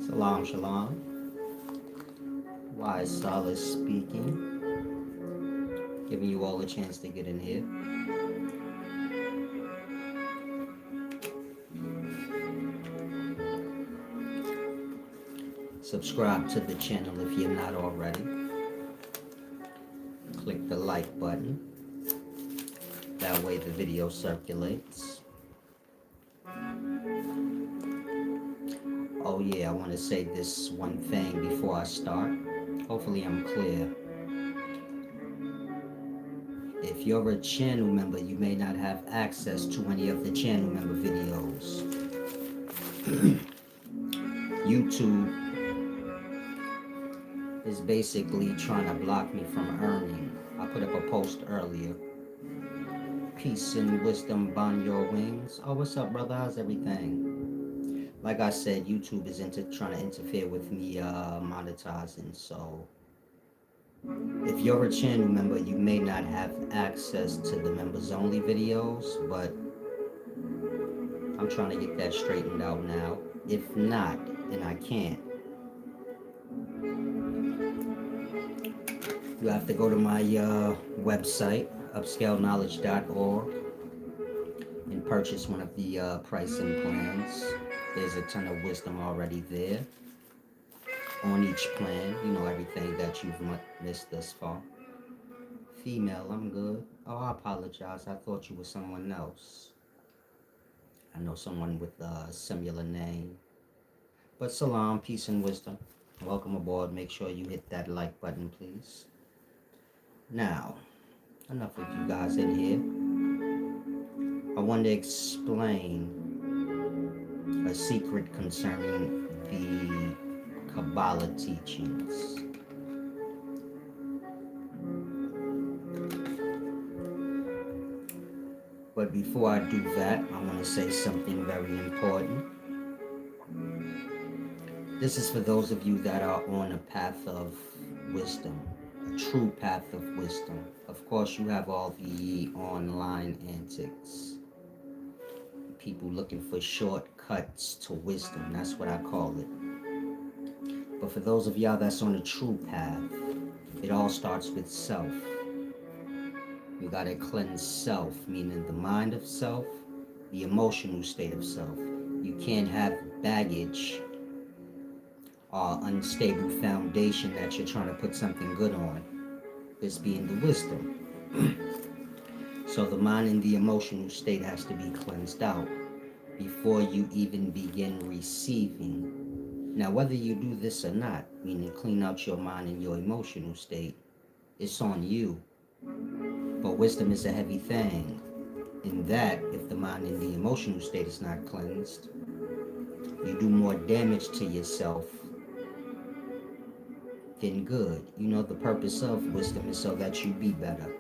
Shalom, shalom. Wise Solace speaking. Giving you all a chance to get in here. Subscribe to the channel if you're not already. Click the like button. That way the video circulates. Oh yeah, I want to say this one thing before I start. Hopefully I'm clear. If you're a channel member, you may not have access to any of the channel member videos. YouTube is basically trying to block me from earning. I put up a post earlier. Peace and wisdom bond your wings. Oh, what's up, brother? How's everything? Like I said, YouTube is trying to interfere with me monetizing. So if you're a channel member, you may not have access to the members only videos, but I'm trying to get that straightened out now. If not, and I can't, you have to go to my website, upscaleknowledge.org, and purchase one of the pricing plans. There's a ton of wisdom already there on each plan. You know, everything that you've missed thus far. Female, I'm good. Oh, I apologize. I thought you were someone else. I know someone with a similar name. But salam, peace and wisdom. Welcome aboard. Make sure you hit that like button, please. Now, enough of you guys in here. I want to explain a secret concerning the Kabbalah teachings. But before I do that, I want to say something very important. This is for those of you that are on a path of wisdom, a true path of wisdom. Of course, you have all the online antics. People looking for shortcuts to wisdom. That's what I call it. But for those of y'all that's on a true path, it all starts with self. You gotta cleanse self, meaning the mind of self, the emotional state of self. You can't have baggage or unstable foundation that you're trying to put something good on. This being the wisdom. So the mind and the emotional state has to be cleansed out before you even begin receiving. Now, whether you do this or not, meaning clean out your mind and your emotional state, it's on you. But wisdom is a heavy thing. In that, if the mind and the emotional state is not cleansed, you do more damage to yourself than good. You know, the purpose of wisdom is so that you be better.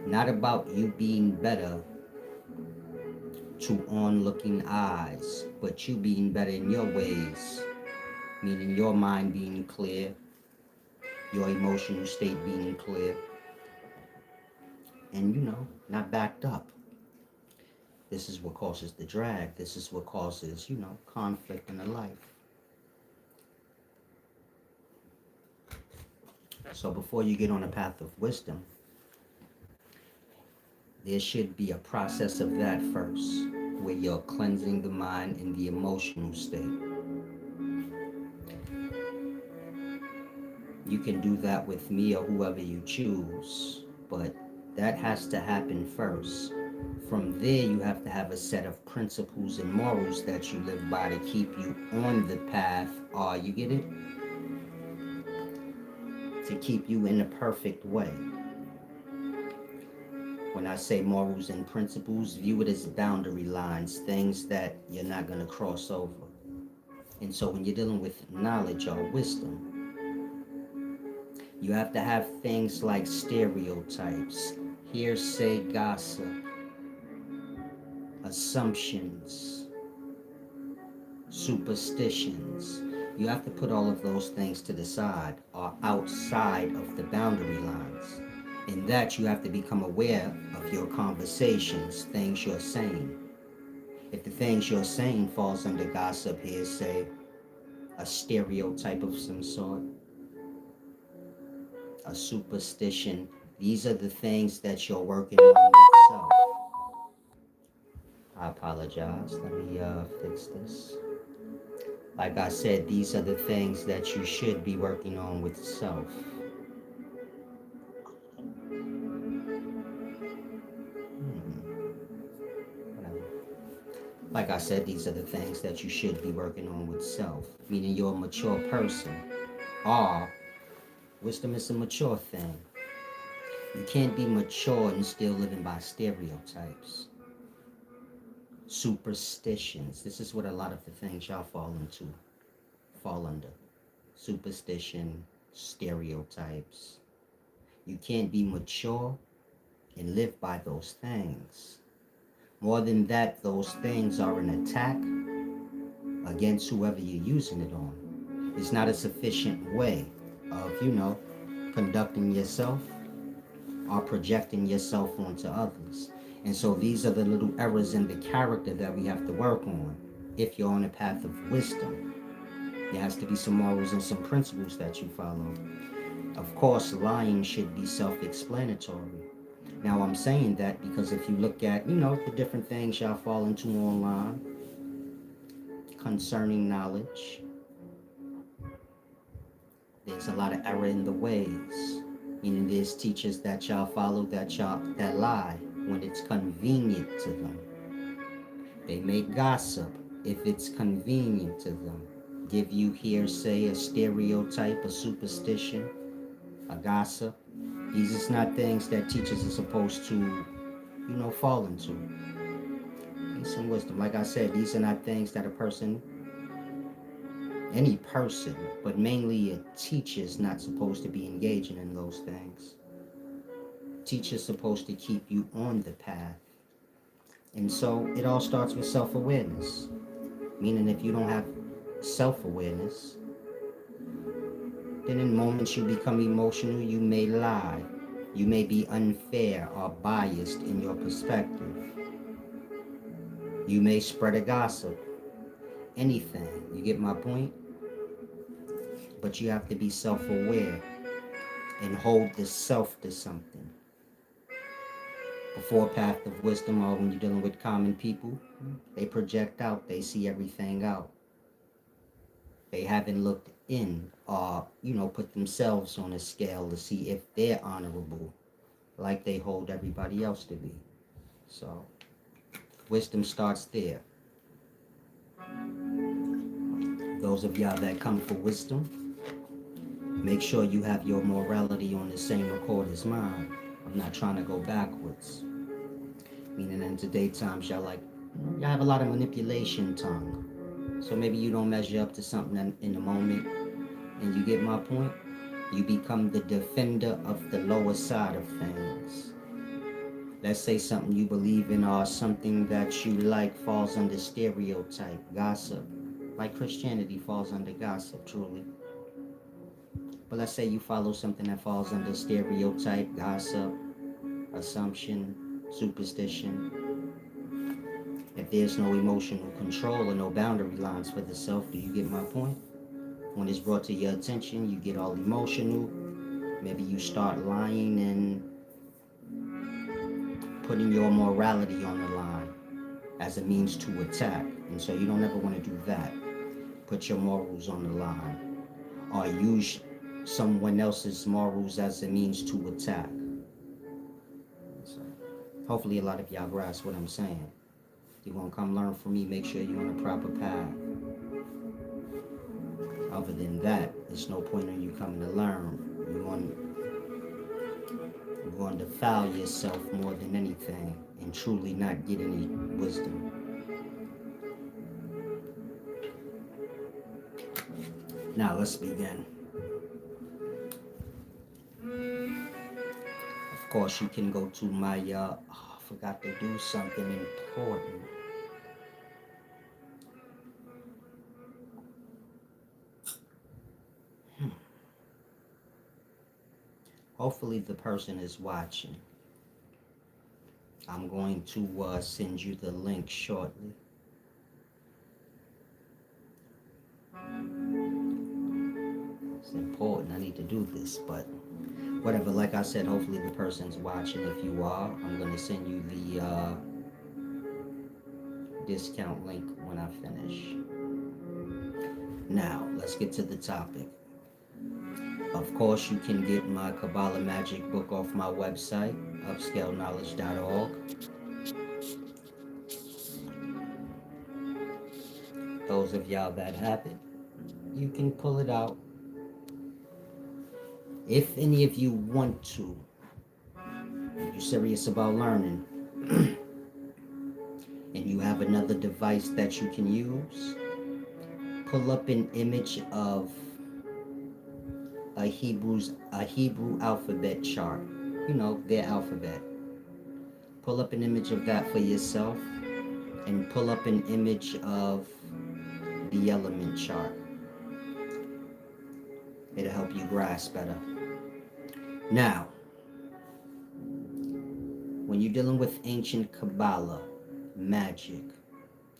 Not about you being better to onlooking eyes, but you being better in your ways, meaning your mind being clear, your emotional state being clear, and, you know, not backed up. This is what causes the drag. This is what causes, you know, conflict in the life. So before you get on a path of wisdom, there should be a process of that first, where you're cleansing the mind and the emotional state. You can do that with me or whoever you choose, but that has to happen first. From there, you have to have a set of principles and morals that you live by to keep you on the path, or you get it? To keep you in the perfect way. When I say morals and principles, view it as boundary lines, things that you're not going to cross over. And so when you're dealing with knowledge or wisdom, you have to have things like stereotypes, hearsay, gossip, assumptions, superstitions. You have to put all of those things to the side or outside of the boundary lines. In that, you have to become aware of your conversations, things you're saying. If the things you're saying falls under gossip, hearsay, a stereotype of some sort, a superstition. These are the things that you're working on yourself. I apologize. Let me fix this. Like I said, these are the things that you should be working on with self. Whatever. Like I said, these are the things that you should be working on with self. Meaning you're a mature person. Or, wisdom is a mature thing. You can't be mature and still living by stereotypes. Superstitions. This is what a lot of the things y'all fall under. Superstition, stereotypes. You can't be mature and live by those things. More than that, those things are an attack against whoever you're using it on. It's not a sufficient way of, conducting yourself or projecting yourself onto others. And so these are the little errors in the character that we have to work on if you're on a path of wisdom. There has to be some morals and some principles that you follow. Of course, lying should be self-explanatory. Now, I'm saying that because if you look at, the different things y'all fall into online concerning knowledge, there's a lot of error in the ways. Meaning there's teachers that y'all follow that lie when it's convenient to them. They make gossip if it's convenient to them. Give you hearsay, a stereotype, a superstition, a gossip. These is not things that teachers are supposed to, fall into. Peace and wisdom. Like I said, these are not things that any person, but mainly a teacher is not supposed to be engaging in those things. Teacher's supposed to keep you on the path. And so it all starts with self-awareness. Meaning if you don't have self-awareness, then in moments you become emotional, you may lie. You may be unfair or biased in your perspective. You may spread a gossip. Anything. You get my point? But you have to be self-aware and hold the self to something. Before path of wisdom, or when you're dealing with common people, they project out, they see everything out. They haven't looked in or, put themselves on a scale to see if they're honorable like they hold everybody else to be. So, wisdom starts there. Those of y'all that come for wisdom, make sure you have your morality on the same accord as mine. I'm not trying to go backwards. Meaning in today's times, y'all have a lot of manipulation tongue. So maybe you don't measure up to something in the moment, and you get my point? You become the defender of the lower side of things. Let's say something you believe in or something that you like falls under stereotype, gossip. Like Christianity falls under gossip, truly. But let's say you follow something that falls under stereotype, gossip, assumption, superstition. If there's no emotional control or no boundary lines for the self, do you get my point? When it's brought to your attention, you get all emotional. Maybe you start lying and putting your morality on the line as a means to attack. And so you don't ever want to do that. Put your morals on the line. Or use someone else's morals as a means to attack. So hopefully a lot of y'all grasp what I'm saying. You want to come learn from me, make sure you're on a proper path. Other than that, there's no point in you coming to learn. You're going to defile yourself more than anything and truly not get any wisdom. Now let's begin. Of course, you can go to my, I forgot to do something important. Hopefully the person is watching. I'm going to send you the link shortly. It's important. I need to do this, but whatever. Like I said, hopefully the person's watching. If you are, I'm going to send you the discount link when I finish. Now, let's get to the topic. Of course, you can get my Kabbalah Magic book off my website, upscaleknowledge.org. Those of y'all that have it, you can pull it out. If any of you want to, if you're serious about learning, and you have another device that you can use, pull up an image of a Hebrew alphabet chart. You know, their alphabet. Pull up an image of that for yourself, and pull up an image of the element chart. It'll help you grasp better. Now, when you're dealing with ancient Kabbalah, magic,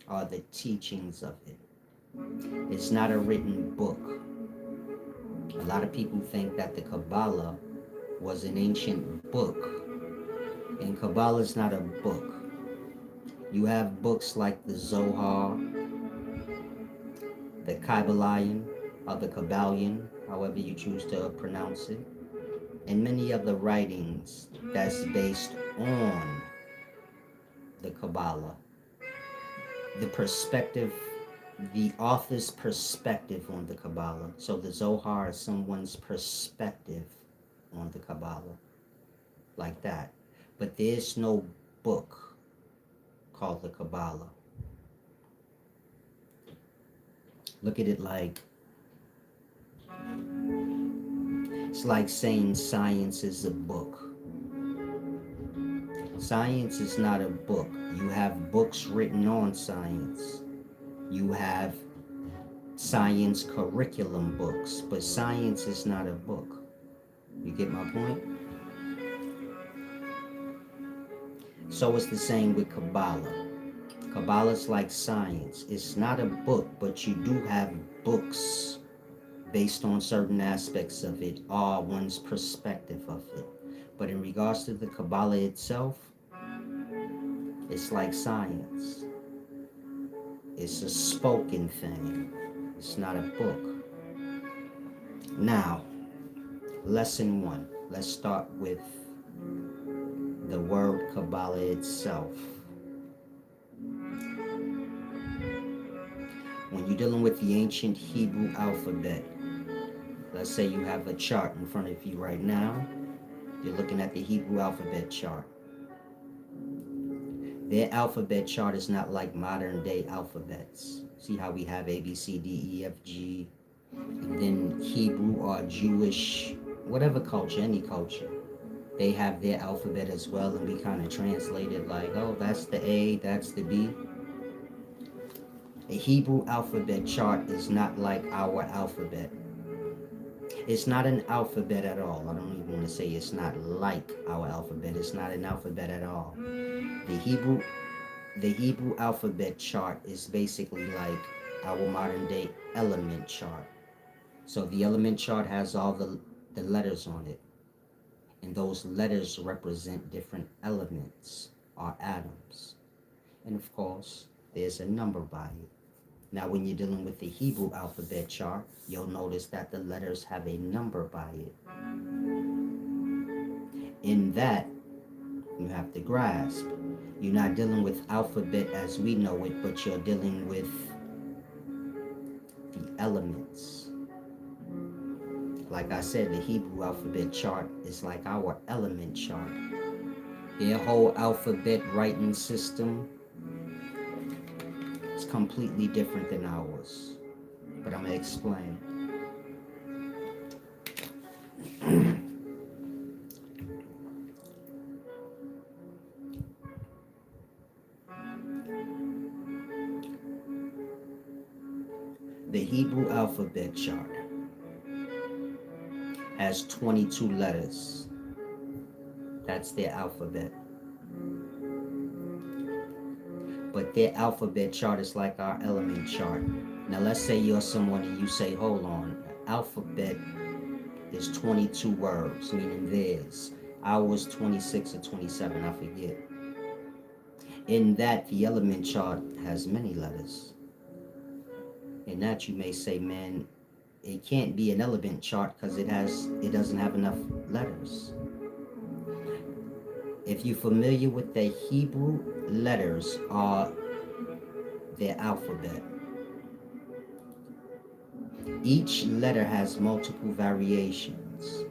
or the teachings of it, it's not a written book. A lot of people think that the Kabbalah was an ancient book, and Kabbalah is not a book. You have books like the Zohar, the Kabbalion, or the Kabbalion, however you choose to pronounce it, and many other writings that's based on the Kabbalah. The perspective, the author's perspective on the Kabbalah. So the Zohar is someone's perspective on the Kabbalah, like that. But there's no book called the Kabbalah. Look at it like, it's like saying science is a book. Science is not a book. You have books written on science. You have science curriculum books, but science is not a book. You get my point? So it's the same with Kabbalah. Kabbalah is like science. It's not a book, but you do have books based on certain aspects of it, or one's perspective of it. But in regards to the Kabbalah itself, it's like science. It's a spoken thing. It's not a book. Now, lesson 1. Let's start with the word Kabbalah itself. When you're dealing with the ancient Hebrew alphabet, let's say you have a chart in front of you right now. You're looking at the Hebrew alphabet chart. Their alphabet chart is not like modern day alphabets. See how we have A, B, C, D, E, F, G, and then Hebrew or Jewish, whatever culture, any culture, they have their alphabet as well, and we kind of translate it like, oh, that's the A, that's the B. A Hebrew alphabet chart is not like our alphabet. It's not an alphabet at all. I don't even want to say it's not like our alphabet. It's not an alphabet at all. The Hebrew alphabet chart is basically like our modern day element chart. So the element chart has all the letters on it. And those letters represent different elements or atoms. And of course, there's a number by it. Now, when you're dealing with the Hebrew alphabet chart, you'll notice that the letters have a number by it. In that, you have to grasp. You're not dealing with alphabet as we know it, but you're dealing with the elements. Like I said, the Hebrew alphabet chart is like our element chart. Their whole alphabet writing system is completely different than ours. But I'm going to explain. The Hebrew alphabet chart has 22 letters. That's their alphabet. But their alphabet chart is like our element chart. Now let's say you're someone and you say, hold on, alphabet is 22 words, meaning there's ours 26 or 27, I forget. In that, the element chart has many letters. In that, you may say, man, it can't be an element chart because it doesn't have enough letters. If you're familiar with the Hebrew letters are their alphabet. Each letter has multiple variations,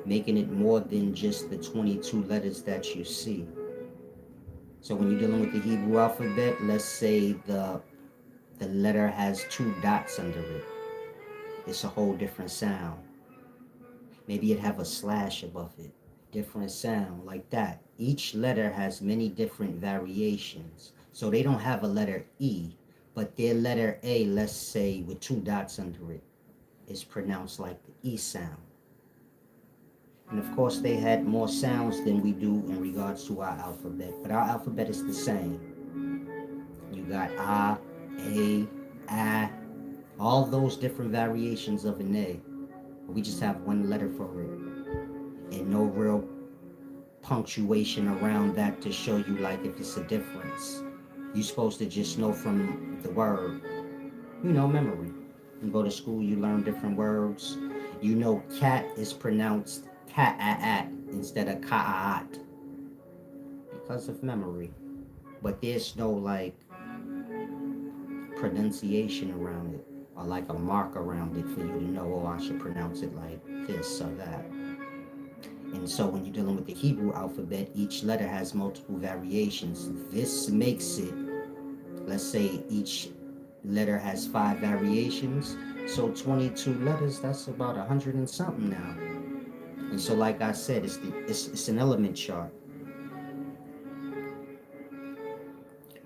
making it more than just the 22 letters that you see. So when you're dealing with the Hebrew alphabet, let's say the letter has 2 dots under it. It's a whole different sound. Maybe it have a slash above it. Different sound like that. Each letter has many different variations. So they don't have a letter E, but their letter A, let's say with 2 dots under it, is pronounced like the E sound. And of course they had more sounds than we do in regards to our alphabet, but our alphabet is the same. You got A, all those different variations of an A. We just have one letter for it. And no real punctuation around that to show you like if it's a difference. You're supposed to just know from the word, memory. You go to school, you learn different words. You know cat is pronounced cat instead of ka'at because of memory. But there's no like pronunciation around it or like a mark around it for you to know, oh, I should pronounce it like this or that. And so when you're dealing with the Hebrew alphabet, each letter has multiple variations. This makes it, let's say each letter has 5 variations. So 22 letters, that's about 100 and something now. And so like I said, it's an element chart.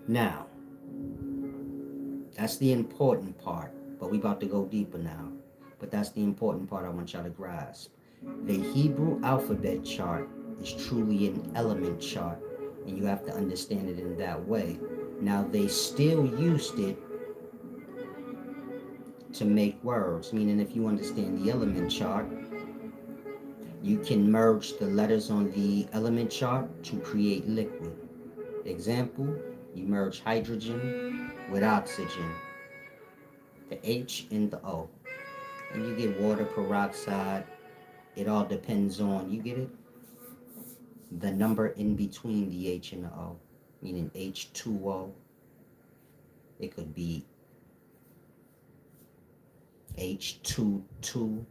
Now, that's the important part, but we about to go deeper now. But that's the important part I want y'all to grasp. The Hebrew alphabet chart is truly an element chart, and you have to understand it in that way. Now, they still used it to make words, meaning if you understand the element chart, you can merge the letters on the element chart to create liquid. Example, you merge hydrogen with oxygen, the H and the O, and you get water peroxide. It all depends on, you get it? The number in between the H and the O, meaning H2O. It could be H22,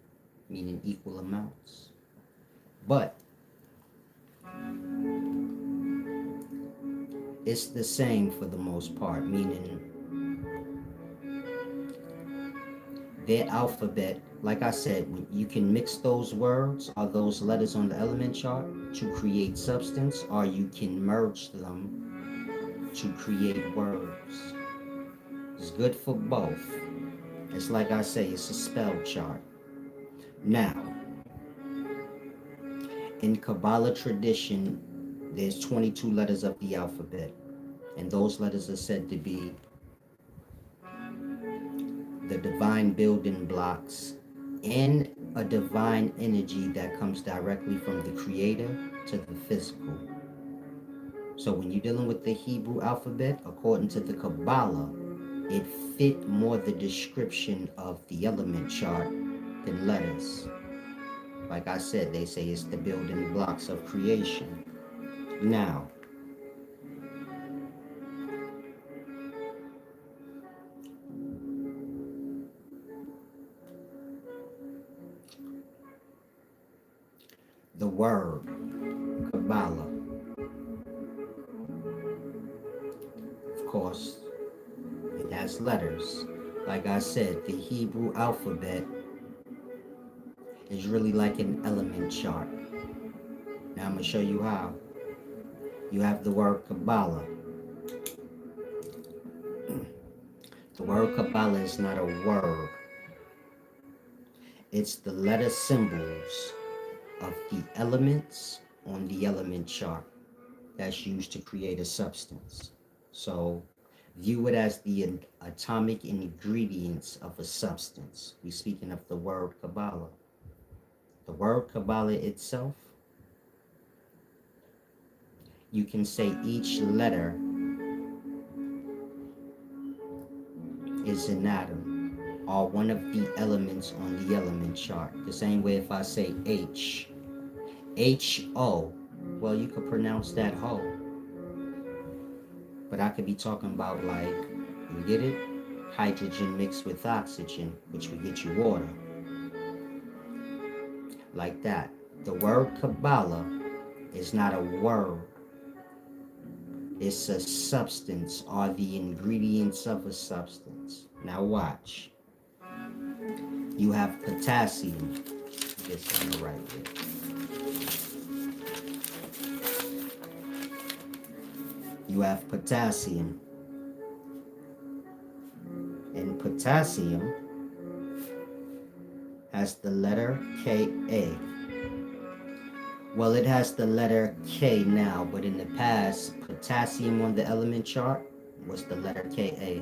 meaning equal amounts. But it's the same for the most part, meaning their alphabet, like I said, you can mix those words or those letters on the element chart to create substance, or you can merge them to create words. It's good for both. It's like I say, it's a spell chart. Now, in Kabbalah tradition, there's 22 letters of the alphabet, and those letters are said to be the divine building blocks and a divine energy that comes directly from the creator to the physical. So when you're dealing with the Hebrew alphabet, according to the Kabbalah, it fit more the description of the element chart than letters. Like I said, they say it's the building blocks of creation. Now, the word Kabbalah, of course, it has letters. Like I said, the Hebrew alphabet is really like an element chart. Now I'm going to show you how. You have the word Kabbalah. The word Kabbalah is not a word. It's the letter symbols of the elements on the element chart that's used to create a substance. So View it as the atomic ingredients of a substance. We're speaking of the word Kabbalah. The word Kabbalah itself, you can say each letter is an atom or one of the elements on the element chart. The same way if I say H, H-O, well, you could pronounce that ho. But I could be talking about, like, you get it? Hydrogen mixed with oxygen, which would get you water. Like that. The word Kabbalah is not a word. It's a substance or the ingredients of a substance. Now watch. You have potassium. This on the right here. You have potassium. And potassium has the letter Ka. Well, it has the letter K now, but in the past, potassium on the element chart was the letter Ka.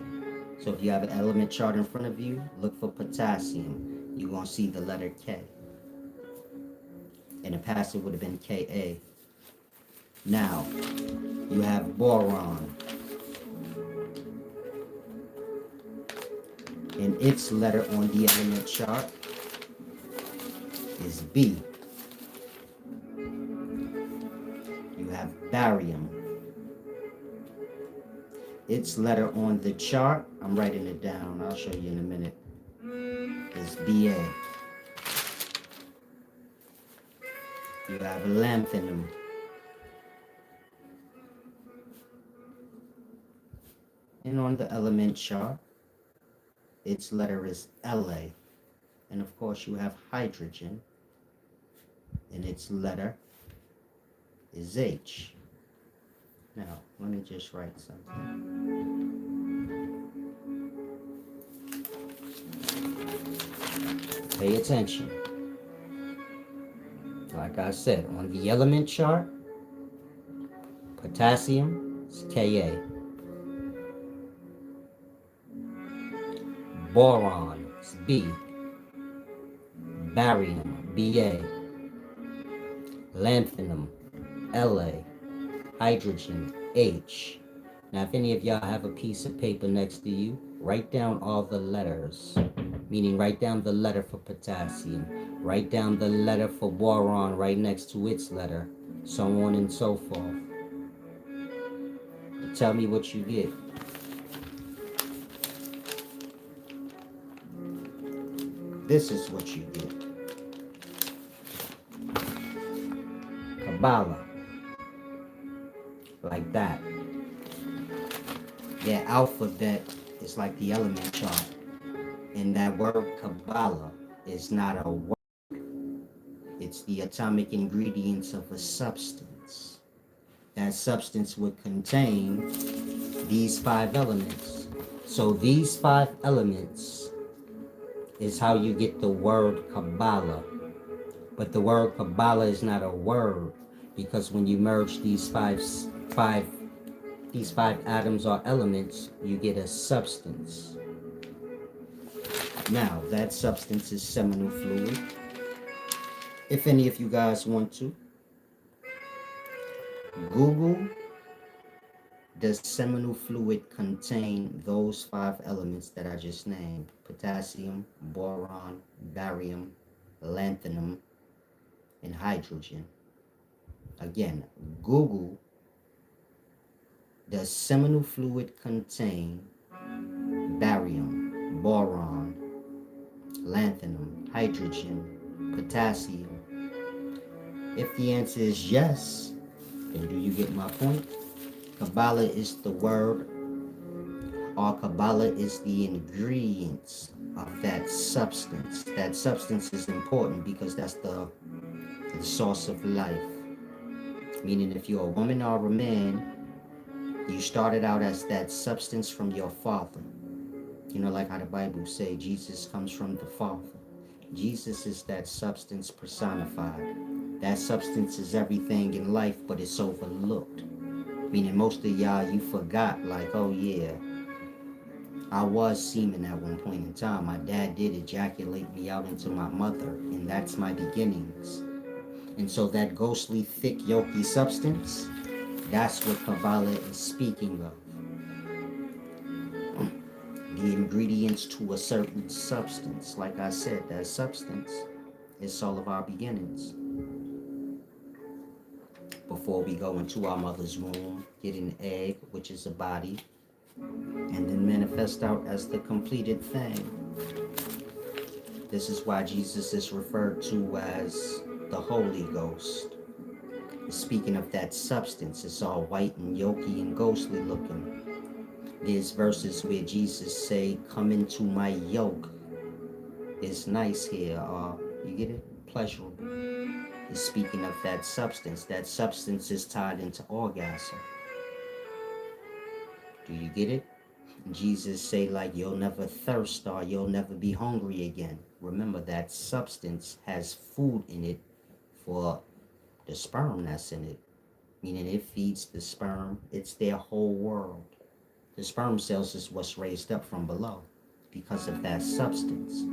So if you have an element chart in front of you, look for potassium. You're going to see the letter K. In the past, it would have been Ka. Now, you have boron. And its letter on the element chart is B. You have barium. Its letter on the chart, I'm writing it down, I'll show you in a minute, is Ba. You have lanthanum. And on the element chart, its letter is La. And of course you have hydrogen, and its letter is H. Now, let me just write something. Pay attention. Like I said, on the element chart, potassium is Ka. Boron is B. Barium, Ba. Lanthanum, La. Hydrogen, H. Now, if any of y'all have a piece of paper next to you, write down all the letters. Meaning, write down the letter for potassium. Write down the letter for boron right next to its letter. So on and so forth. Tell me what you get. This is what you get. Kabbalah. Like that. Their alphabet is like the element chart. And that word Kabbalah is not a word. It's the atomic ingredients of a substance. That substance would contain these 5 elements. So these 5 elements is how you get the word Kabbalah. But the word Kabbalah is not a word, because when you merge these five atoms or elements, you get a substance. Now, that substance is seminal fluid. If any of you guys want to, Google, does seminal fluid contain those 5 elements that I just named? Potassium, boron, barium, lanthanum, and hydrogen. Again, Google, does seminal fluid contain barium, boron, lanthanum, hydrogen, potassium? If the answer is yes, then do you get my point? Kabbalah is the word, or Kabbalah is the ingredients of that substance. That substance is important because that's the source of life. Meaning, if you're a woman or a man, you started out as that substance from your father. You know, like how the Bible say Jesus comes from the Father. Jesus is that substance personified. That substance is everything in life, but it's overlooked. Meaning most of y'all, you forgot, like, oh yeah, Jesus is the I was semen at one point in time. My dad did ejaculate me out into my mother, and that's my beginnings. And so that ghostly, thick, yolky substance, that's what Kabbalah is speaking of. The ingredients to a certain substance. Like I said, that substance is all of our beginnings. Before we go into our mother's womb, get an egg, which is a body, and then manifest out as the completed thing. This is why Jesus is referred to as the Holy Ghost. Speaking of that substance, it's all white and yolky and ghostly looking. There's verses where Jesus say, come into my yoke. It's nice here, you get it? Pleasurable. It's speaking of that substance. That substance is tied into orgasm. Do you get it? Jesus say like, you'll never thirst or you'll never be hungry again. Remember that substance has food in it for the sperm that's in it. Meaning it feeds the sperm. It's their whole world. The sperm cells is what's raised up from below because of that substance.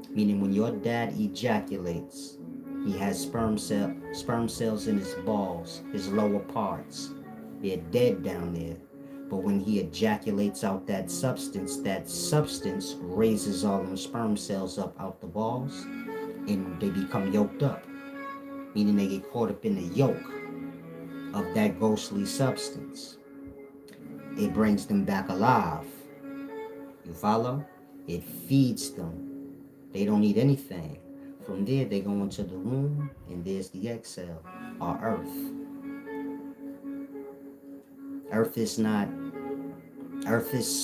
Meaning when your dad ejaculates, he has sperm cells in his balls, his lower parts. They're dead down there. But when he ejaculates out that substance raises all them sperm cells up out the balls, and they become yoked up. Meaning they get caught up in the yoke of that ghostly substance. It brings them back alive. You follow? It feeds them. They don't need anything. From there, they go into the womb, and there's the egg cell, or earth. Earth is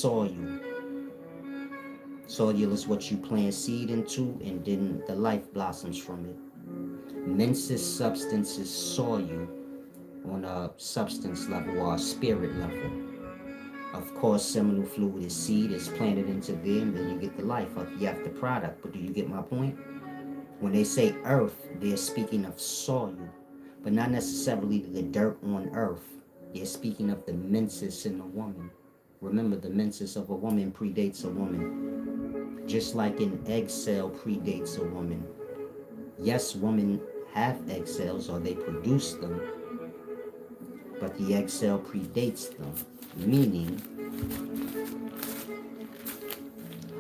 soil. Soil is what you plant seed into, and then the life blossoms from it. Menses substance is soil on a substance level or a spirit level. Of course, seminal fluid is seed, is planted into there, and then you get the life. You have the product, but do you get my point? When they say earth, they're speaking of soil, but not necessarily the dirt on earth. They're speaking of the menses in a woman. Remember, the menses of a woman predates a woman. Just like an egg cell predates a woman. Yes, women have egg cells, or they produce them, but the egg cell predates them. Meaning,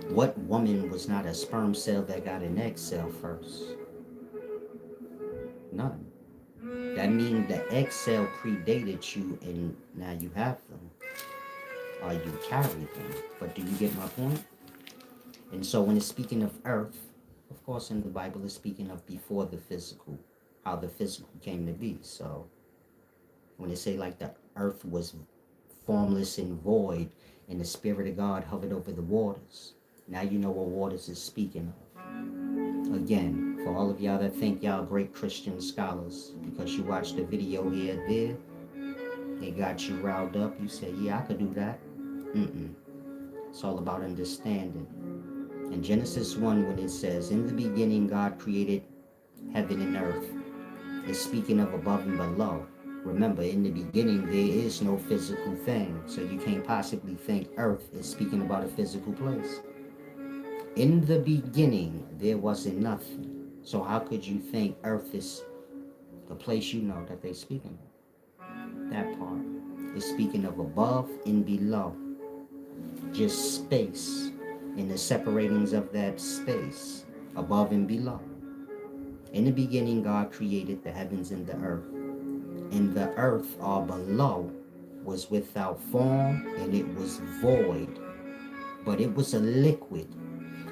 what woman was not a sperm cell that got an egg cell first? None. That means the egg cell predated you, and now you have them, or you carry them. But do you get my point? And so when it's speaking of earth, of course in the Bible it's speaking of before the physical, how the physical came to be. So when they say like the earth was formless and void, and the Spirit of God hovered over the waters, now you know what waters is speaking of. Again, for all of y'all that think y'all great Christian scholars, because you watched the video here or there, it got you riled up, you say, yeah, I could do that. It's all about understanding. In Genesis 1, when it says, in the beginning God created heaven and earth, it's speaking of above and below. Remember, in the beginning, there is no physical thing, so you can't possibly think earth is speaking about a physical place. In the beginning, there wasn't nothing. So how could you think earth is the place you know that they're speaking of? That part is speaking of above and below. Just space, and the separatings of that space, above and below. In the beginning, God created the heavens and the earth. And the earth, or below, was without form, and it was void. But it was a liquid,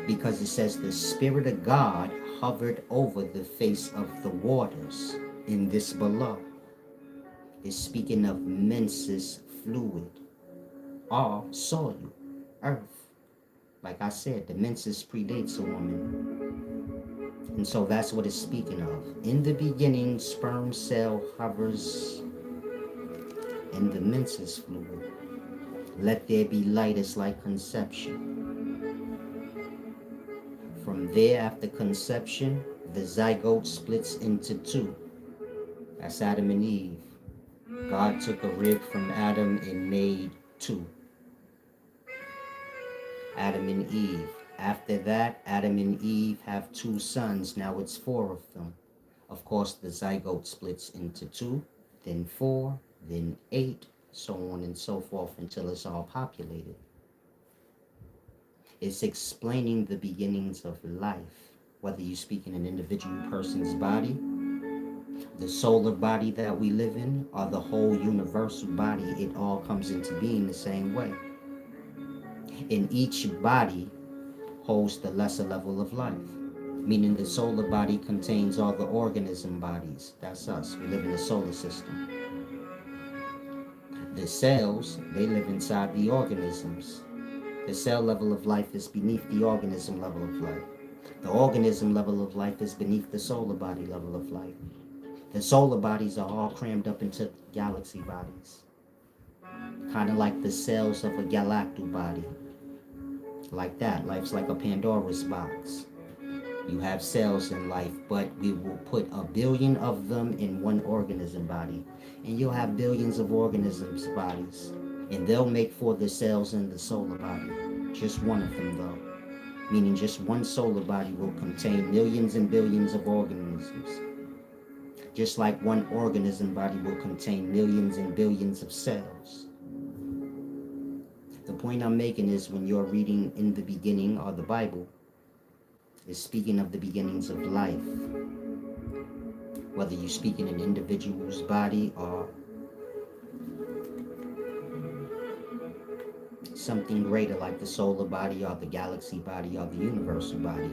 because it says the Spirit of God hovered over the face of the waters in this below. It's speaking of menses fluid, or soil, earth. Like I said, the menses predates a woman. And so that's what it's speaking of. In the beginning, sperm cell hovers in the menses fluid. Let there be light is like conception. From there, after conception, the zygote splits into two. That's Adam and Eve. God took a rib from Adam and made two. Adam and Eve. After that, Adam and Eve have 2 sons. Now it's 4 of them. Of course, the zygote splits into 2, then 4, then 8, so on and so forth until it's all populated. It's explaining the beginnings of life, whether you speak in an individual person's body, the solar body that we live in, or the whole universal body. It all comes into being the same way. In each body holds the lesser level of life, meaning the solar body contains all the organism bodies. That's us. We live in the solar system. The cells, they live inside the organisms. The cell level of life is beneath the organism level of life. The organism level of life is beneath the solar body level of life. The solar bodies are all crammed up into galaxy bodies, kind of like the cells of a galactic body. Like that, life's like a Pandora's box. You have cells in life, but we will put a billion of them in one organism body, and you'll have billions of organisms bodies, and they'll make for the cells in the solar body. Just one of them, though, meaning just one solar body will contain millions and billions of organisms, just like one organism body will contain millions and billions of cells. The point I'm making is when you're reading in the beginning or the Bible, is speaking of the beginnings of life. Whether you speak in an individual's body or something greater like the solar body or the galaxy body or the universal body,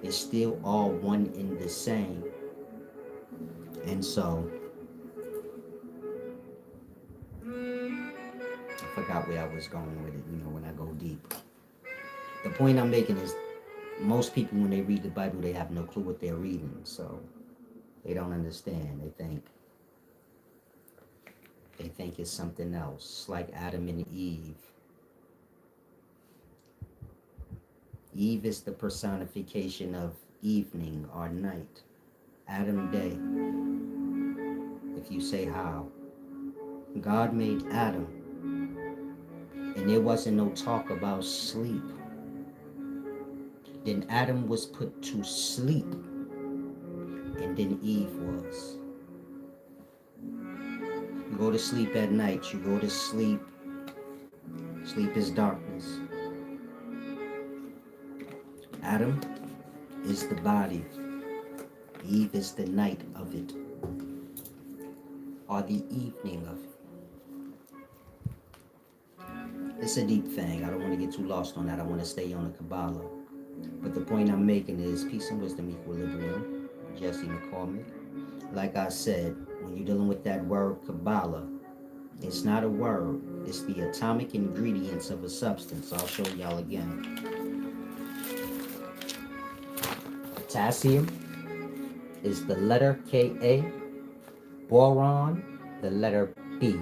it's still all one in the same. And so, I forgot where I was going with it, when I go deep. The point I'm making is most people, when they read the Bible, they have no clue what they're reading, so they don't understand. They think it's something else, like Adam and Eve. Eve is the personification of evening or night. Adam, day. If you say how. God made Adam, and there wasn't no talk about sleep. Then Adam was put to sleep, and then Eve was. You go to sleep at night, you go to sleep. Sleep is darkness. Adam is the body. Eve is the night of it, or the evening of it. It's a deep thing. I don't want to get too lost on that. I want to stay on the Kabbalah. But the point I'm making is peace and wisdom, equilibrium. Jesse McCormick. Like I said, when you're dealing with that word Kabbalah, it's not a word. It's the atomic ingredients of a substance. I'll show y'all again. Potassium is the letter Ka. Boron, the letter B.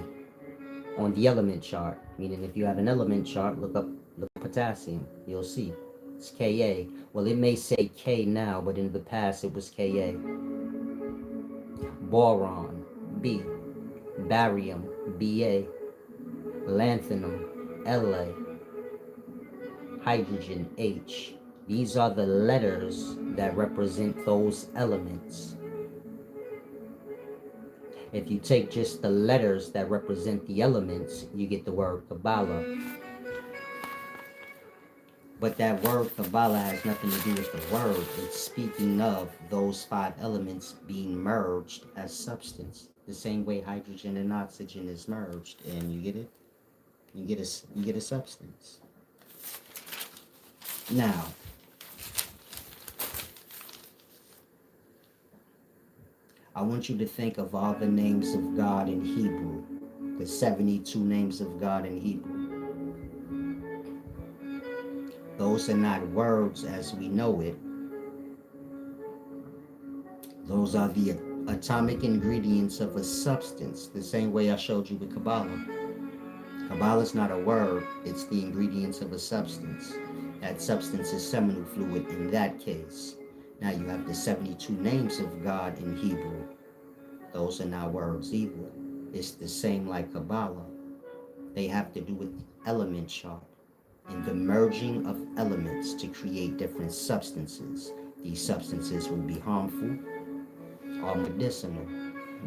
On the element chart, meaning if you have an element chart, look up potassium. You'll see. It's Ka. Well, it may say K now, but in the past it was Ka. Boron, B. Barium, Ba. Lanthanum, La. Hydrogen, H. These are the letters that represent those elements. If you take just the letters that represent the elements, you get the word Kabbalah. But that word Kabbalah has nothing to do with the word. It's speaking of those 5 elements being merged as substance. The same way hydrogen and oxygen is merged. And you get it? You get a substance. Now, I want you to think of all the names of God in Hebrew. The 72 names of God in Hebrew. Those are not words as we know it. Those are the atomic ingredients of a substance, the same way I showed you with Kabbalah. Kabbalah is not a word, it's the ingredients of a substance. That substance is seminal fluid in that case. Now you have the 72 names of God in Hebrew. Those are not words either. It's the same like Kabbalah. They have to do with element chart. and the merging of elements to create different substances. These substances will be harmful or medicinal,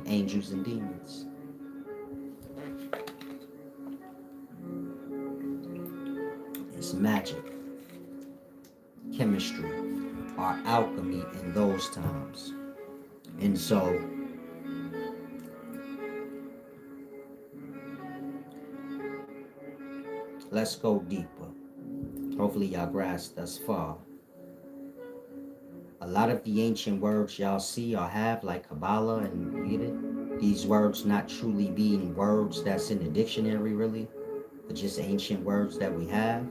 angels and demons. It's magic, chemistry, or alchemy in those times. And so, let's go deeper. Hopefully y'all grasp thus far. A lot of the ancient words y'all see or have, like Kabbalah, and you get it? These words not truly being words that's in the dictionary really, but just ancient words that we have.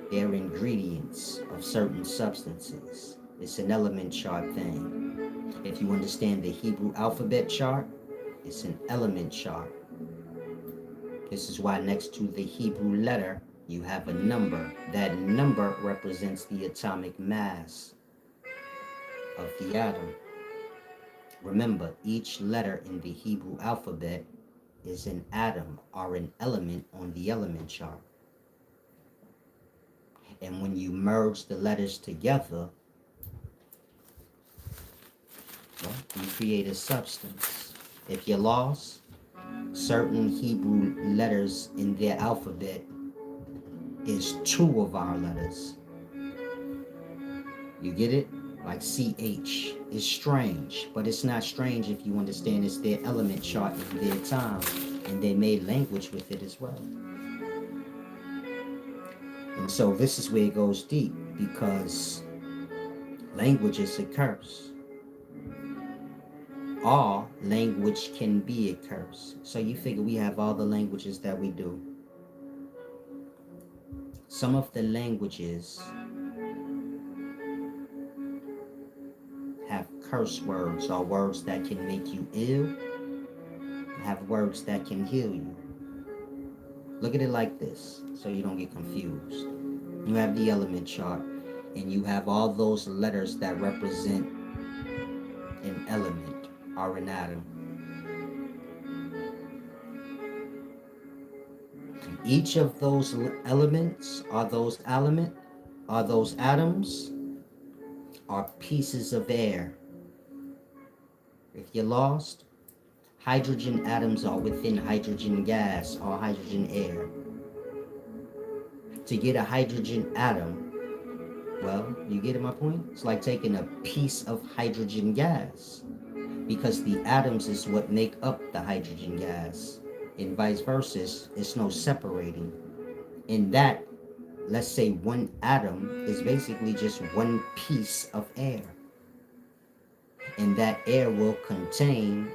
They're ingredients of certain substances. It's an element chart thing. If you understand the Hebrew alphabet chart, it's an element chart. This is why next to the Hebrew letter, you have a number. That number represents the atomic mass of the atom. Remember, each letter in the Hebrew alphabet is an atom or an element on the element chart. And when you merge the letters together, well, you create a substance. If you're lost, certain Hebrew letters in their alphabet is two of our letters. You get it? Like CH is strange, but it's not strange if you understand it's their element chart in their time, and they made language with it as well. And so this is where it goes deep, because language is a curse. All language can be a curse. So you figure we have all the languages that we do. Some of the languages have curse words, or words that can make you ill, have words that can heal you. Look at it like this, so you don't get confused. You have the element chart, and you have all those letters that represent an element or an atom. Each of those elements or those atoms are pieces of air. If you're lost, hydrogen atoms are within hydrogen gas or hydrogen air. To get a hydrogen atom, well, you get my point? It's like taking a piece of hydrogen gas, because the atoms is what make up the hydrogen gas, and vice versa. It's no separating. In that, let's say one atom is basically just one piece of air, and that air will contain,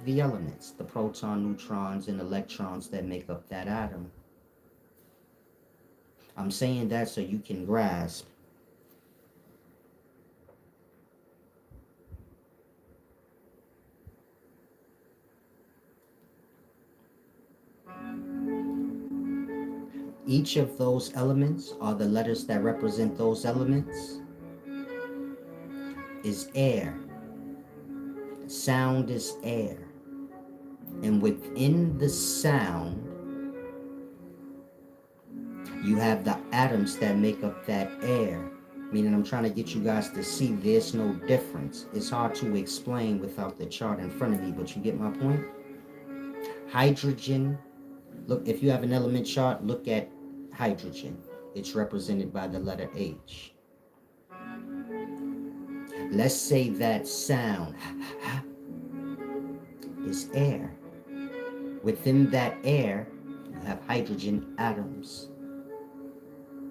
the elements, the proton, neutrons, and electrons that make up that atom. I'm saying that so you can grasp each of those elements, or the letters that represent those elements, is air. Sound is air. And within the sound, you have the atoms that make up that air. Meaning, I'm trying to get you guys to see there's no difference. It's hard to explain without the chart in front of me, but you get my point? Hydrogen, look, if you have an element chart, look at hydrogen. It's represented by the letter H. Let's say that sound is air. Within that air, you have hydrogen atoms.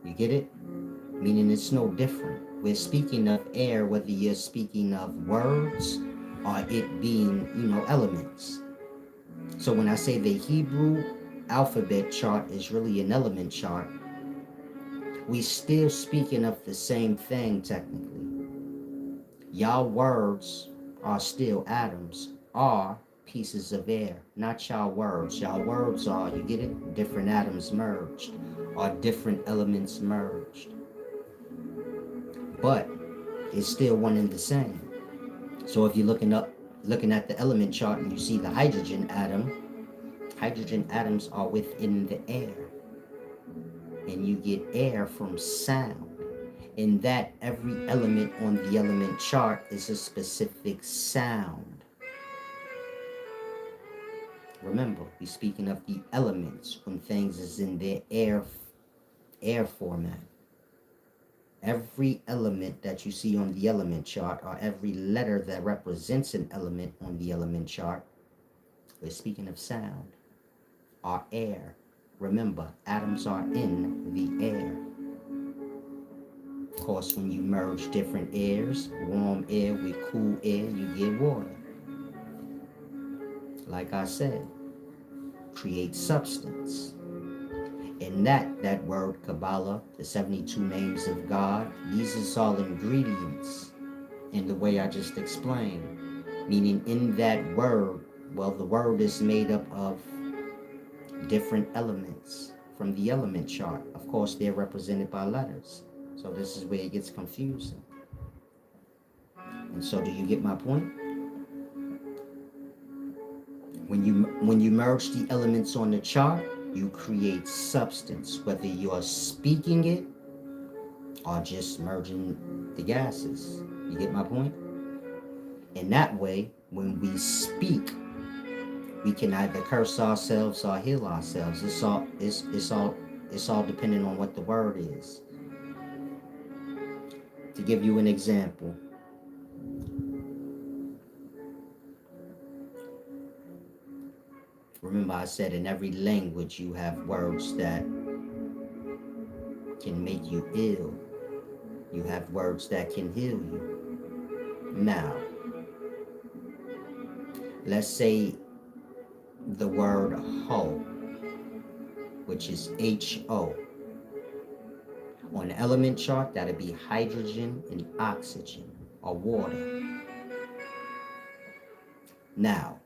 You get it? Meaning it's no different. We're speaking of air, whether you're speaking of words or it being, elements. So when I say the Hebrew alphabet chart is really an element chart, we still speaking of the same thing technically. Y'all words are still atoms, are pieces of air, not y'all words. Y'all words are, you get it? Different atoms merged, or different elements merged. But it's still one and the same. So if you're looking at the element chart and you see the hydrogen atom, hydrogen atoms are within the air. and you get air from sound. In that, every element on the element chart is a specific sound. Remember, we're speaking of the elements when things is in their air format. Every element that you see on the element chart, or every letter that represents an element on the element chart, we're speaking of sound, or air. Remember, atoms are in the air. Of course, when you merge different airs, warm air with cool air, you get water. Like I said, create substance. In that word Kabbalah, the 72 names of God, these is all ingredients in the way I just explained. Meaning in that word, well, the word is made up of different elements from the element chart. Of course, they're represented by letters. So this is where it gets confusing. And so do you get my point? When you merge the elements on the chart, you create substance, whether you're speaking it or just merging the gases. You get my point? In that way, when we speak, we can either curse ourselves or heal ourselves. It's all depending on what the word is. To give you an example, remember I said in every language you have words that can make you ill. You have words that can heal you. Now, let's say the word ho, which is H-O. On the element chart, that'd be hydrogen and oxygen, or water. Now,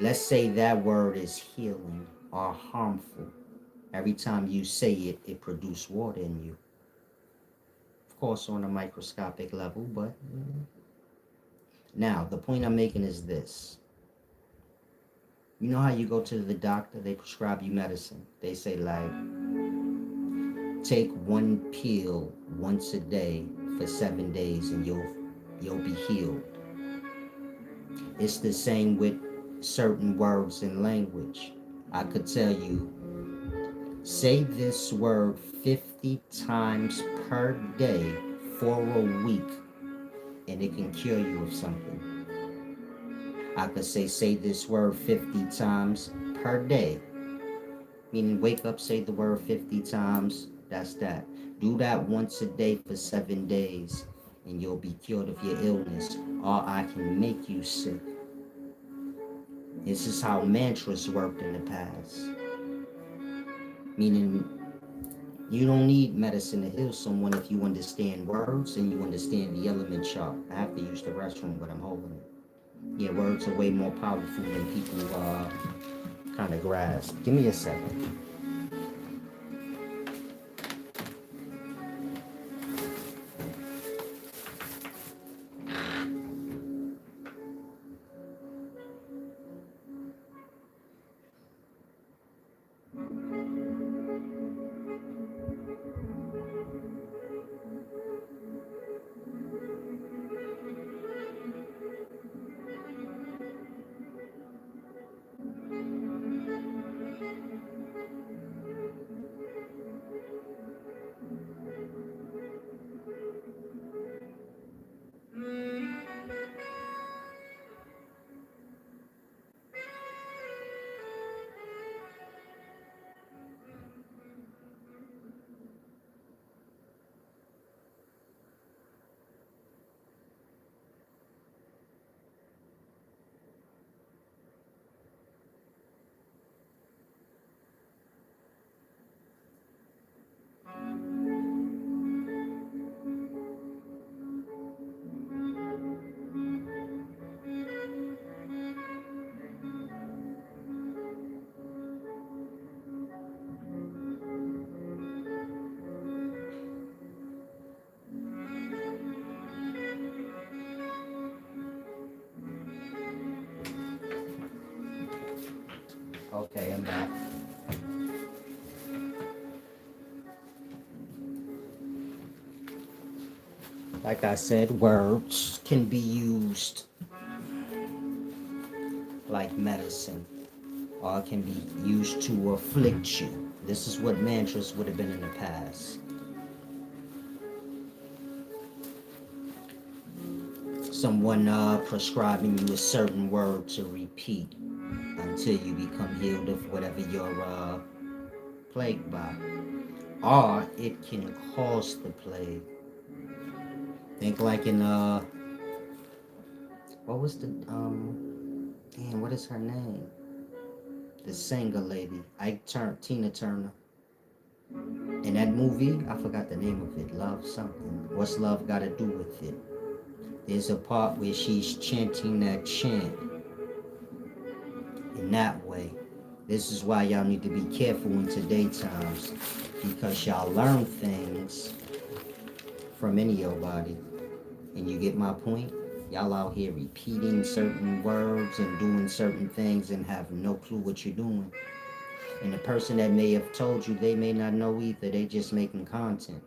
let's say that word is healing or harmful. Every time you say it, it produces water in you. Of course, on a microscopic level, but now the point I'm making is this. You know how you go to the doctor, they prescribe you medicine. They say like, take one pill once a day for 7 days and you'll be healed. It's the same with certain words in language. I could tell you, say this word 50 times per day for a week and it can cure you of something. I could say this word 50 times per day. Meaning wake up, say the word 50 times, that's that. Do that once a day for 7 days and you'll be cured of your illness. Or I can make you sick. This is how mantras worked in the past. Meaning you don't need medicine to heal someone if you understand words and you understand the element chart. I have to use the restroom, but I'm holding it. Yeah, words are way more powerful than people kind of grasp. Give me a second. Like I said, words can be used like medicine, or it can be used to afflict you. This is what mantras would have been in the past. Someone prescribing you a certain word to repeat until you become healed of whatever you're plagued by. Or it can cause the plague. Think like in what was the damn, what is her name? The singer lady, Tina Turner. In that movie, I forgot the name of it. Love something. What's love got to do with it? There's a part where she's chanting that chant in that way. This is why y'all need to be careful in today's times, because y'all learn things from any of your body. And you get my point? Y'all out here repeating certain words and doing certain things and have no clue what you're doing. And the person that may have told you, they may not know either. They just making content.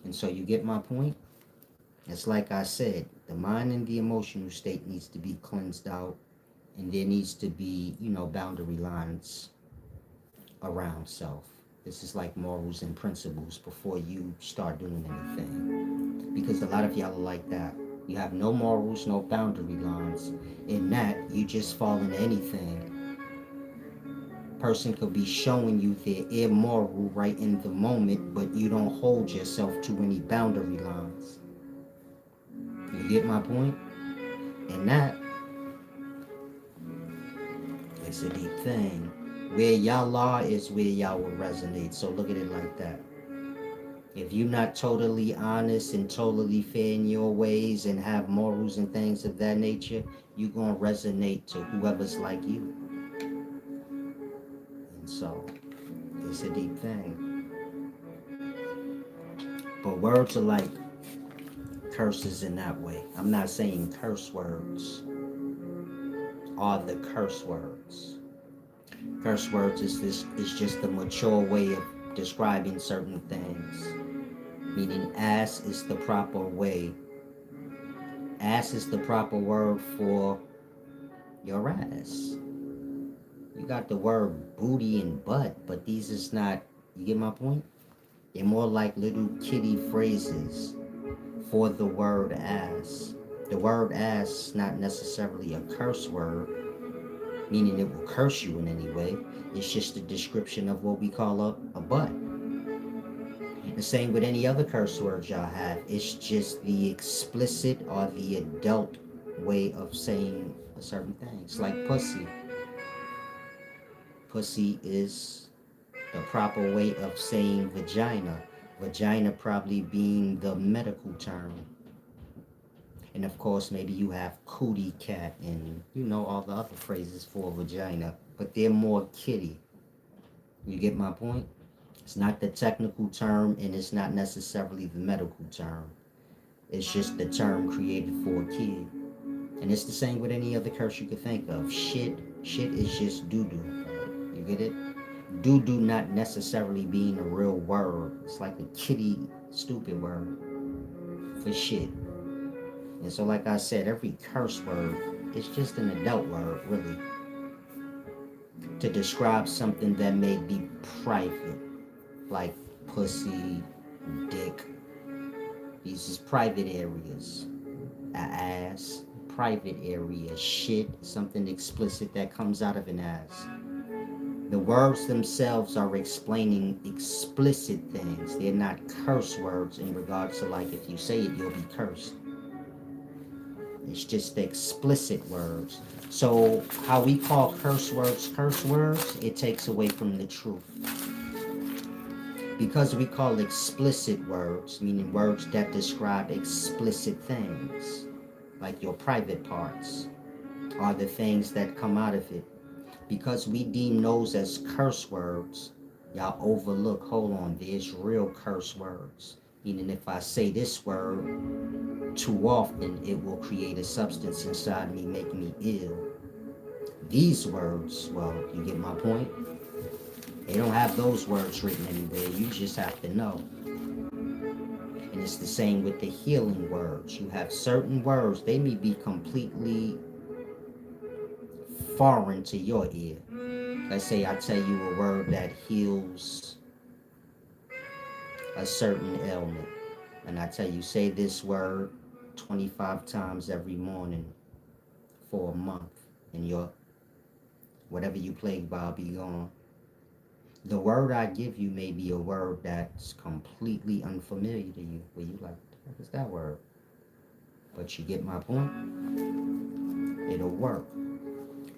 And so you get my point? It's like I said, the mind and the emotional state needs to be cleansed out. And there needs to be, boundary lines around self. This is like morals and principles before you start doing anything. Because a lot of y'all are like that. You have no morals, no boundary lines. In that, you just fall into anything. Person could be showing you they're immoral right in the moment, but you don't hold yourself to any boundary lines. You get my point? And that is a deep thing. Where y'all are is where y'all will resonate. So look at it like that. If you're not totally honest and totally fair in your ways and have morals and things of that nature, you're going to resonate to whoever's like you. And so, it's a deep thing. But words are like curses in that way. I'm not saying curse words are the curse words. Curse words is just a mature way of describing certain things. Meaning ass is the proper way. Ass is the proper word for your ass. You got the word booty and butt, but these is not, you get my point? They're more like little kiddie phrases for the word ass. The word ass is not necessarily a curse word, meaning it will curse you in any way. It's just a description of what we call a butt. The same with any other curse words y'all have. It's just the explicit or the adult way of saying a certain thing. It's like pussy. Pussy is the proper way of saying vagina. Vagina probably being the medical term. And of course, maybe you have cootie cat and all the other phrases for vagina, but they're more kiddie. You get my point? It's not the technical term, and it's not necessarily the medical term. It's just the term created for a kid. And it's the same with any other curse you could think of. Shit is just doo-doo. You get it? Doo-doo not necessarily being a real word. It's like a kiddie, stupid word for shit. And so like I said, every curse word is just an adult word, really, to describe something that may be private. Like pussy, dick. These is private areas. Ass, private area. Shit, something explicit that comes out of an ass. The words themselves are explaining explicit things. They're not curse words in regards to like if you say it, you'll be cursed. It's just the explicit words. So how we call curse words, it takes away from the truth. Because we call explicit words, meaning words that describe explicit things, like your private parts, are the things that come out of it. Because we deem those as curse words, y'all overlook, hold on, there's real curse words. Meaning if I say this word too often, it will create a substance inside me, make me ill. These words, well, you get my point? They don't have those words written anywhere. You just have to know. And it's the same with the healing words. You have certain words, they may be completely foreign to your ear. Let's say I tell you a word that heals a certain ailment, and I tell you, say this word 25 times every morning for a month, and your whatever you plagued by will be gone. The word I give you may be a word that's completely unfamiliar to you, where you like, what is that word? But you get my point? It'll work.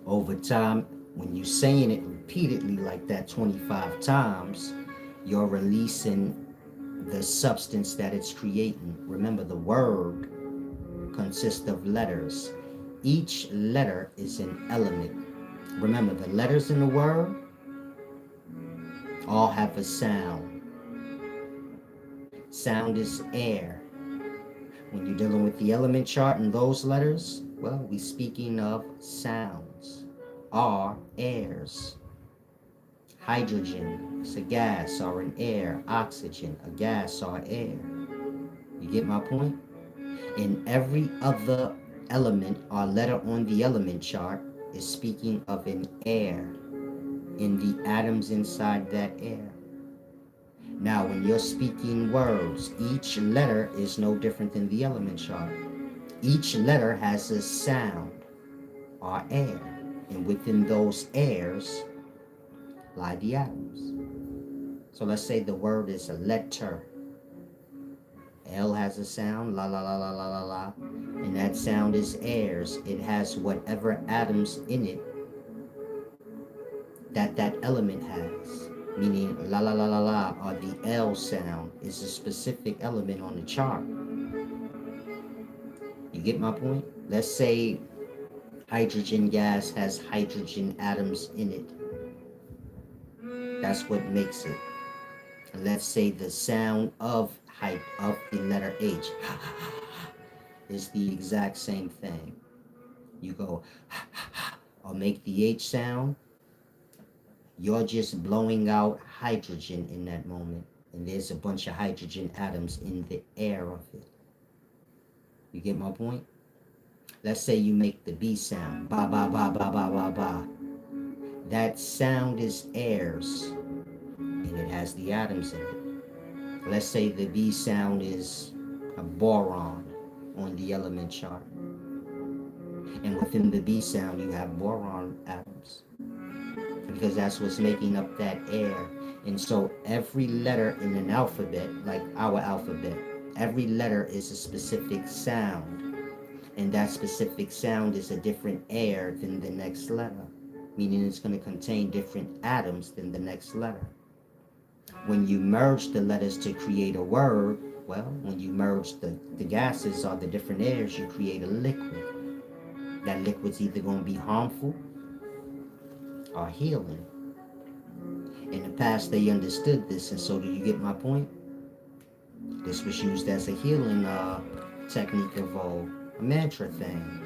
Over time, when you're saying it repeatedly like that 25 times, you're releasing the substance that it's creating. Remember, the word consists of letters. Each letter is an element. Remember, the letters in the word all have a sound. Sound is air. When you're dealing with the element chart and those letters, well, we're speaking of sounds. R, airs. Hydrogen is a gas or an air. Oxygen, a gas or air. You get my point? In every other element or letter on the element chart is speaking of an air in the atoms inside that air. Now, when you're speaking words, each letter is no different than the element chart. Each letter has a sound or air, and within those airs lie the atoms. So let's say the word is a letter. L has a sound, la la la la la la la, and that sound is airs. It has whatever atoms in it that element has. Meaning la la la la la, or the L sound is a specific element on the chart. You get my point? Let's say hydrogen gas has hydrogen atoms in it. That's what makes it. And let's say the sound of the letter H is the exact same thing. You go or make the H sound, you're just blowing out hydrogen in that moment. And there's a bunch of hydrogen atoms in the air of it. You get my point? Let's say you make the B sound, ba ba ba ba ba ba ba. That sound is airs, and it has the atoms in it. Let's say the B sound is a boron on the element chart. And within the B sound, you have boron atoms, because that's what's making up that air. And so every letter in an alphabet, like our alphabet, every letter is a specific sound. And that specific sound is a different air than the next letter, meaning it's going to contain different atoms than the next letter. When you merge the letters to create a word, well, when you merge the gases or the different airs, you create a liquid. That liquid's either going to be harmful or healing. In the past, they understood this, and so do you get my point? This was used as a healing technique of a mantra thing.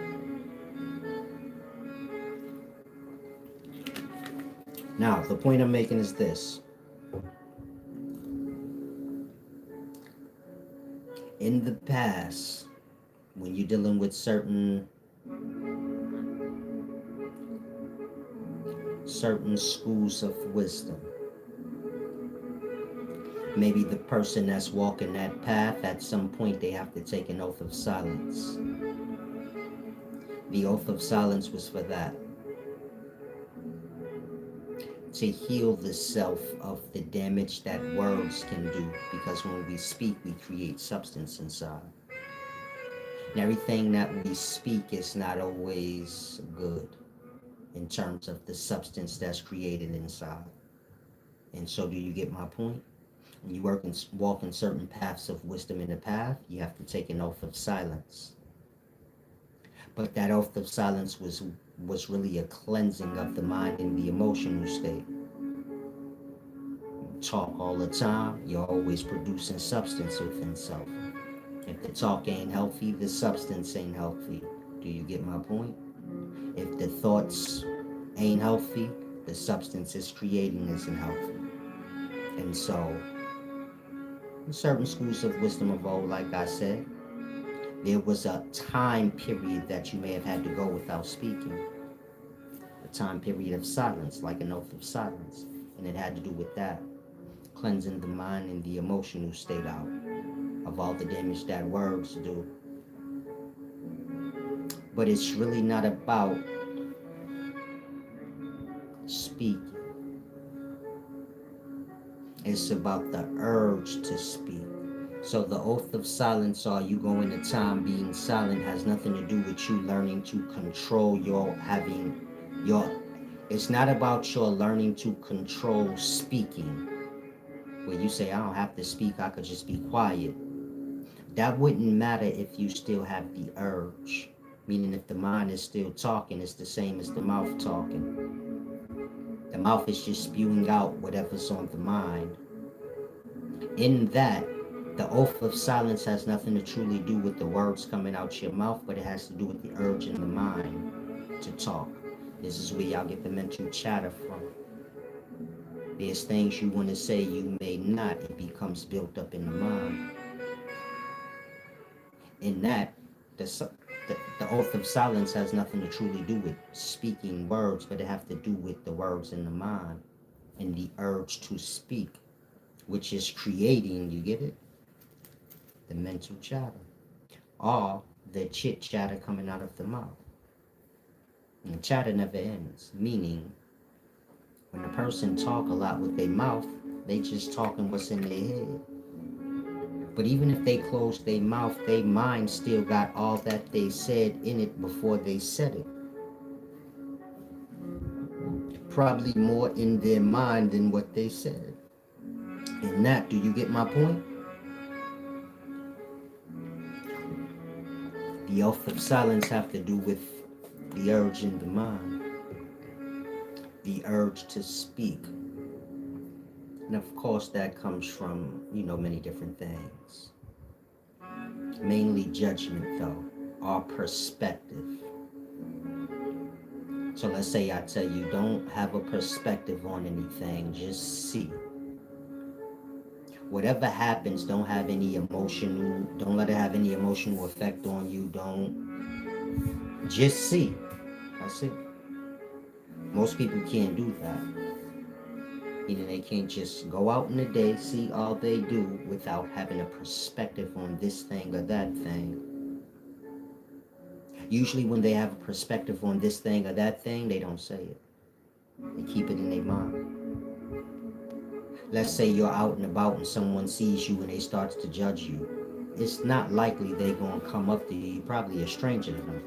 Now, the point I'm making is this. In the past, when you're dealing with certain schools of wisdom, maybe the person that's walking that path, at some point they have to take an oath of silence. The oath of silence was for that. To heal the self of the damage that words can do, because when we speak, we create substance inside. And everything that we speak is not always good in terms of the substance that's created inside. And so do you get my point? When you walk in certain paths of wisdom in the path, you have to take an oath of silence. But that oath of silence was really a cleansing of the mind and the emotional state. You talk all the time, you're always producing substance within self. If the talk ain't healthy, the substance ain't healthy. Do you get my point? If the thoughts ain't healthy, the substance is creating isn't healthy. And so In certain schools of wisdom of old, like I said, there was a time period that you may have had to go without speaking. A time period of silence, like an oath of silence. And it had to do with that. Cleansing the mind and the emotional state out of all the damage that words do. But it's really not about speaking. It's about the urge to speak. So the oath of silence, or you go into time being silent, has nothing to do with you learning to control your having your. It's not about your learning to control speaking. Where you say, I don't have to speak, I could just be quiet. That wouldn't matter if you still have the urge. Meaning if the mind is still talking, it's the same as the mouth talking. The mouth is just spewing out whatever's on the mind. In that, the oath of silence has nothing to truly do with the words coming out your mouth, but it has to do with the urge in the mind to talk. This is where y'all get the mental chatter from. There's things you want to say you may not. It becomes built up in the mind. In that, the oath of silence has nothing to truly do with speaking words, but it has to do with the words in the mind and the urge to speak, which is creating, you get it? The mental chatter. Or the chit chatter coming out of the mouth. And chatter never ends, meaning when a person talk a lot with their mouth, they just talking what's in their head. But even if they close their mouth, their mind still got all that they said in it before they said it. Probably more in their mind than what they said. And that, do you get my point? The oath of silence have to do with the urge in the mind. The urge to speak. And of course that comes from, many different things. Mainly judgment though, or perspective. So let's say I tell you, don't have a perspective on anything, just see. Whatever happens, don't let it have any emotional effect on you. Don't, just see. That's it. Most people can't do that. They can't just go out in the day, see all they do without having a perspective on this thing or that thing. Usually when they have a perspective on this thing or that thing, they don't say it. They keep it in their mind. Let's say you're out and about and someone sees you and they start to judge you. It's not likely they're going to come up to you. You're probably a stranger to them.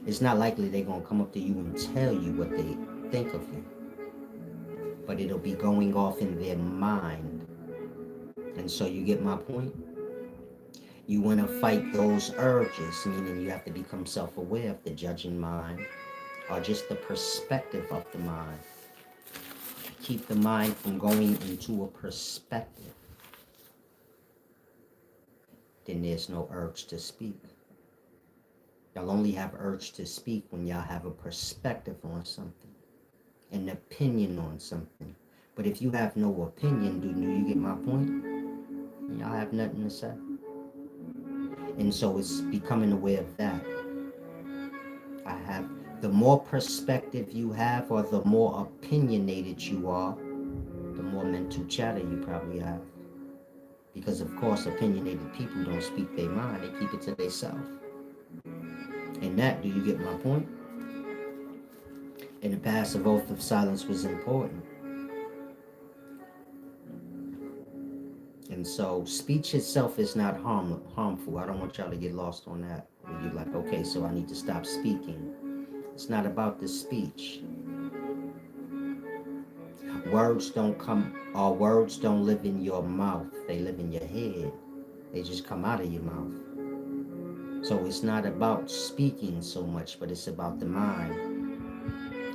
It's not likely they're going to come up to you and tell you what they think of you. But it'll be going off in their mind. And so you get my point? You want to fight those urges, meaning you have to become self-aware of the judging mind or just the perspective of the mind. Keep the mind from going into a perspective. Then there's no urge to speak. Y'all only have urge to speak when y'all have a perspective on something, an opinion on something. But if you have no opinion, do you get my point? Y'all have nothing to say. And so it's becoming aware of that. The more perspective you have, or the more opinionated you are, the more mental chatter you probably have. Because of course, opinionated people don't speak their mind, they keep it to themselves. And that, do you get my point? And the passive oath of silence was important. And so speech itself is not harmful. I don't want y'all to get lost on that. Where you're like, okay, so I need to stop speaking. It's not about the speech. Words don't live in your mouth. They live in your head. They just come out of your mouth. So it's not about speaking so much, but it's about the mind.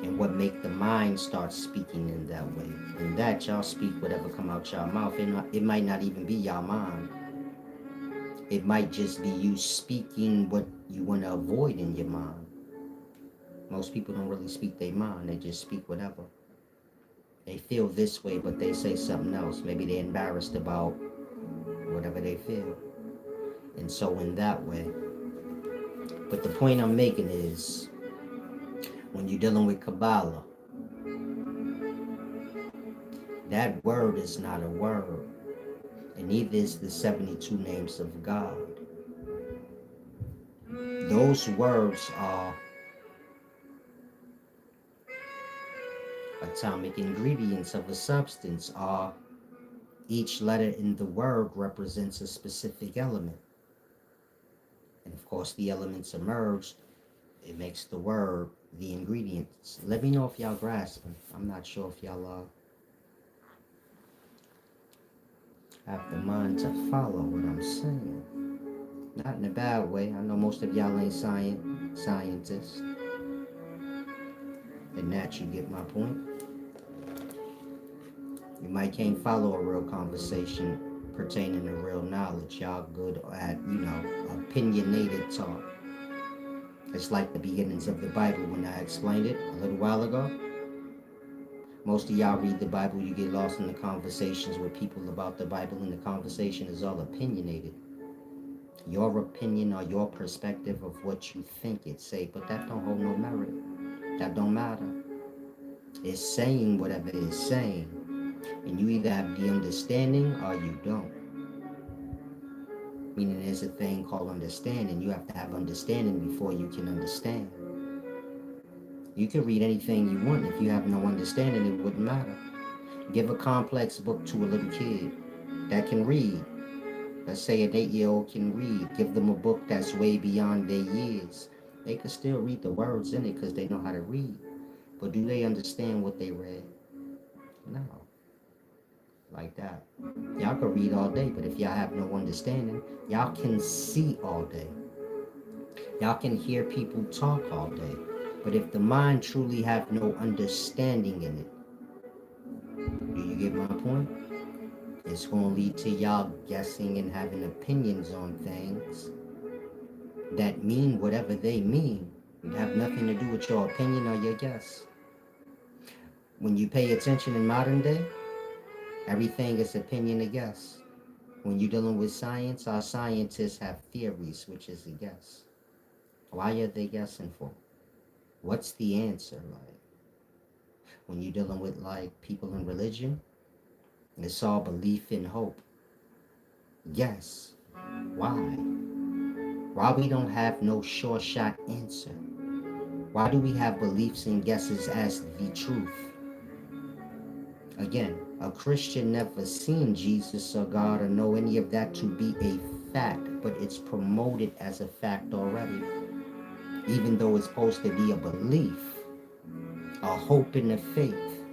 And what make the mind start speaking in that way. And that y'all speak whatever come out y'all mouth. It might not even be y'all mind. It might just be you speaking what you want to avoid in your mind. Most people don't really speak their mind. They just speak whatever. They feel this way, but they say something else. Maybe they're embarrassed about whatever they feel. And so in that way. But the point I'm making is, when you're dealing with Kabbalah, that word is not a word. And neither is the 72 names of God. Those words are atomic ingredients of a substance. Are each letter in the word represents a specific element. And of course, the elements emerged. It makes the word the ingredients. Let me know if y'all grasping. I'm not sure if y'all have the mind to follow what I'm saying. Not in a bad way. I know most of y'all ain't scientists. And that you get my point. You might can't follow a real conversation pertaining to real knowledge. Y'all good at, opinionated talk. It's like the beginnings of the Bible when I explained it a little while ago. Most of y'all read the Bible, you get lost in the conversations with people about the Bible, and the conversation is all opinionated. Your opinion or your perspective of what you think it say, but that don't hold no merit. That don't matter. It's saying whatever it's saying. And you either have the understanding or you don't. Meaning there's a thing called understanding. You have to have understanding before you can understand. You can read anything you want. If you have no understanding, it wouldn't matter. Give a complex book to a little kid that can read. Let's say an 8-year-old can read. Give them a book that's way beyond their years. They can still read the words in it because they know how to read. But do they understand what they read? No. Like that. Y'all can read all day, but if y'all have no understanding, y'all can see all day. Y'all can hear people talk all day. But if the mind truly have no understanding in it, do you get my point? It's going to lead to y'all guessing and having opinions on things that mean whatever they mean. It have nothing to do with your opinion or your guess. When you pay attention in modern day, everything is opinion and guess. When you're dealing with science, our scientists have theories, which is a guess. Why are they guessing for? What's the answer like? When you're dealing with people in religion, it's all belief and hope. Yes. Why? Why we don't have no sure shot answer? Why do we have beliefs and guesses as the truth? Again, a Christian never seen Jesus or God or know any of that to be a fact, but it's promoted as a fact already. Even though it's supposed to be a belief, a hope and a faith,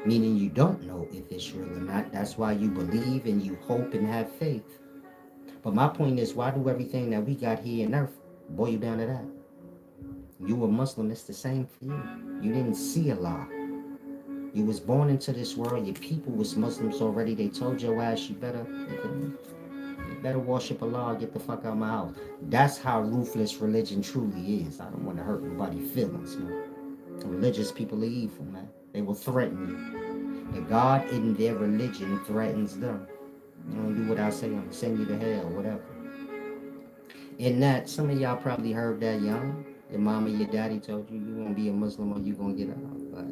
meaning you don't know if it's real or not. That's why you believe and you hope and have faith. But my point is, why do everything that we got here on earth boil you down to that? You a Muslim, it's the same for you. You didn't see Allah. You was born into this world. Your people was Muslims already. They told your ass you better worship Allah, get the fuck out of my house. That's how ruthless religion truly is. I don't want to hurt nobody's feelings, man. Religious people are evil, man. They will threaten you. The God in their religion threatens them. You don't do what I say, I'm gonna send you to hell, whatever. In that, some of y'all probably heard that young. Your mama, your daddy told you you gonna be a Muslim or you gonna get out. Like,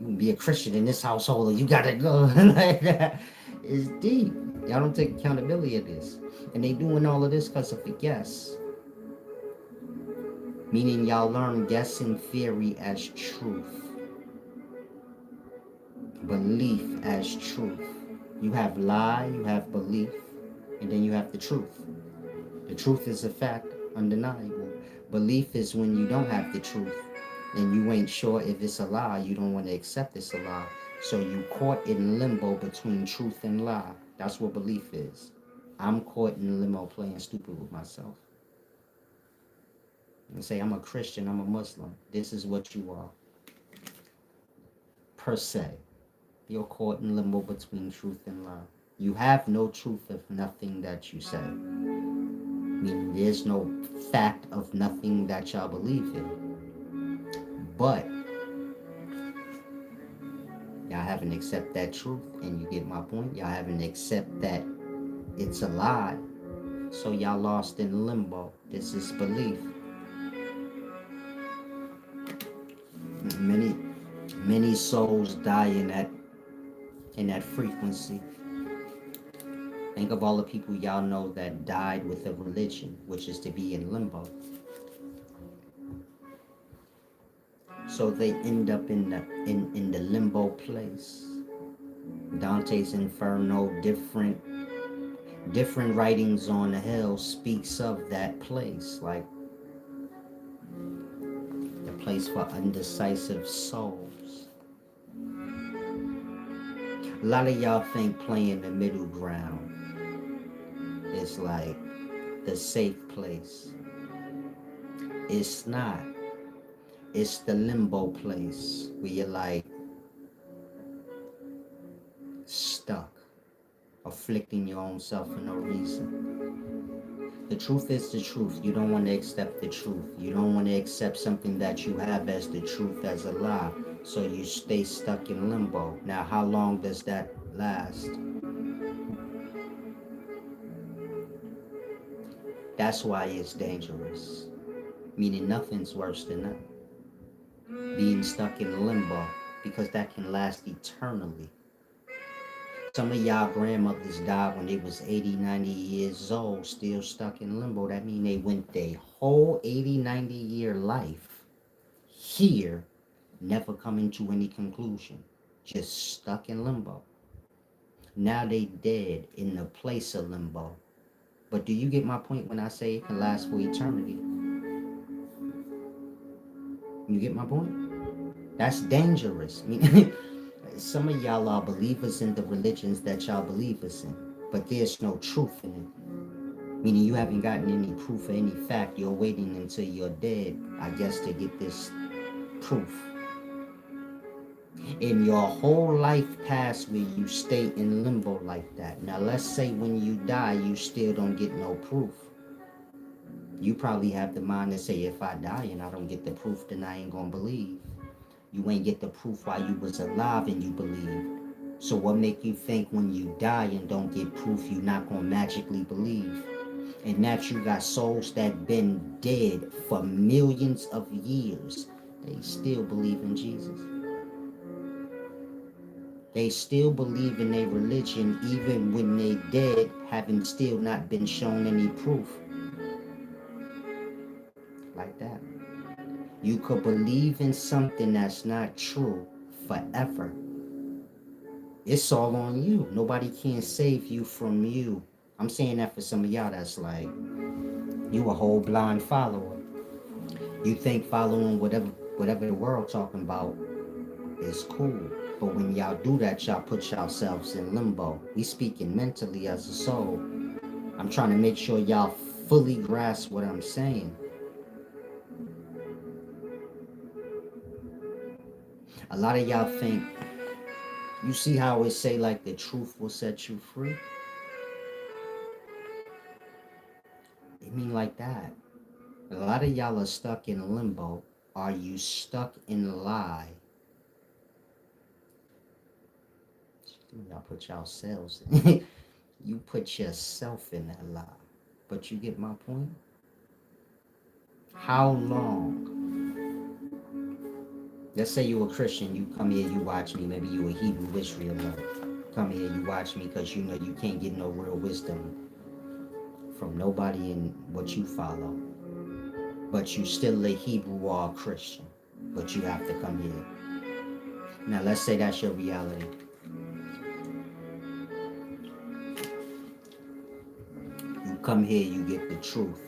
you can be a Christian in this household or you gotta go. Like that. It's deep. Y'all don't take accountability of this. And they doing all of this because of a guess. Meaning y'all learn guessing theory as truth. Belief as truth. You have lie, you have belief, and then you have the truth. The truth is a fact, undeniable. Belief is when you don't have the truth and you ain't sure if it's a lie, you don't want to accept it's a lie. So you caught in limbo between truth and lie. That's what belief is. I'm caught in limbo playing stupid with myself. And say, I'm a Christian, I'm a Muslim. This is what you are. Per se. You're caught in limbo between truth and lie. You have no truth of nothing that you say. Meaning there's no fact of nothing that y'all believe in. But Y'all haven't accepted that truth, and you get my point. Y'all haven't accepted that it's a lie. So y'all lost in limbo. This is belief. Many souls die in that frequency. Think of all the people y'all know that died with a religion, which is to be in limbo. So they end up in the limbo place. Dante's Inferno, different writings on the hell speaks of that place, like the place for undecisive souls. A lot of y'all think playing the middle ground is like the safe place. It's not. It's the limbo place where you're like stuck, afflicting your own self for no reason. The truth is the truth. You don't want to accept the truth. You don't want to accept something that you have as the truth as a lie. So you stay stuck in limbo. Now, how long does that last? That's why it's dangerous. Meaning nothing's worse than that. Being stuck in limbo, because that can last eternally. Some of y'all grandmothers died when they was 80, 90 years old, still stuck in limbo. That means they went their whole 80, 90-year life here, never coming to any conclusion, just stuck in limbo. Now they dead in the place of limbo. But do you get my point when I say it can last for eternity? You get my point? That's dangerous. I mean, some of y'all are believers in the religions that y'all believers in, but there's no truth in it. Meaning you haven't gotten any proof or any fact. You're waiting until you're dead, I guess, to get this proof. In your whole life past where you stay in limbo like that. Now let's say when you die, you still don't get no proof. You probably have the mind to say, if I die and I don't get the proof, then I ain't gonna believe. You ain't get the proof while you was alive and you believed. So what make you think when you die and don't get proof, you not gonna magically believe? And that you got souls that been dead for millions of years. They still believe in Jesus. They still believe in their religion even when they dead, having still not been shown any proof. Like that. You could believe in something that's not true forever. It's all on you. Nobody can save you from you. I'm saying that for some of y'all that's like, you a whole blind follower. You think following whatever the world talking about is cool. But when y'all do that, y'all put yourselves in limbo. We speaking mentally as a soul. I'm trying to make sure y'all fully grasp what I'm saying. A lot of y'all think, you see how it say like the truth will set you free? It mean like that. A lot of y'all are stuck in limbo. Are you stuck in a lie? Y'all put yourselves in. You put yourself in that lie. But you get my point? How long? Let's say you a Christian, you come here, you watch me, maybe you a Hebrew Israelite. Come here, you watch me because you know you can't get no real wisdom from nobody in what you follow. But you still a Hebrew or a Christian. But you have to come here. Now let's say that's your reality. You come here, you get the truth.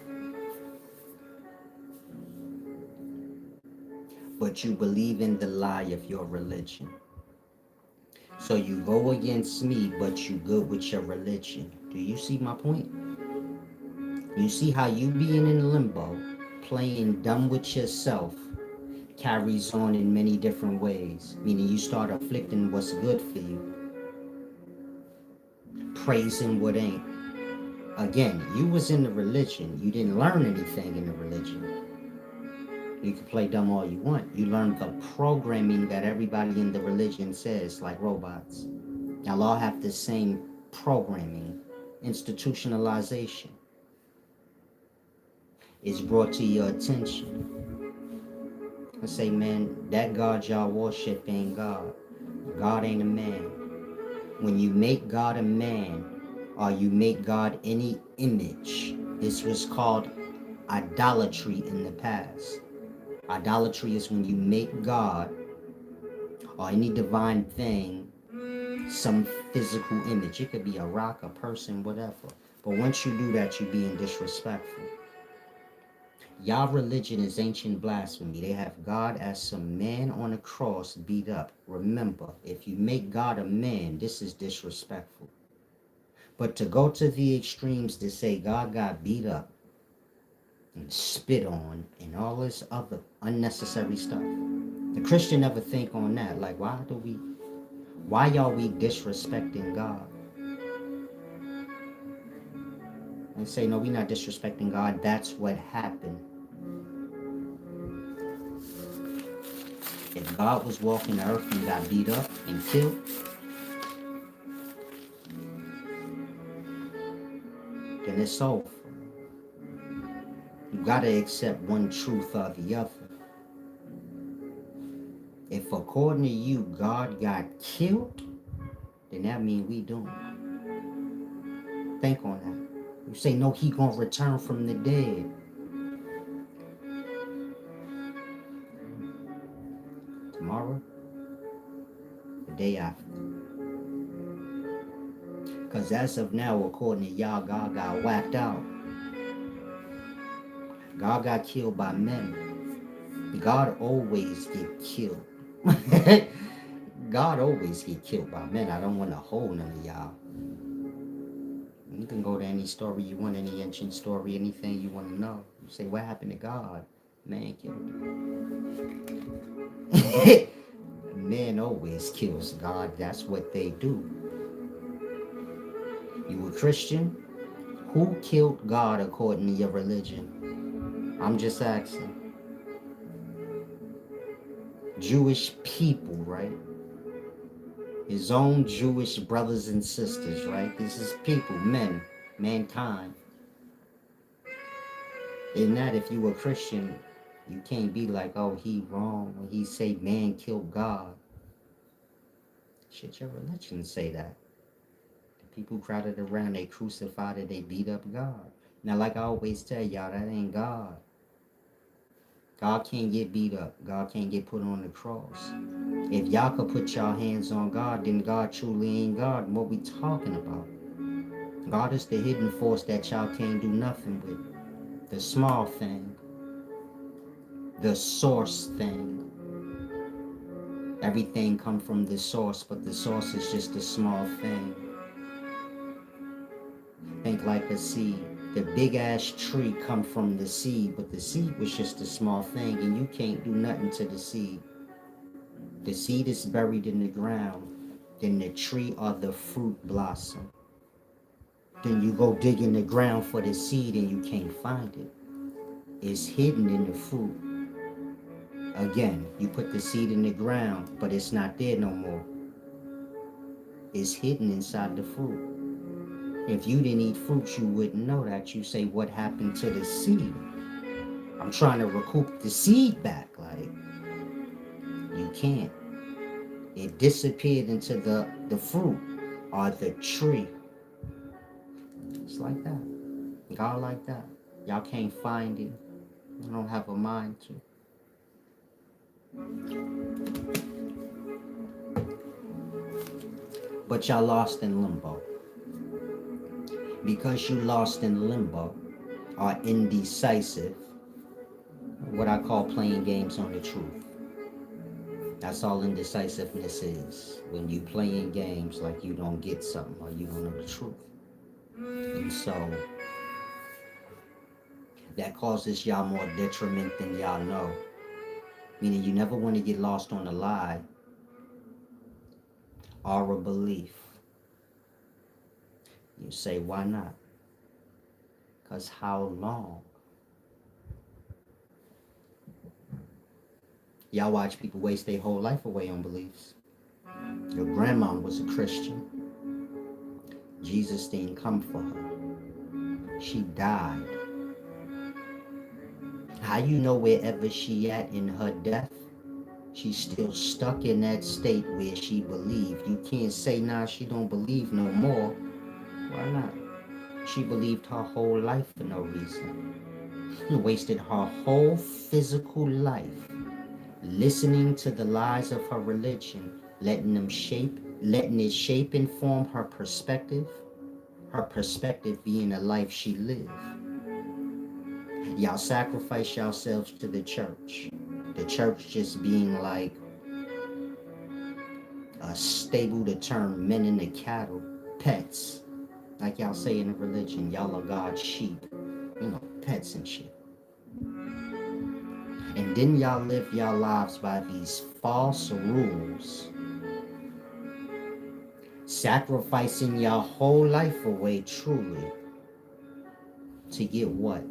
But you believe in the lie of your religion. So you go against me, but you good with your religion. Do you see my point? You see how you being in limbo, playing dumb with yourself, carries on in many different ways. Meaning you start afflicting what's good for you, praising what ain't. Again, you was in the religion. You didn't learn anything in the religion. You can play dumb all you want. You learn the programming that everybody in the religion says, like robots. Y'all all have the same programming. Institutionalization is brought to your attention. I say, man, that God y'all worship ain't God. God ain't a man. When you make God a man, or you make God any image, this was called idolatry in the past. Idolatry is when you make God or any divine thing some physical image. It could be a rock, a person, whatever. But once you do that, you're being disrespectful. Y'all religion is ancient blasphemy. They have God as some man on a cross beat up. Remember, if you make God a man, this is disrespectful. But to go to the extremes to say God got beat up and spit on and all this other unnecessary stuff, the Christian never think on that. Like, why are we disrespecting God? And say, no, we're not disrespecting God. That's what happened. If God was walking the earth and got beat up and killed, then it's over. You gotta accept one truth or the other. If according to you, God got killed, then that means we doomed. Think on that. You say, no, he gonna return from the dead. Tomorrow, the day after. Because as of now, according to y'all, God got whacked out. God got killed by men. God always get killed. God always get killed by men. I don't want to hold none of y'all. You can go to any story you want, any ancient story, anything you want to know. You say, what happened to God? Man killed him. Men always kills God. That's what they do. You a Christian? Who killed God according to your religion? I'm just asking. Jewish people, right? His own Jewish brothers and sisters, right? This is people, men, mankind. In that, if you a Christian, you can't be like, oh, he wrong when he say man killed God. Shit, your religion say that. The people crowded around, they crucified it, they beat up God. Now, like I always tell y'all, that ain't God. God can't get beat up. God can't get put on the cross. If y'all could put y'all hands on God, then God truly ain't God. What we talking about? God is the hidden force that y'all can't do nothing with. The small thing. The source thing. Everything come from the source, but the source is just a small thing. Think like a seed. The big ass tree come from the seed, but the seed was just a small thing, and you can't do nothing to the seed. The seed is buried in the ground, then the tree or the fruit blossom. Then you go dig in the ground for the seed and you can't find it. It's hidden in the fruit. Again, you put the seed in the ground, but it's not there no more. It's hidden inside the fruit. If you didn't eat fruit, you wouldn't know that. You say, what happened to the seed? I'm trying to recoup the seed back. Like, you can't. It disappeared into the fruit or the tree. It's like that. God like that. Y'all can't find it. You don't have a mind to. But y'all lost in limbo. Because you lost in limbo, are indecisive, what I call playing games on the truth. That's all indecisiveness is. When you playing games like you don't get something or you don't know the truth. And so that causes y'all more detriment than y'all know. Meaning you never want to get lost on a lie or a belief. You say, why not? Because how long? Y'all watch people waste their whole life away on beliefs. Your grandma was a Christian. Jesus didn't come for her. She died. How you know wherever she at in her death, she's still stuck in that state where she believed. You can't say, nah, she don't believe no more. Why not? She believed her whole life for no reason. She wasted her whole physical life listening to the lies of her religion, letting it shape and form her perspective being a life she lived. Y'all sacrifice yourselves to the church. The church just being like a stable to turn men into cattle, pets. Like y'all say in the religion, y'all are God's sheep. Pets and shit. And then y'all live y'all lives by these false rules, sacrificing your whole life away truly to get what?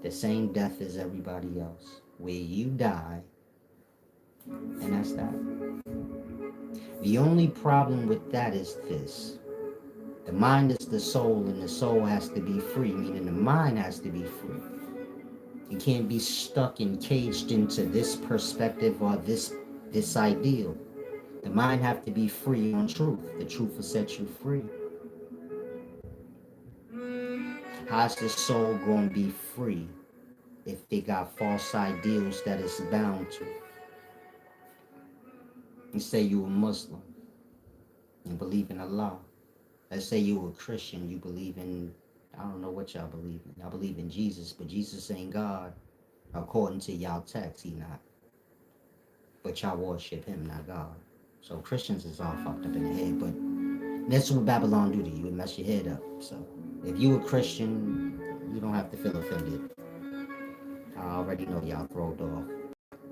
The same death as everybody else, where you die, and that's that. The only problem with that is this. The mind is the soul, and the soul has to be free, meaning the mind has to be free. You can't be stuck and caged into this perspective or this ideal. The mind have to be free on truth. The truth will set you free. How's the soul going to be free if they got false ideals that it's bound to? Let's say you a Muslim and believe in Allah. Let's say you a Christian, you believe in, I don't know what y'all believe in. Y'all believe in Jesus, but Jesus ain't God. According to y'all text, he not. But y'all worship him, not God. So Christians is all fucked up in the head, but that's what Babylon do to you. It mess your head up. So if you a Christian, you don't have to feel offended. I already know y'all throwed off.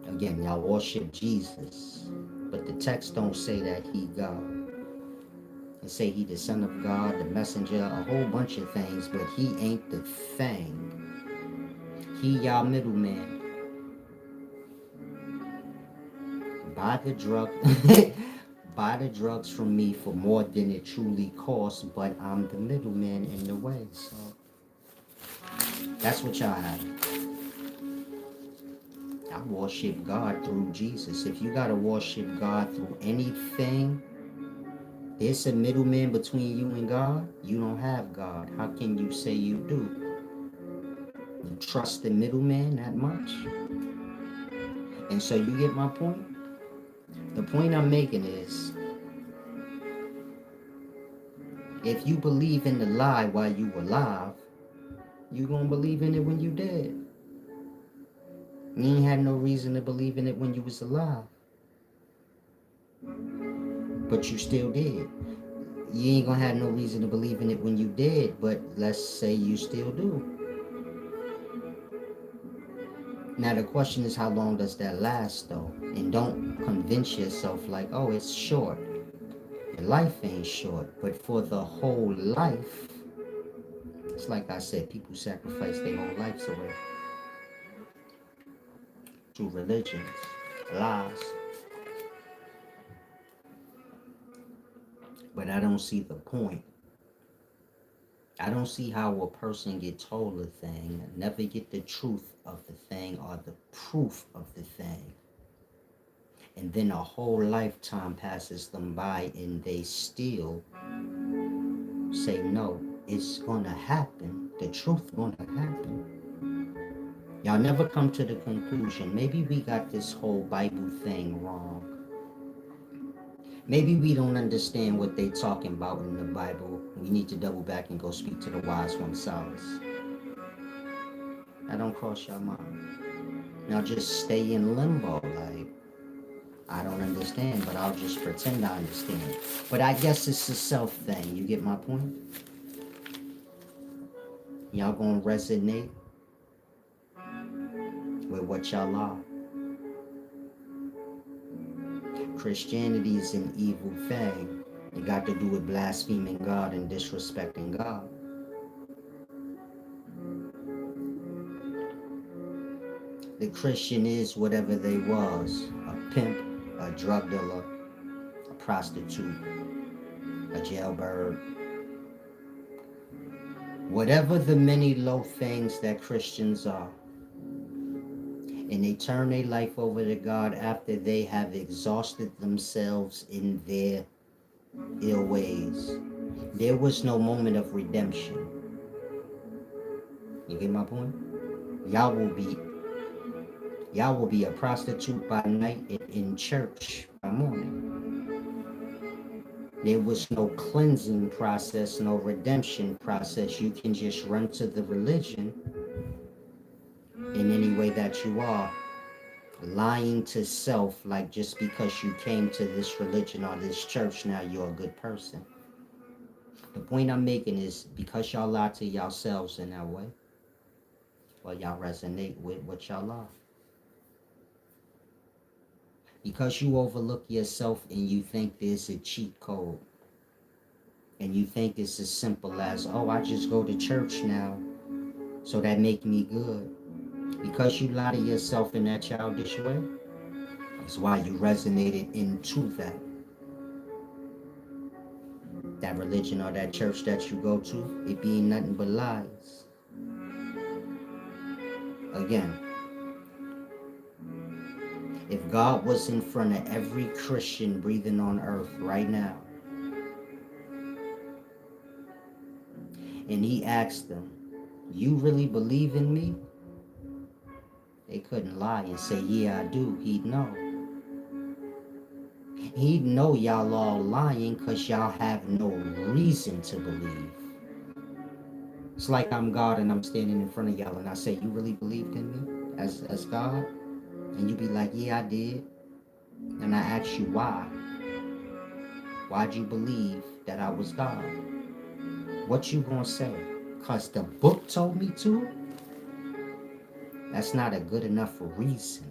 Again, y'all worship Jesus, but the text don't say that he God. It say he the son of God, the messenger, a whole bunch of things, but he ain't the thing. He y'all middleman. Buy the drug buy the drugs from me for more than it truly costs, but I'm the middleman in the way. So that's what y'all have. I worship God through Jesus. If you gotta worship God through anything, there's a middleman between you and God. You don't have God. How can you say you do? You trust the middleman that much? And so you get my point? The point I'm making is, if you believe in the lie while you alive, you gonna believe in it when you dead. You ain't had no reason to believe in it when you was alive. But you still did. You ain't gonna have no reason to believe in it when you dead, but let's say you still do. Now the question is, how long does that last though? And don't convince yourself like, oh, it's short. Your life ain't short, but for the whole life, it's like I said, people sacrifice their whole lives away to religions, lies. But I don't see the point. I don't see how a person get told a thing, never get the truth of the thing or the proof of the thing. And then a whole lifetime passes them by and they still say, no, it's gonna happen. The truth gonna happen. Y'all never come to the conclusion, maybe we got this whole Bible thing wrong. Maybe we don't understand what they talking about in the Bible. We need to double back and go speak to the wise one, Solace. That don't cross your mind. Now just stay in limbo, like, I don't understand, but I'll just pretend I understand. But I guess it's a self thing. You get my point? Y'all gonna resonate with what y'all are. Christianity is an evil thing. It got to do with blaspheming God and disrespecting God. The Christian is whatever they was. A pimp, a drug dealer, a prostitute, a jailbird. Whatever the many low things that Christians are. And they turn their life over to God after they have exhausted themselves in their ill ways. There was no moment of redemption. You get my point? Y'all will be a prostitute by night and in church by morning. There was no cleansing process, no redemption process. You can just run to the religion in any way that you are, lying to self, like just because you came to this religion or this church, now you're a good person. The point I'm making is because y'all lie to yourselves in that way, well, y'all resonate with what y'all are. Because you overlook yourself and you think there's a cheat code, and you think it's as simple as, oh, I just go to church now, so that make me good. Because you lie to yourself in that childish way, that's why you resonated into that religion or that church that you go to, it being nothing but lies. Again, if God was in front of every Christian breathing on earth right now, and he asked them, you really believe in me? They couldn't lie and say, yeah, I do. He'd know. He'd know y'all all lying because y'all have no reason to believe. It's like I'm God and I'm standing in front of y'all and I say, you really believed in me as God? And you be like, yeah, I did. And I ask you why. Why'd you believe that I was God? What you gonna say? Because the book told me to? That's not a good enough reason.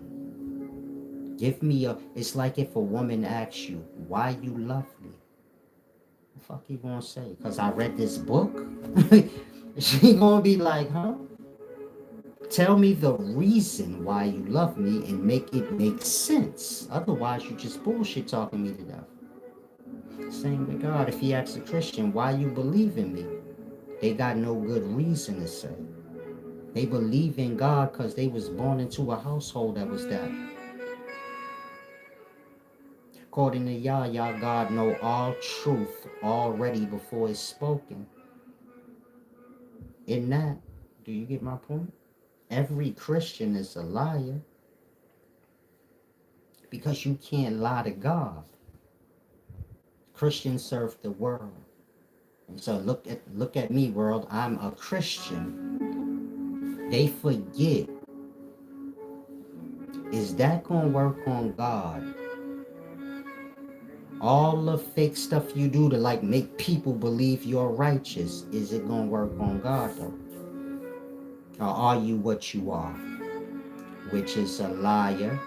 It's like if a woman asks you, why you love me? What the fuck you gonna say? Because I read this book? She gonna be like, huh? Tell me the reason why you love me and make it make sense. Otherwise, you just bullshit talking me to death. Same with God. If he asks a Christian, why you believe in me? They got no good reason to say. They believe in God because they was born into a household that was that. According to y'all God know all truth already before it's spoken. In that, do you get my point? Every Christian is a liar because you can't lie to God. Christians serve the world. And so look at me, world. I'm a Christian. They forget. Is that gonna work on God? All the fake stuff you do to like make people believe you're righteous, is it gonna work on God though? Or are you what you are? Which is a liar,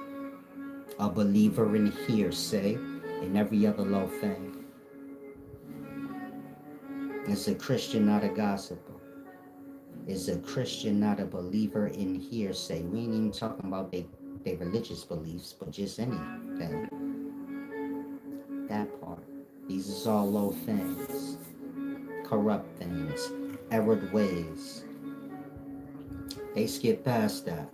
a believer in hearsay, and every other low thing. It's a Christian, not a gossiper. Is a Christian, not a believer in hearsay. We ain't even talking about their religious beliefs, but just anything. That part. These are all low things. Corrupt things. Errored ways. They skip past that.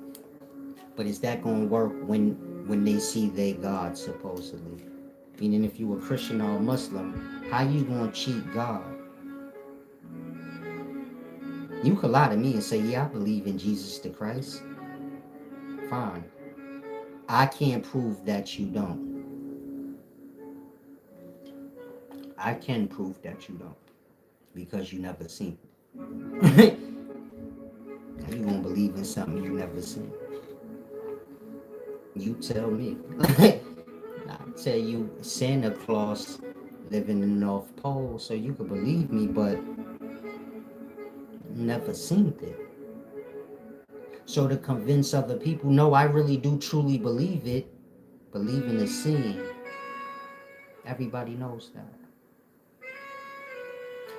But is that going to work when they see they God, supposedly? Meaning if you a Christian or a Muslim, how you going to cheat God? You could lie to me and say, yeah, I believe in Jesus the Christ. Fine. I can't prove that you don't. I can prove that you don't. Because you never seen it. How you gonna believe in something you never seen? You tell me. I tell you Santa Claus living in the North Pole so you could believe me, but never seen it. So to convince other people, no, I really do truly believe it. Believing is seeing. Everybody knows that.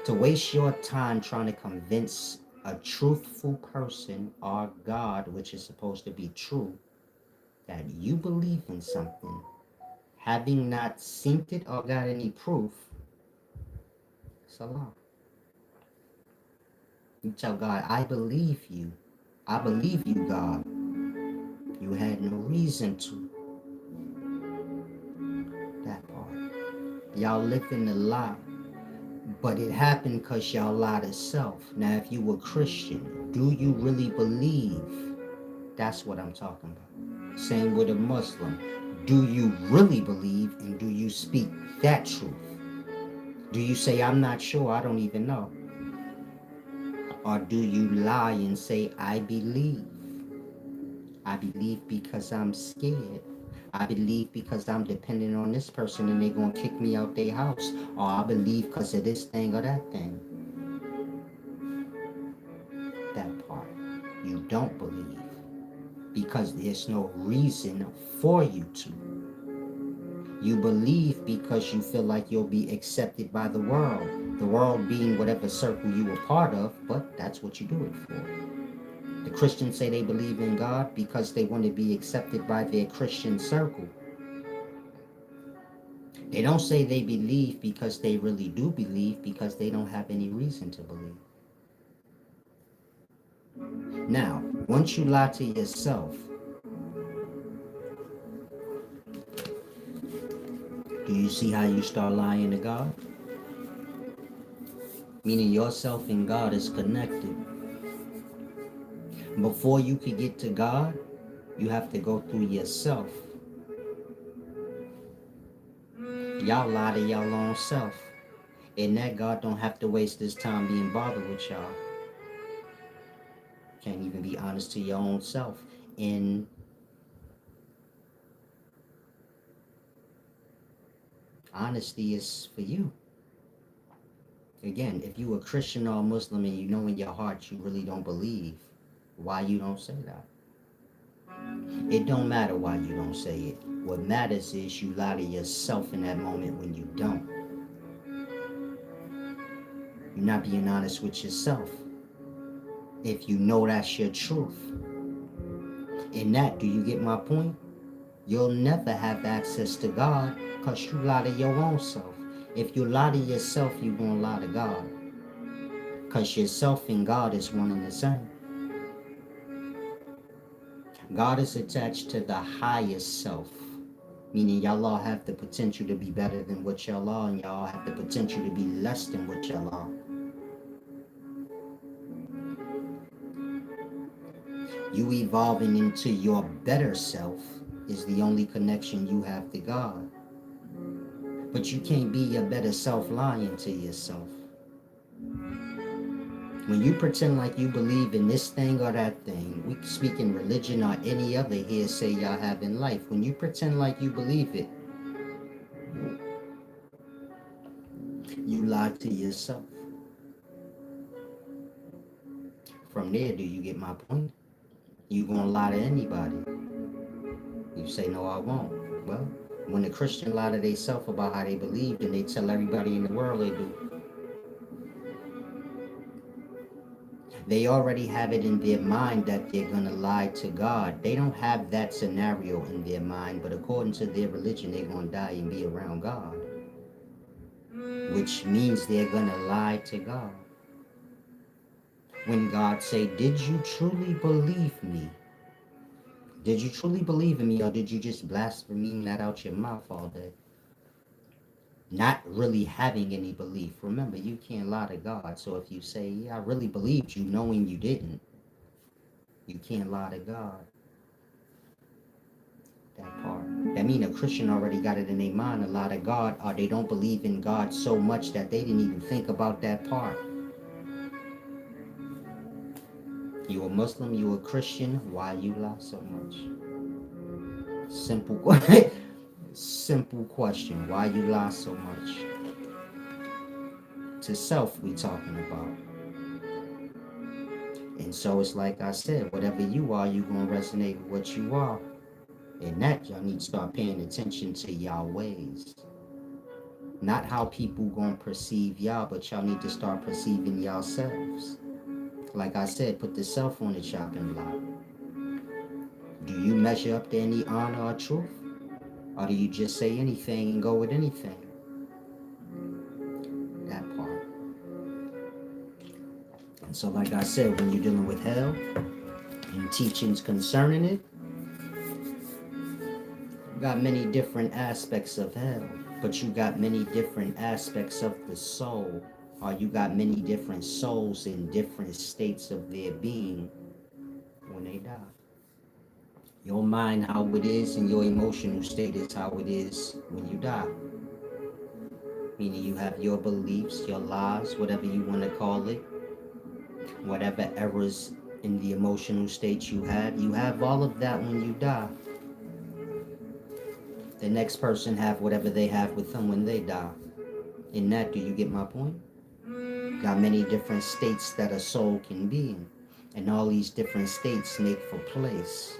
To waste your time trying to convince a truthful person or God, which is supposed to be true, that you believe in something, having not seen it or got any proof, it's a lie. You tell God, I believe you. I believe you, God. You had no reason to. That part. Y'all live in a lie. But it happened because y'all lied to self. Now, if you were Christian, do you really believe? That's what I'm talking about. Same with a Muslim. Do you really believe and do you speak that truth? Do you say, I'm not sure, I don't even know? Or do you lie and say, I believe? I believe because I'm scared. I believe because I'm dependent on this person and they're going to kick me out their house. Or I believe because of this thing or that thing. That part. You don't believe because there's no reason for you to. You believe because you feel like you'll be accepted by the world being whatever circle you were part of, but that's what you do it for. The Christians say they believe in God because they want to be accepted by their Christian circle. They don't say they believe because they really do believe, because they don't have any reason to believe. Now, once you lie to yourself, do you see how you start lying to God? Meaning yourself and God is connected. Before you can get to God, you have to go through yourself. Y'all lie to y'all own self. And that God don't have to waste his time being bothered with y'all. Can't even be honest to your own self. And honesty is for you. Again, if you a Christian or a Muslim and you know in your heart you really don't believe, why you don't say that? It don't matter why you don't say it. What matters is you lie to yourself in that moment when you don't. You're not being honest with yourself. If you know that's your truth. In that, do you get my point? You'll never have access to God because you lie to your own self. If you lie to yourself, you're going to lie to God. Because yourself and God is one and the same. God is attached to the highest self. Meaning y'all all have the potential to be better than what y'all are, and y'all have the potential to be less than what y'all are. You evolving into your better self is the only connection you have to God. But you can't be your better self lying to yourself. When you pretend like you believe in this thing or that thing, we speak in religion or any other hearsay y'all have in life. When you pretend like you believe it, you lie to yourself. From there, do you get my point? You gonna lie to anybody. You say, no, I won't. Well, when a Christian lie to themselves about how they believe, then they tell everybody in the world they do. They already have it in their mind that they're going to lie to God. They don't have that scenario in their mind, but according to their religion, they're going to die and be around God. Which means they're going to lie to God. When God say, did you truly believe me? Did you truly believe in me, or did you just blaspheme that out your mouth all day? Not really having any belief. Remember, you can't lie to God. So if you say, yeah, I really believed you, knowing you didn't, you can't lie to God. That part. That means a Christian already got it in their mind, a lie to God, or they don't believe in God so much that they didn't even think about that part. You a Muslim, you a Christian, why you lie so much? Simple simple question. Why you lie so much? To self we talking about. And so it's like I said, whatever you are, you gonna resonate with what you are. And that y'all need to start paying attention to y'all ways. Not how people gonna perceive y'all, but y'all need to start perceiving yourselves. Like I said, put the self on the chopping block. Do you measure up to any honor or truth? Or do you just say anything and go with anything? That part. And so like I said, when you're dealing with hell and teachings concerning it, you got many different aspects of hell, but you got many different aspects of the soul, or you got many different souls in different states of their being when they die. Your mind, how it is, and your emotional state is how it is when you die. Meaning you have your beliefs, your lies, whatever you want to call it, whatever errors in the emotional state you have all of that when you die. The next person have whatever they have with them when they die. In that, do you get my point? Got many different states that a soul can be in. And all these different states make for place.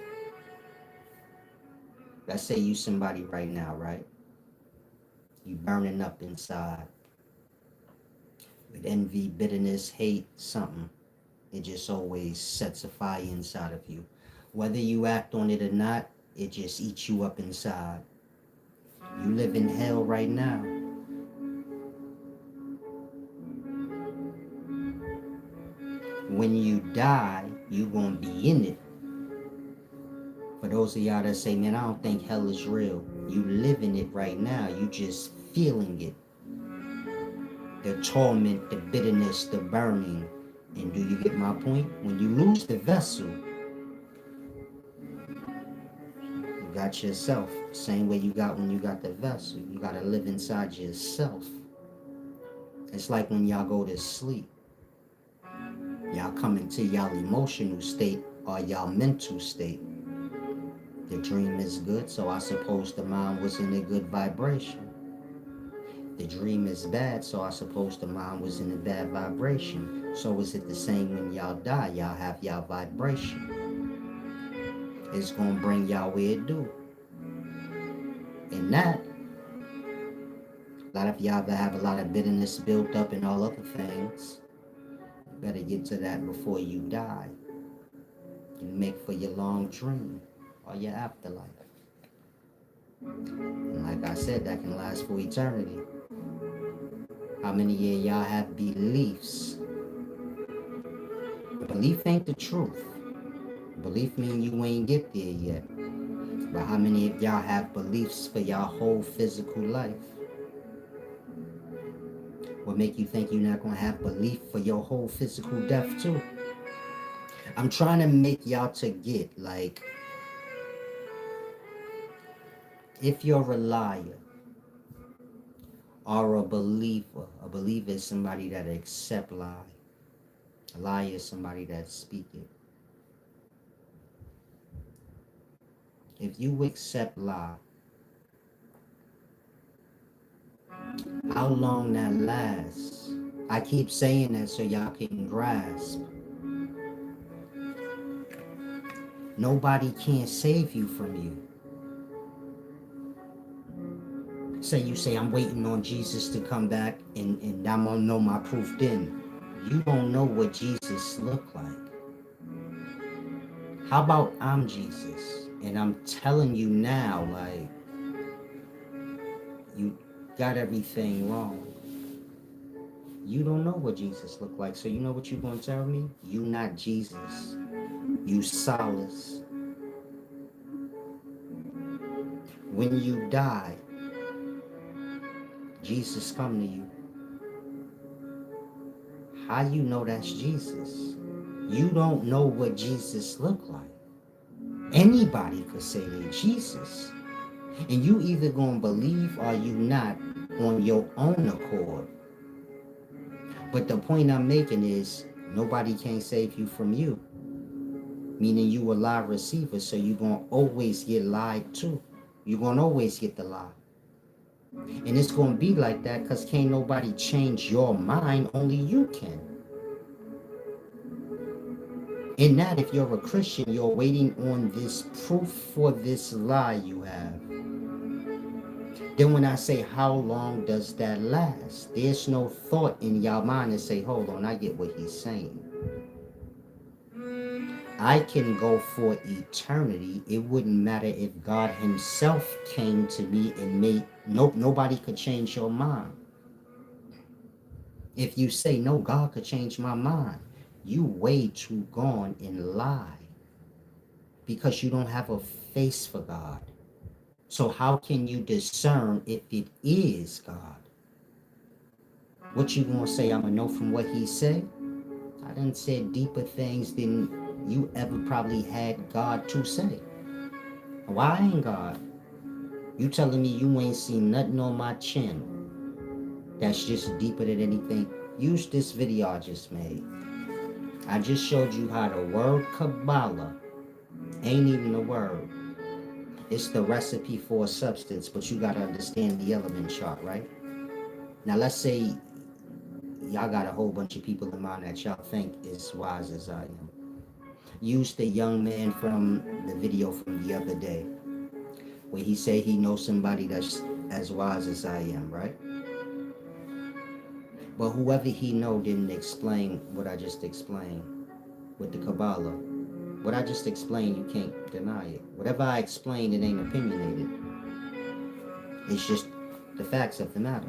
Let's say you somebody right now, right? You burning up inside with envy, bitterness, hate, something. It just always sets a fire inside of you. Whether you act on it or not, it just eats you up inside. You live in hell right now. When you die, you gonna be in it. For those of y'all that say, man, I don't think hell is real. You live in it right now. You just feeling it. The torment, the bitterness, the burning. And do you get my point? When you lose the vessel, you got yourself. Same way you got when you got the vessel. You gotta live inside yourself. It's like when y'all go to sleep. Y'all come into y'all emotional state or y'all mental state. The dream is good, so I suppose the mind was in a good vibration. The dream is bad, so I suppose the mind was in a bad vibration. So is it the same when y'all die? Y'all have y'all vibration. It's gonna bring y'all where it do. And that, a lot of y'all that have a lot of bitterness built up and all other things, you better get to that before you die. And make for your long dream or your afterlife. And like I said, that can last for eternity. How many of y'all have beliefs? Belief ain't the truth. Belief mean you ain't get there yet. But how many of y'all have beliefs for your whole physical life? What make you think you're not gonna have belief for your whole physical death too? I'm trying to make y'all to get, like, if you're a liar or a believer is somebody that accept lie. A liar is somebody that speak it. If you accept lie, how long that lasts? I keep saying that so y'all can grasp. Nobody can save you from you. Say you say, I'm waiting on Jesus to come back and I'm gonna know my proof then. You don't know what Jesus looked like. How about I'm Jesus? And I'm telling you now, like, you got everything wrong. You don't know what Jesus looked like. So you know what you're gonna tell me? You not Jesus. You solace. When you die, Jesus come to you. How you know that's Jesus? You don't know what Jesus looked like. Anybody could say they're Jesus. And you either gonna believe or you not on your own accord. But the point I'm making is nobody can save you from you. Meaning you a lie receiver, so you gonna always get lied to. You're gonna always get the lie. And it's gonna be like that because can't nobody change your mind, only you can. In that, if you're a Christian, you're waiting on this proof for this lie you have. Then when I say how long does that last, there's no thought in your mind to say, hold on, I get what he's saying. I can go for eternity. It wouldn't matter if God himself came to me and made, nope, nobody could change your mind. If you say, no, God could change my mind, you way too gone in lie, because you don't have a face for God. So how can you discern if it is God? What you gonna say? I'm gonna know from what he said? I done said deeper things than you ever probably had God to say. Why ain't God? You telling me you ain't seen nothing on my chin that's just deeper than anything? Use this video I just made. I just showed you how the word Kabbalah ain't even a word. It's the recipe for a substance, but you gotta understand the element chart, right? Now let's say y'all got a whole bunch of people in mind that y'all think is wise as I am. Use the young man from the video from the other day, where he said he knows somebody that's as wise as I am, right? But whoever he know didn't explain what I just explained with the Kabbalah. What I just explained, you can't deny it. Whatever I explained, it ain't opinionated. It's just the facts of the matter.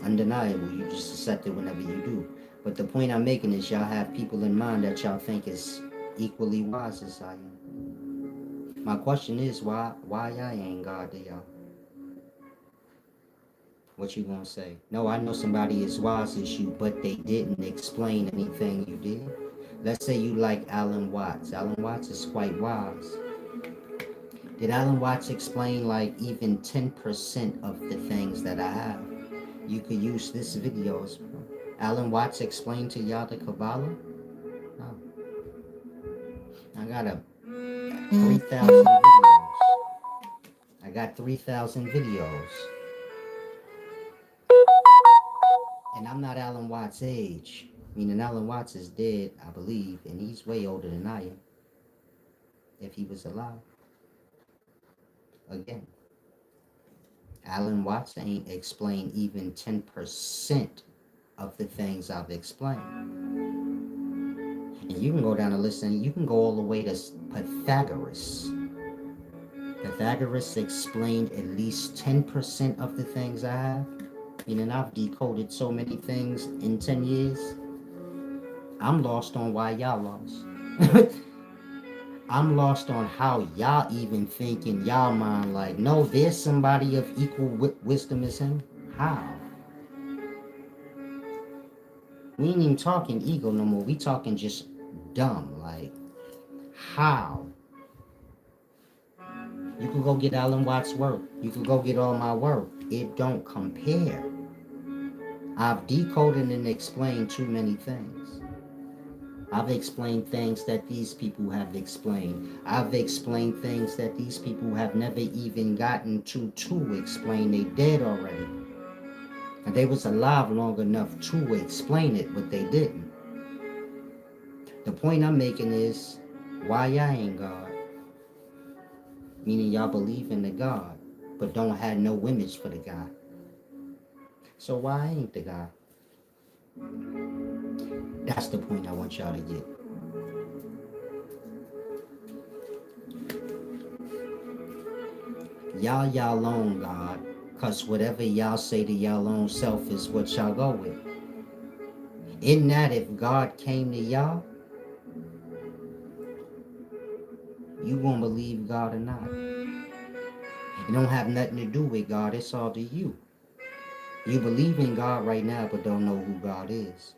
Undeniable. You just accept it whenever you do. But the point I'm making is y'all have people in mind that y'all think is equally wise as I am. My question is, why I ain't God to y'all? What you gonna say? No, I know somebody as wise as you, but they didn't explain anything you did. Let's say you like Alan Watts. Alan Watts is quite wise. Did Alan Watts explain like even 10% of the things that I have? You could use this video. Alan Watts explained to y'all the Kabbalah? No. I got 3,000 videos. I got 3,000 videos. And I'm not Alan Watts' age. Meaning Alan Watts is dead, I believe, and he's way older than I am. If he was alive. Again, Alan Watts ain't explained even 10% of the things I've explained. And you can go down the list and you can go all the way to Pythagoras. Pythagoras explained at least 10% of the things I have. Meaning I've decoded so many things in 10 years. I'm lost on why y'all lost. I'm lost on how y'all even think in y'all mind like, no, there's somebody of equal wisdom as him. How? We ain't even talking ego no more. We talking just dumb. Like, how? You could go get Alan Watts' work. You could go get all my work. It don't compare. I've decoded and explained too many things. I've explained things that these people have explained. I've explained things that these people have never even gotten to explain. They dead already. And they was alive long enough to explain it, but they didn't. The point I'm making is, why y'all ain't God? Meaning y'all believe in the God, but don't have no image for the God. So why ain't the God? That's the point I want y'all to get. Y'all own God, because whatever y'all say to y'all own self is what y'all go with. In that, if God came to y'all, you gonna believe God or not. It don't have nothing to do with God, it's all to you. You believe in God right now, but don't know who God is.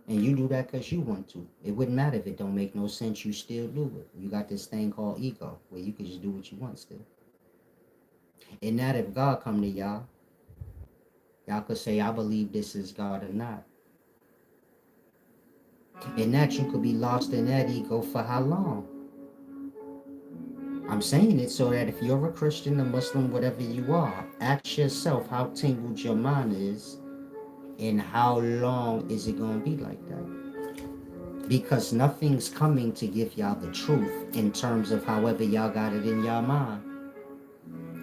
And you do that because you want to. It wouldn't matter if it don't make no sense, you still do it. You got this thing called ego, where you can just do what you want still. And that if God come to y'all, y'all could say, I believe this is God or not. And that you could be lost in that ego for how long? I'm saying it so that if you're a Christian, a Muslim, whatever you are, ask yourself how tingled your mind is and how long is it going to be like that? Because nothing's coming to give y'all the truth in terms of however y'all got it in y'all mind.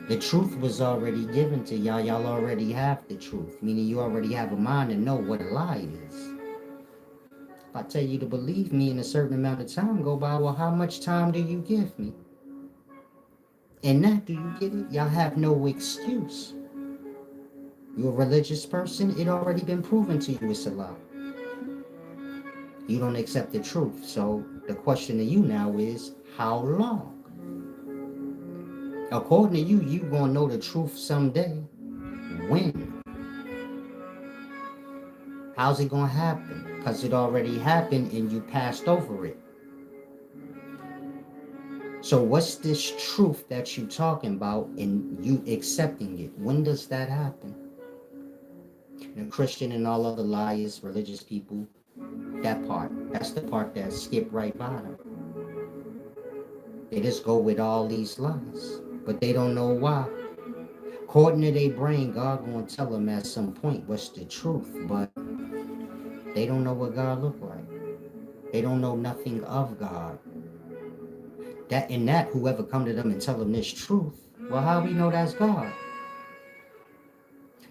The truth was already given to y'all. Y'all already have the truth, meaning you already have a mind to know what a lie is. If I tell you to believe me in a certain amount of time go by, well, how much time do you give me? And that, do you get it? Y'all have no excuse. You're a religious person, it already been proven to you it's a lie. You don't accept the truth. So the question to you now is, how long? According to you, you gonna know the truth someday. When? How's it gonna happen? Because it already happened and you passed over it. So what's this truth that you talking about and you accepting it? When does that happen? The Christian and all other liars, religious people, that part, that's the part that skip right by them. They just go with all these lies, but they don't know why. According to their brain, God gonna tell them at some point what's the truth, but they don't know what God look like. They don't know nothing of God. That in that, whoever come to them and tell them this truth, well, how we know that's God?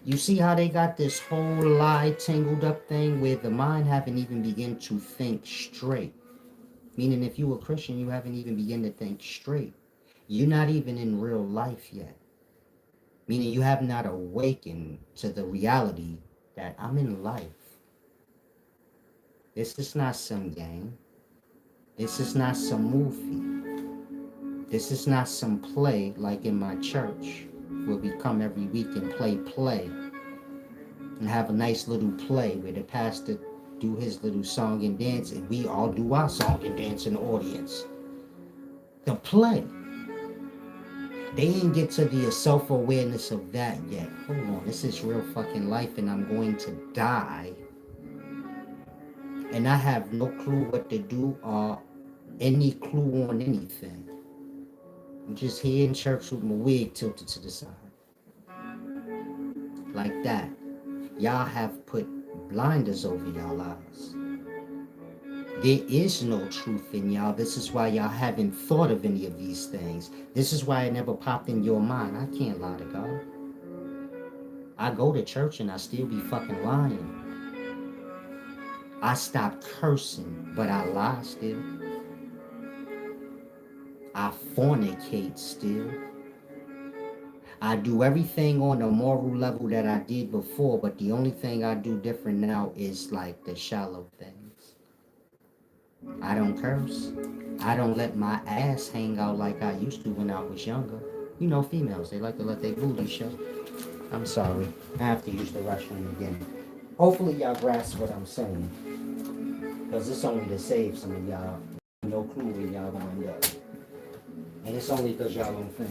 You see how they got this whole lie tangled up thing where the mind haven't even begun to think straight. Meaning if you a Christian, you haven't even begun to think straight. You're not even in real life yet. Meaning you have not awakened to the reality that I'm in life. This is not some game. This is not some movie. This is not some play like in my church where we come every week and play and have a nice little play where the pastor do his little song and dance and we all do our song and dance in the audience. The play. They didn't get to the self-awareness of that yet. Hold on, this is real fucking life and I'm going to die. And I have no clue what to do or any clue on anything. I'm just here in church with my wig tilted to the side. Like that. Y'all have put blinders over y'all eyes. There is no truth in y'all. This is why y'all haven't thought of any of these things. This is why it never popped in your mind. I can't lie to God. I go to church and I still be fucking lying. I stop cursing, but I lie still. I fornicate still. I do everything on a moral level that I did before, but the only thing I do different now is like the shallow things. I don't curse. I don't let my ass hang out like I used to when I was younger. You know, females, they like to let their booty show. I'm sorry. I have to use the restroom again. Hopefully y'all grasp what I'm saying. Because it's only to save some of y'all. No clue where y'all gonna end up. And it's only because y'all don't think.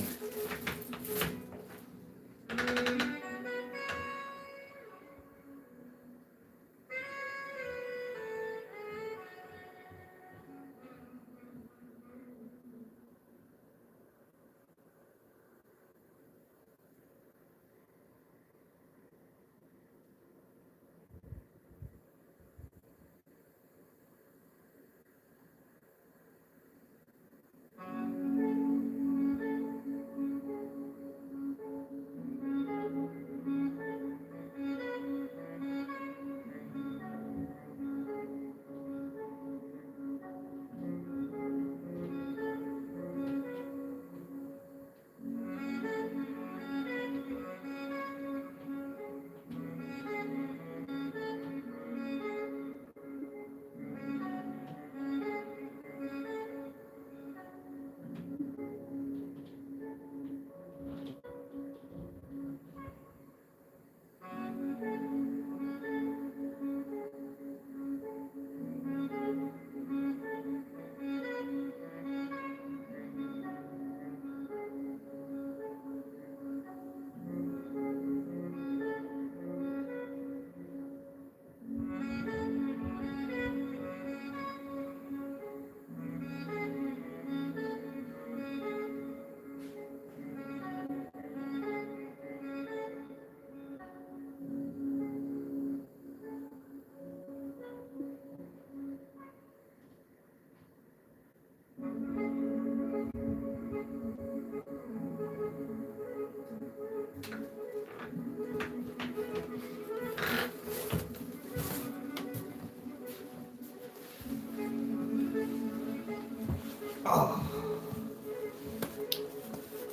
Oh,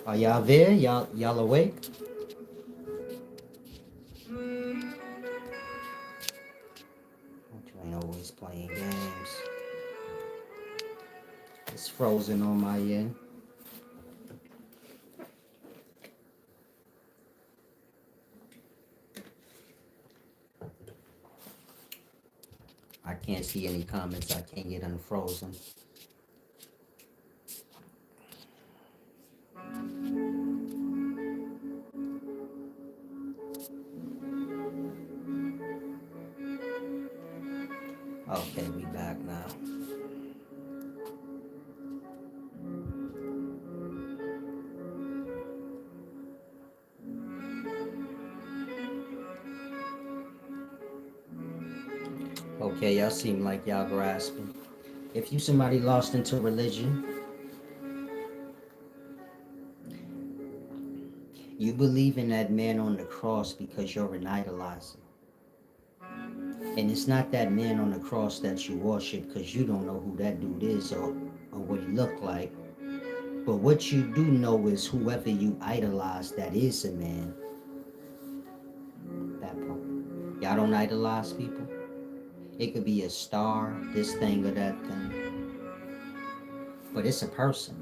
are y'all there? Y'all awake? You ain't always playing games. It's frozen on my end. I can't see any comments. I can't get unfrozen. Okay, we back now. Okay, y'all seem like y'all grasping. If you somebody lost into religion, you believe in that man on the cross because you're an idolizer. And it's not that man on the cross that you worship because you don't know who that dude is or what he looked like. But what you do know is whoever you idolize, that is a man. That part. Y'all don't idolize people? It could be a star, this thing or that thing. But it's a person.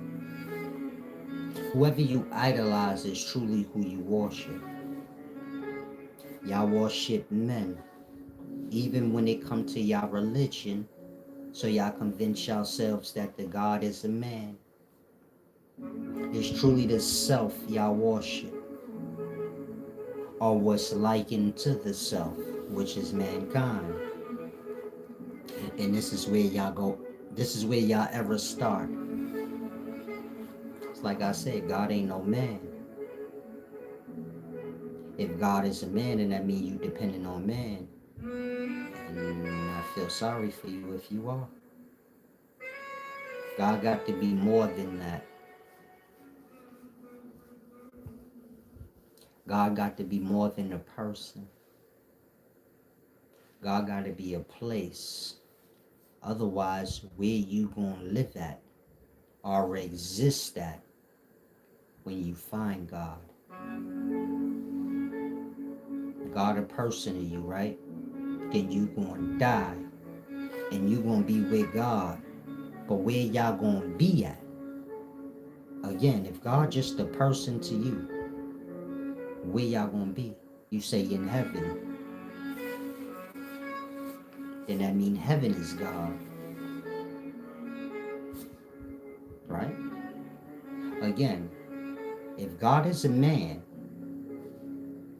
Whoever you idolize is truly who you worship. Y'all worship men. Even when it comes to y'all religion, so y'all convince yourselves that the God is a man. It's truly the self y'all worship, or what's likened to the self, which is mankind. And this is where y'all go, this is where y'all ever start. It's like I said, God ain't no man. If God is a man, then that means you depending on man. And I feel sorry for you if you are. God got to be more than that. God got to be more than a person. God got to be a place. Otherwise, where you gonna live at or exist at when you find God? God a person to you, right? Then you gonna die and you gonna be with God. But where y'all gonna be at? Again, if God just a person to you, where y'all gonna be? You say in heaven, then that means heaven is God, right? Again, if God is a man,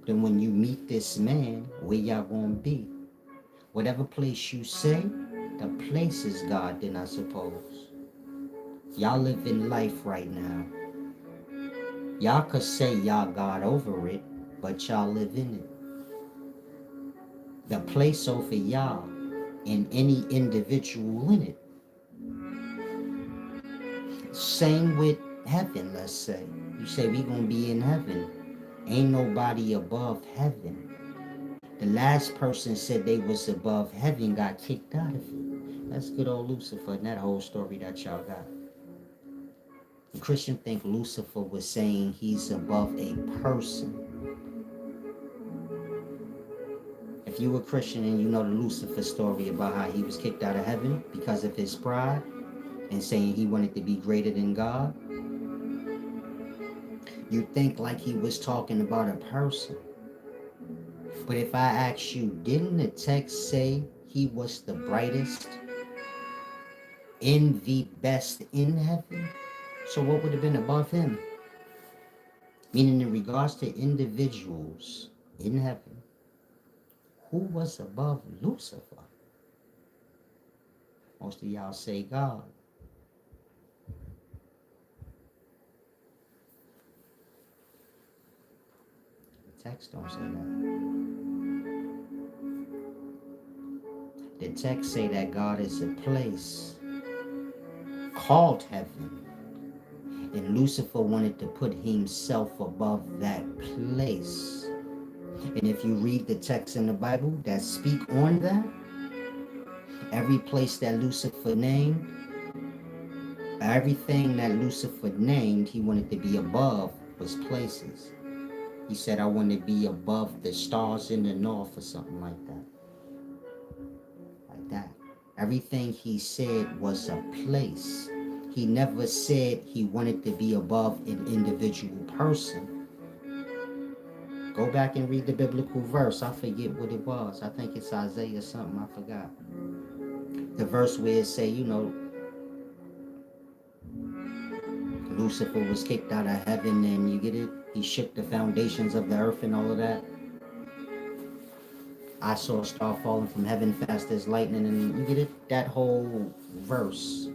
then when you meet this man, where y'all gonna be? Whatever place you say, the place is God, then I suppose. Y'all live in life right now. Y'all could say y'all God over it, but y'all live in it. The place over y'all and any individual in it. Same with heaven, let's say. You say we gonna be in heaven. Ain't nobody above heaven. The last person said they was above heaven got kicked out of it. That's good old Lucifer and that whole story that y'all got. The Christian think Lucifer was saying he's above a person. If you were Christian and you know the Lucifer story about how he was kicked out of heaven because of his pride and saying he wanted to be greater than God, you think like he was talking about a person. But if I ask you, didn't the text say he was the brightest in the best in heaven? So what would have been above him? Meaning in regards to individuals in heaven, who was above Lucifer? Most of y'all say God. The text don't say that. The text say that God is a place called heaven. And Lucifer wanted to put himself above that place. And if you read the text in the Bible that speak on that, every place that Lucifer named, Everything that Lucifer named, he wanted to be above was places. He said, I want to be above the stars in the north or something like that. Like that. Everything he said was a place. He never said he wanted to be above an individual person. Go back and read the biblical verse. I forget what it was. I think it's Isaiah something. I forgot. The verse where it say, Lucifer was kicked out of heaven and you get it? He shook the foundations of the earth and all of that. I saw a star falling from heaven fast as lightning, and you get it? That whole verse.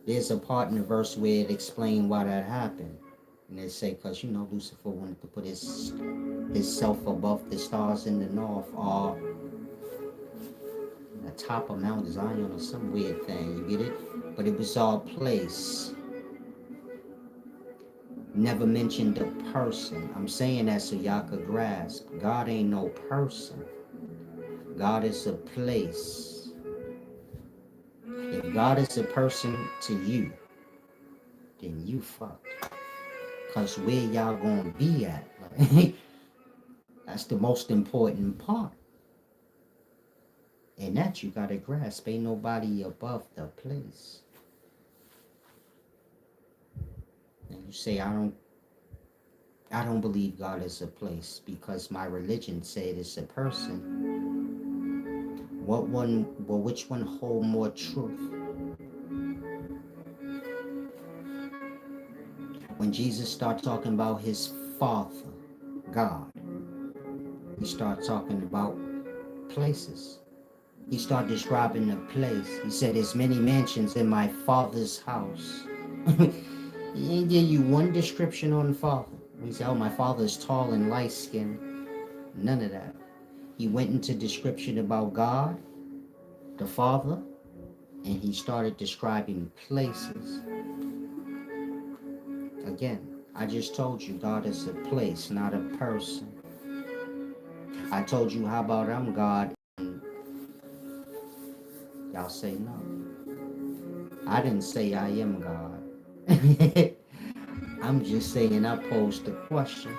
There's a part in the verse where it explained why that happened. And they say, because, Lucifer wanted to put his self above the stars in the north, or the top of Mount Zion, or some weird thing, you get it? But it was all place. Never mentioned a person. I'm saying that so y'all could grasp. God ain't no person. God is a place. If God is a person to you, then you fucked. Because where y'all gonna be at? Like, that's the most important part. And that you gotta grasp. Ain't nobody above the place. And you say, I don't believe God is a place because my religion said it's a person. Which one hold more truth? When Jesus started talking about his Father, God, he started talking about places. He started describing a place. He said, there's many mansions in my Father's house. He ain't give you one description on the Father. He said, oh, my Father is tall and light-skinned. None of that. He went into description about God, the Father, and he started describing places. Again, I just told you God is a place, not a person. I told you, how about I'm God? And y'all say no. I didn't say I am God. I'm just saying I posed the question.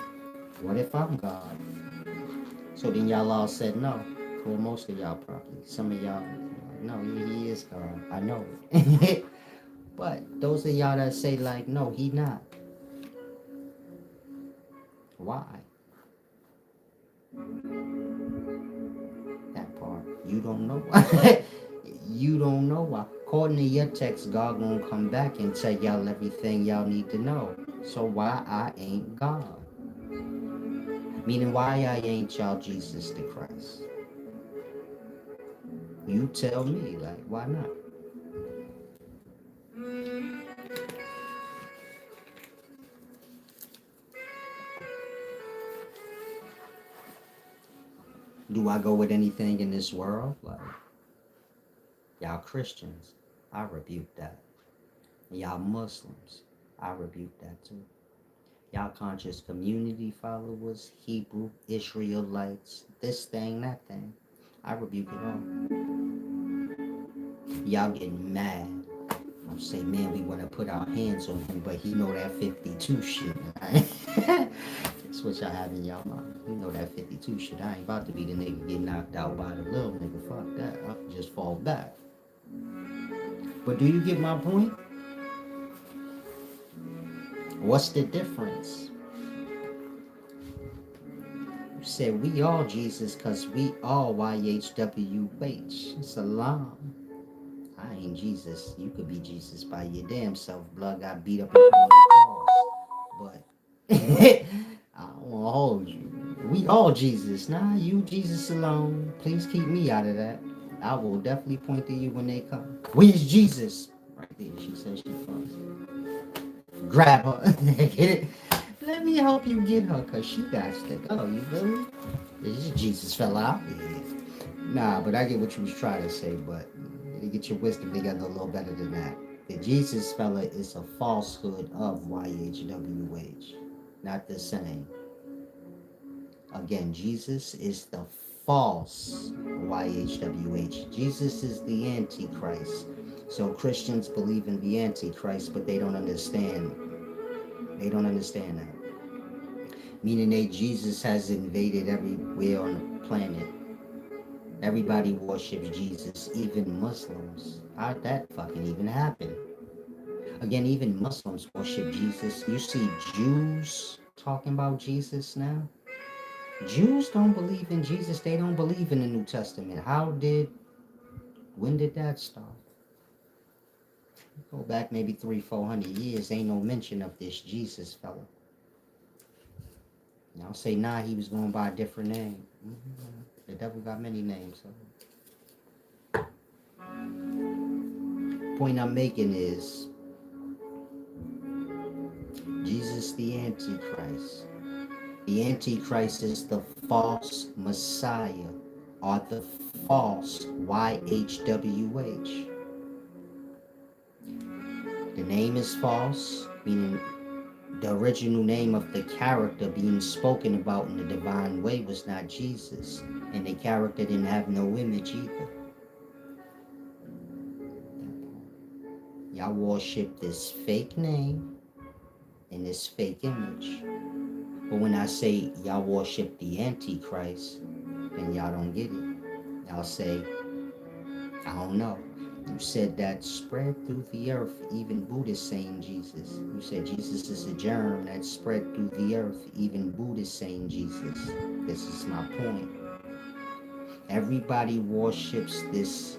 What if I'm God? So then y'all all said no. Well, most of y'all probably. Some of y'all, no, he is God. I know it. But those of y'all that say like, no, he not. Why? That part. You don't know why. You don't know why. According to your text, God gonna come back and tell y'all everything y'all need to know. So why I ain't God? Meaning why I ain't y'all Jesus the Christ? You tell me, like, why not? Do I go with anything in this world? Like, y'all Christians, I rebuke that. Y'all Muslims, I rebuke that too. Y'all conscious community followers, Hebrew, Israelites, this thing, that thing, I rebuke it all. Y'all getting mad. I'm saying, man, we want to put our hands on him, but he know that 52 shit. Right? That's what y'all have in y'all mind. You know that 52 shit. I ain't about to be the nigga get knocked out by the little nigga. Fuck that. I'll just fall back. But do you get my point? What's the difference? You said we all Jesus because we all YHWH. It's a lie. I ain't Jesus. You could be Jesus by your damn self. Blood got beat up on the cross. But I don't want to hold you. We all Jesus. Nah, you Jesus alone. Please keep me out of that. I will definitely point to you when they come. Where's Jesus? Right there. She says she falls. Grab her. Get it? Let me help you get her because she got to go. You feel me? This Jesus fell out. Yeah. Nah, but I get what you was trying to say, but you get your wisdom together a little better than that. The Jesus fella is a falsehood of YHWH. Not the same. Again, Jesus is the false YHWH. Jesus is the Antichrist. So Christians believe in the Antichrist, but they don't understand. They don't understand that. Meaning that Jesus has invaded everywhere on the planet. Everybody worships Jesus, even Muslims. How'd that fucking even happen? Again, even Muslims worship Jesus. You see Jews talking about Jesus now. Jews don't believe in Jesus. They don't believe in the New Testament. When did that start? Go back maybe 300-400 years. Ain't no mention of this Jesus fella. Y'all say, nah, he was going by a different name. The devil got many names. So. Point I'm making is Jesus the Antichrist. The Antichrist is the false Messiah or the false YHWH. The name is false, meaning the original name of the character being spoken about in the divine way was not Jesus. And the character didn't have no image either. Y'all worship this fake name and this fake image. But when I say y'all worship the Antichrist, then y'all don't get it. Y'all say, I don't know. You said that spread through the earth, even Buddhists saying Jesus. You said Jesus is a germ that spread through the earth, even Buddhists saying Jesus. This is my point. Everybody worships this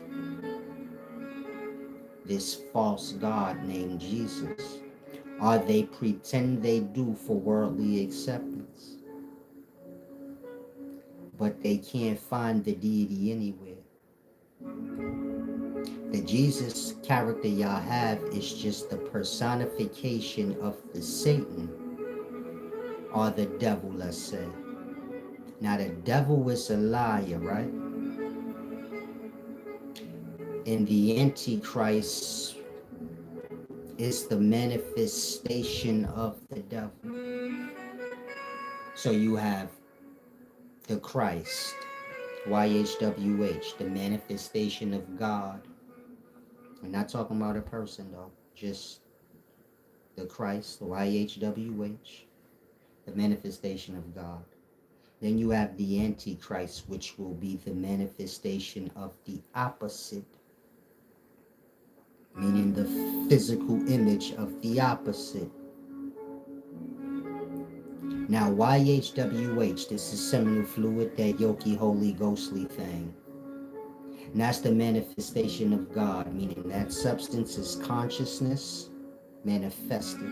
false God named Jesus. Or they pretend they do for worldly acceptance. But they can't find the deity anywhere. The Jesus character y'all have is just the personification of the Satan or the devil, let's say. Now the devil is a liar, right? And the Antichrist is the manifestation of the devil. So you have the Christ, YHWH, the manifestation of God. I'm not talking about a person though, just the Christ, YHWH, the manifestation of God. Then you have the Antichrist, which will be the manifestation of the opposite, meaning the physical image of the opposite. Now, YHWH, this is seminal fluid, that yoki, holy, ghostly thing. And that's the manifestation of God, meaning that substance is consciousness manifested.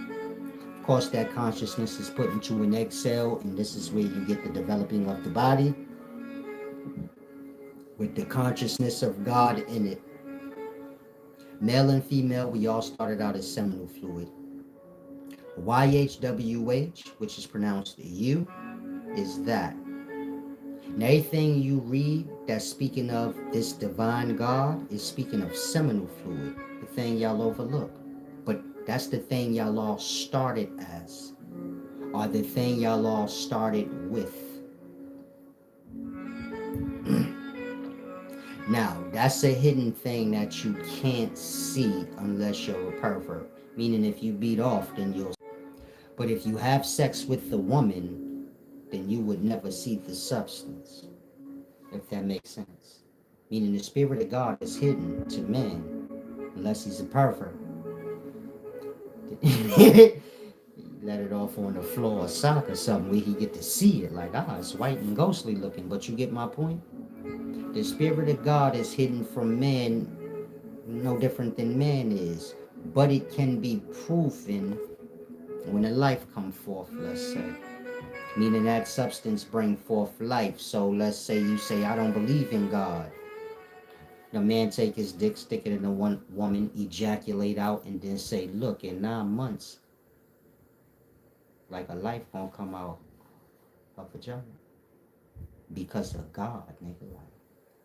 Of course, that consciousness is put into an egg cell, and this is where you get the developing of the body with the consciousness of God in it. Male and female, we all started out as seminal fluid. YHWH, which is pronounced U, is that. And everything you read that's speaking of this divine God is speaking of seminal fluid, the thing y'all overlook. But that's the thing y'all all started as, or the thing y'all all started with. Now, that's a hidden thing that you can't see unless you're a pervert. Meaning if you beat off, then you'll. But if you have sex with the woman, then you would never see the substance. If that makes sense. Meaning the spirit of God is hidden to man, unless he's a pervert. Let it off on the floor or sock or something where he get to see it. Like, it's white and ghostly looking, but you get my point? The spirit of God is hidden from man, no different than man is. But it can be proven when a life come forth, let's say. Meaning that substance bring forth life. So let's say you say, I don't believe in God. The man take his dick, stick it in the one woman, ejaculate out, and then say, look, in 9 months, like a life gonna come out of vagina. Because of God, nigga.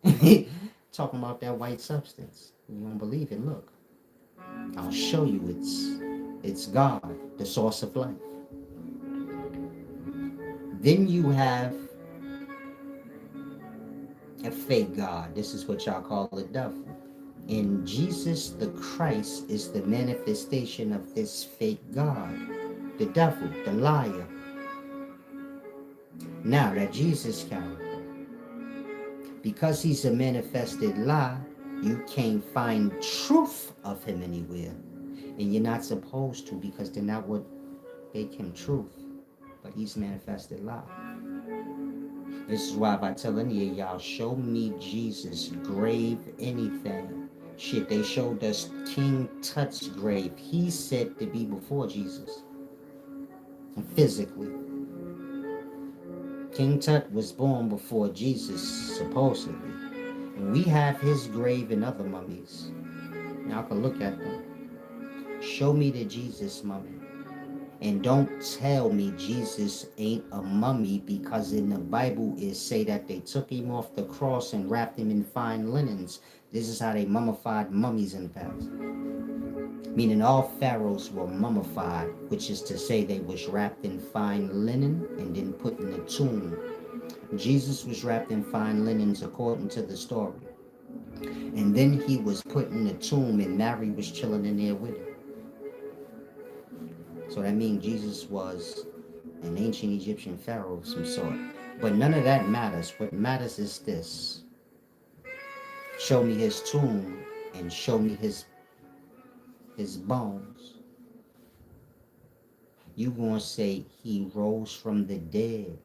Like, talking about that white substance. You don't believe it, look. I'll show you it's God, the source of life. Then you have a fake God. This is what y'all call the devil. And Jesus the Christ is the manifestation of this fake God, the devil, the liar. Now that Jesus character, because he's a manifested lie, you can't find truth of him anywhere. And you're not supposed to, because they're not what make him truth. But he's manifested lie. This is why if I tell any of y'all, show me Jesus' grave, anything. Shit, they showed us King Tut's grave. He's said to be before Jesus. Physically. King Tut was born before Jesus, supposedly. And we have his grave and other mummies. Y'all can look at them. Show me the Jesus mummy. And don't tell me Jesus ain't a mummy, because in the Bible it say that they took him off the cross and wrapped him in fine linens. This is how they mummified mummies in the past. Meaning all pharaohs were mummified, which is to say they was wrapped in fine linen and then put in a tomb. Jesus was wrapped in fine linens according to the story. And then he was put in a tomb and Mary was chilling in there with him. So that means Jesus was an ancient Egyptian pharaoh of some sort. But none of that matters. What matters is this. Show me his tomb and show me his bones. You gonna say he rose from the dead.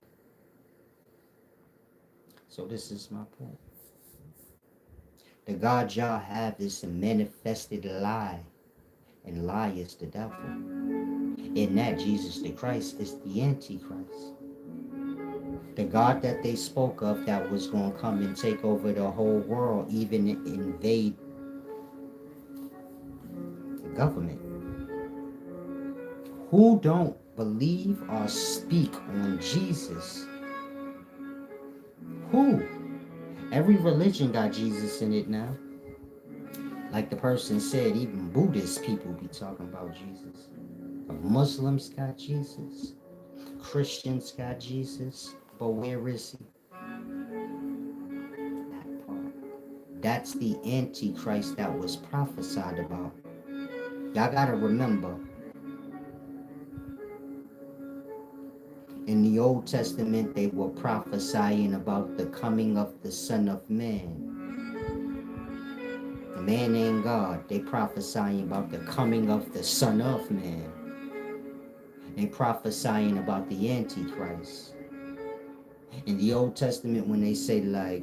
So this is my point. The God y'all have is a manifested lie. And lie is the devil. In that, Jesus the Christ is the Antichrist. The God that they spoke of that was going to come and take over the whole world, even invade the government. Who don't believe or speak on Jesus? Who? Every religion got Jesus in it now. Like the person said, even Buddhist people be talking about Jesus. Muslims got Jesus. Christians got Jesus. But where is he? That part. That's the Antichrist that was prophesied about. Y'all gotta remember, in the Old Testament, they were prophesying about the coming of the Son of Man. The man ain't God. They prophesying about the coming of the Son of Man. They prophesying about the Antichrist. In the Old Testament, when they say like,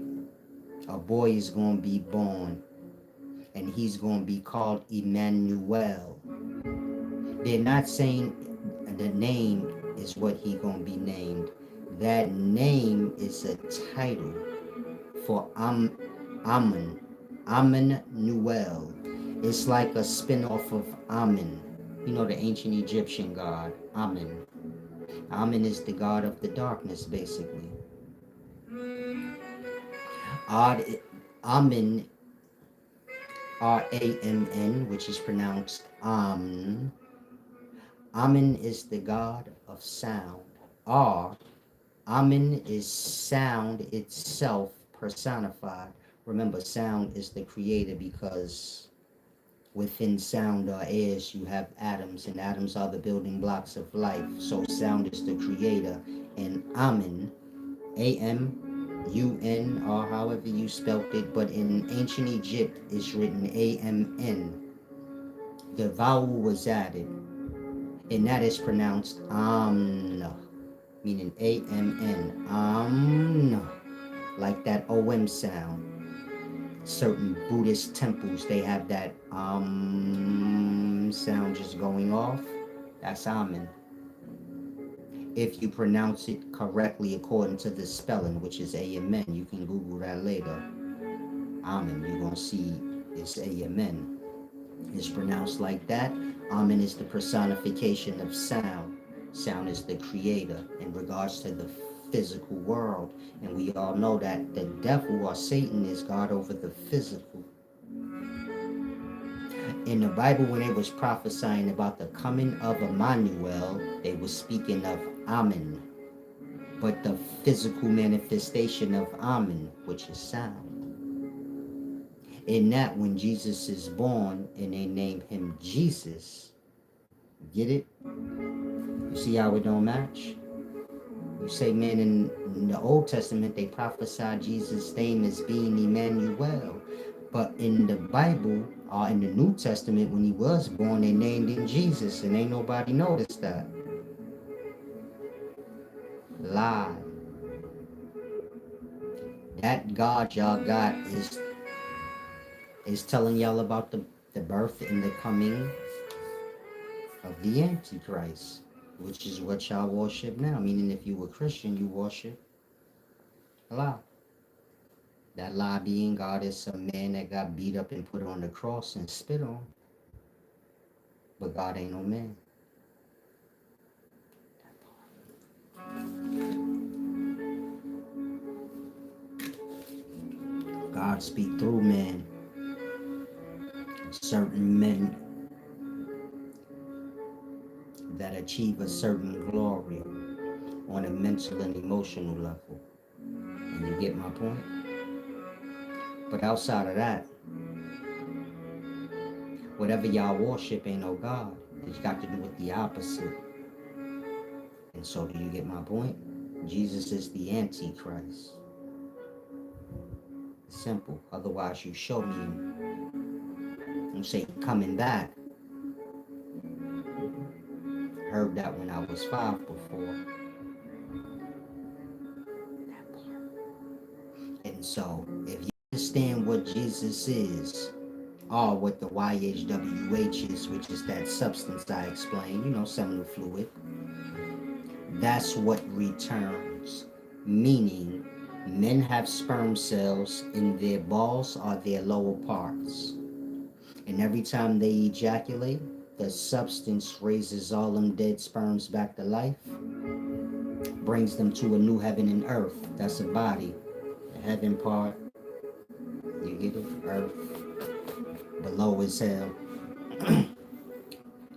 a boy is going to be born and he's going to be called Emmanuel, they're not saying the name is what he's going to be named. That name is a title for Amun, Amenuel. It's like a spin-off of Amun. You know, the ancient Egyptian god, Amun. Amun is the god of the darkness, basically. Amun, R-A-M-N, which is pronounced Amun. Amun is the god of sound. Amun is sound itself personified. Remember, sound is the creator, because within sound or airs you have atoms, and atoms are the building blocks of life. So sound is the creator, and Amun, A-M-U-N, or however you spelt it, but in ancient Egypt it's written A-M-N. The vowel was added, and that is pronounced Amn, meaning A-M-N, Amn, like that O-M sound. Certain Buddhist temples, they have that sound just going off. That's Amen. If you pronounce it correctly according to the spelling, which is A-M-N, you can Google that later. Amen, you're going to see it's A-M-N. It's pronounced like that. Amen is the personification of sound. Sound is the creator in regards to the physical world. And we all know that the devil or Satan is God over the physical. In the Bible, when they was prophesying about the coming of Emmanuel, they were speaking of Amen. But the physical manifestation of Amen, which is sound. In that, when Jesus is born and they name him Jesus, get it? You see how it don't match? You say, man, in the Old Testament, they prophesied Jesus' name as being Emmanuel. But in the Bible, or in the New Testament, when he was born, they named him Jesus, and ain't nobody noticed that. Lie. That God y'all got is telling y'all about the birth and the coming of the Antichrist, which is what y'all worship now. Meaning, if you were Christian, you worship a lie. That lie being God is some man that got beat up and put on the cross and spit on. But God ain't no man. God speak through men. Certain men that achieve a certain glory on a mental and emotional level. And you get my point? But outside of that, whatever y'all worship ain't no God. It's got to do with the opposite. And so do you get my point? Jesus is the Antichrist. Simple. Otherwise you show me him. You say coming back. Heard that when I was 5 before. And so if you understand what Jesus is, or what the YHWH is, which is that substance I explained, seminal fluid, that's what returns. Meaning, men have sperm cells in their balls or their lower parts. And every time they ejaculate, the substance raises all them dead sperms back to life, brings them to a new heaven and earth. That's a body. The heaven part, you get it? Earth. Below is hell.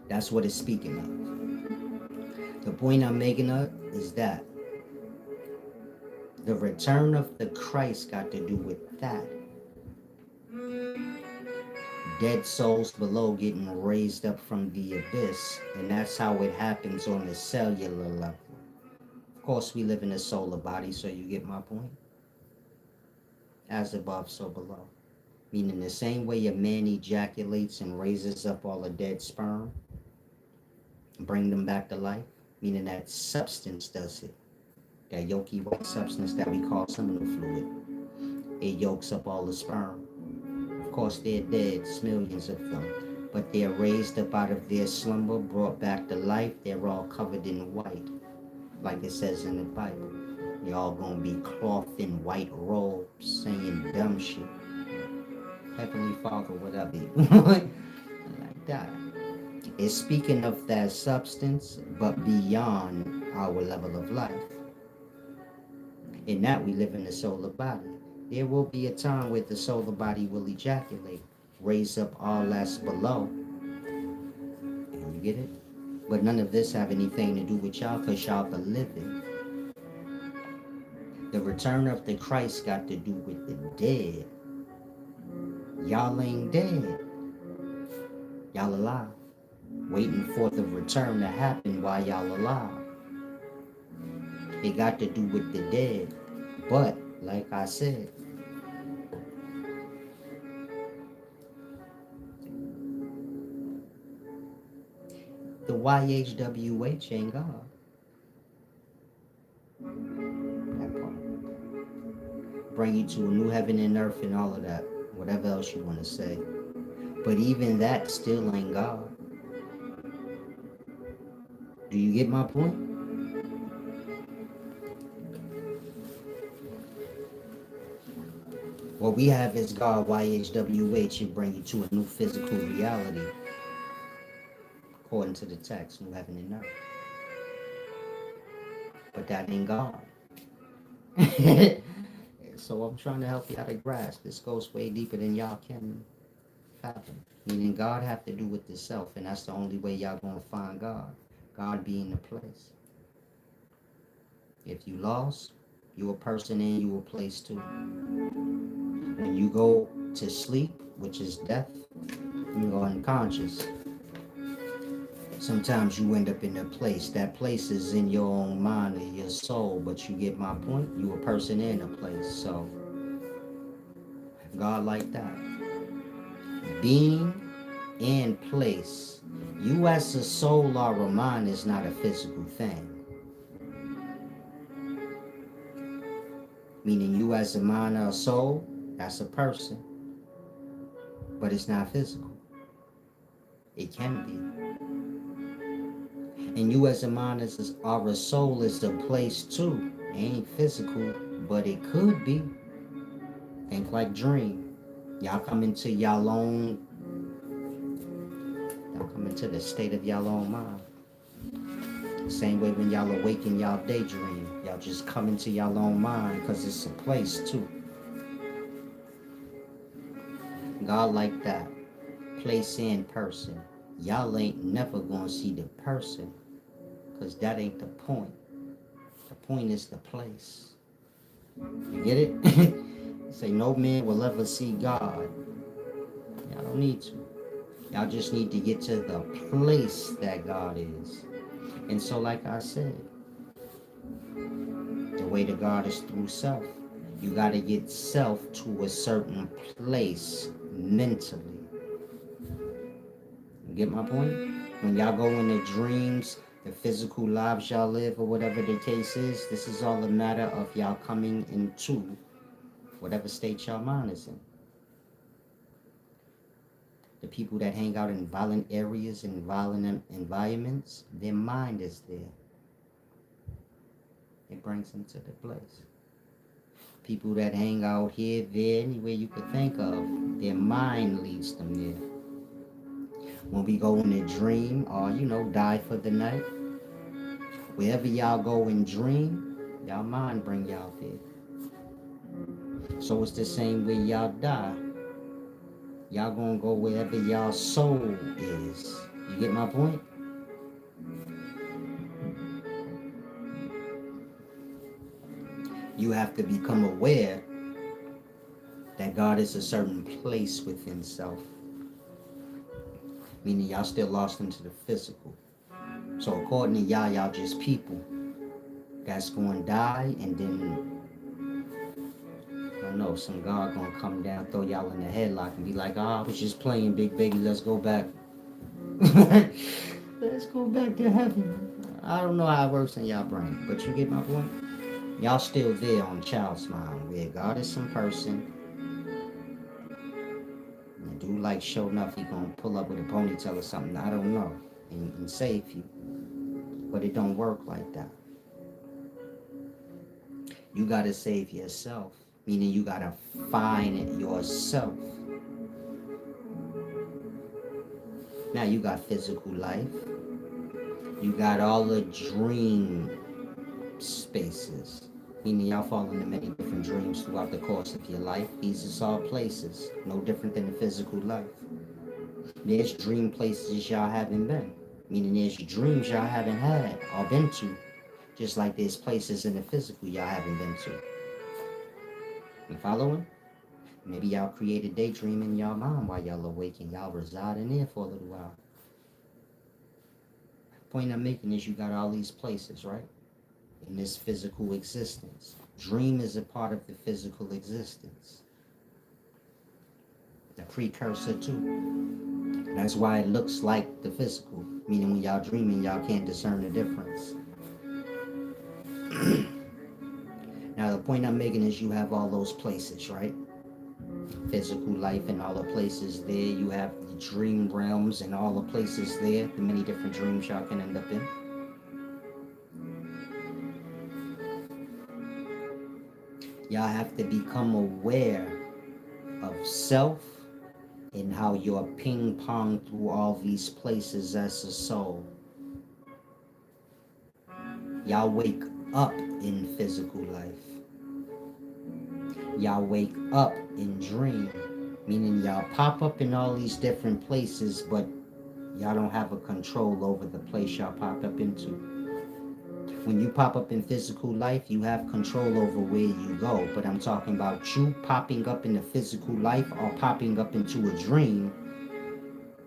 That's what it's speaking of. The point I'm making up is that the return of the Christ got to do with that. Dead souls below getting raised up from the abyss, and that's how it happens on the cellular level. Of course, we live in a solar body, so you get my point. As above, so below. Meaning the same way a man ejaculates and raises up all the dead sperm, bring them back to life, meaning that substance does it. That yolky white substance that we call seminal fluid. It yolks up all the sperm. Of course, they're dead, it's millions of them. But they're raised up out of their slumber, brought back to life. They're all covered in white, like it says in the Bible. They're all gonna be clothed in white robes, saying dumb shit. Heavenly Father, whatever. Like that. It's speaking of that substance, but beyond our level of life. In that we live in a solar body. There will be a time where the solar body will ejaculate, raise up all that's below. And you get it? But none of this have anything to do with y'all, because y'all the living. The return of the Christ got to do with the dead. Y'all ain't dead. Y'all alive. Waiting for the return to happen while y'all alive. It got to do with the dead. But, like I said, the YHWH ain't God. That part. Bring you to a new heaven and earth and all of that. Whatever else you want to say. But even that still ain't God. Do you get my point? What we have is God, YHWH, and bring you to a new physical reality. According to the text, new heaven and earth. But that ain't God. So I'm trying to help you out to grasp. This goes way deeper than y'all can fathom. Meaning God have to do with the self, and that's the only way y'all gonna find God. God being the place. If you lost, you a person and you a place too. When you go to sleep, which is death, you go unconscious. Sometimes you end up in a place. That place is in your own mind or your soul, but you get my point? You a person in a place. So, God like that. Being and place. You as a soul or a mind is not a physical thing. Meaning you as a mind or a soul, that's a person. But it's not physical. It can be. And you as a mind or a soul is a place too. It ain't physical, but it could be. Think like dream. Y'all come into the state of y'all own mind. Same way when y'all awaken, y'all daydream. Y'all just come into y'all own mind because it's a place too. God like that. Place and person. Y'all ain't never gonna see the person because that ain't the point. The point is the place. You get it? Say no man will ever see God. Y'all don't need to. Y'all just need to get to the place that God is. And so like I said, the way to God is through self. You got to get self to a certain place mentally. You get my point? When y'all go into dreams, the physical lives y'all live or whatever the case is, this is all a matter of y'all coming into whatever state y'all mind is in. The people that hang out in violent areas and violent environments, their mind is there. It brings them to the place. People that hang out here, there, anywhere you could think of, their mind leads them there. When we go in a dream or, die for the night, wherever y'all go and dream, y'all mind bring y'all there. So it's the same way y'all die. Y'all gonna go wherever y'all soul is. You get my point? You have to become aware that God is a certain place within self. Meaning y'all still lost into the physical. So according to y'all just people that's going to die, and then, I don't know, some God going to come down, throw y'all in the headlock and be like, I was just playing, big baby, let's go back. Let's go back to heaven. I don't know how it works in y'all brain, but you get my point? Y'all still there on child's mind, where God is some person. And dude like sure enough, he gonna pull up with a ponytail or something, I don't know, and save you. But it don't work like that. You gotta save yourself, meaning you gotta find yourself. Now you got physical life. You got all the dream spaces, meaning y'all fall into many different dreams throughout the course of your life. These are all places, no different than the physical life. There's dream places y'all haven't been, meaning there's dreams y'all haven't had or been to, just like there's places in the physical y'all haven't been to. You following? Maybe y'all create a daydream in y'all mind while y'all awake and y'all reside in there for a little while. Point I'm making is you got all these places, right? In this physical existence. Dream is a part of the physical existence. The precursor too. That's why it looks like the physical. Meaning when y'all dreaming, y'all can't discern the difference. Now the point I'm making is you have all those places, right? Physical life and all the places there. You have the dream realms and all the places there. The many different dreams y'all can end up in. Y'all have to become aware of self and how you're ping pong through all these places as a soul. Y'all wake up in physical life. Y'all wake up in dream, meaning y'all pop up in all these different places, but y'all don't have a control over the place y'all popped up into. When you pop up in physical life, you have control over where you go. But I'm talking about you popping up in the physical life or popping up into a dream.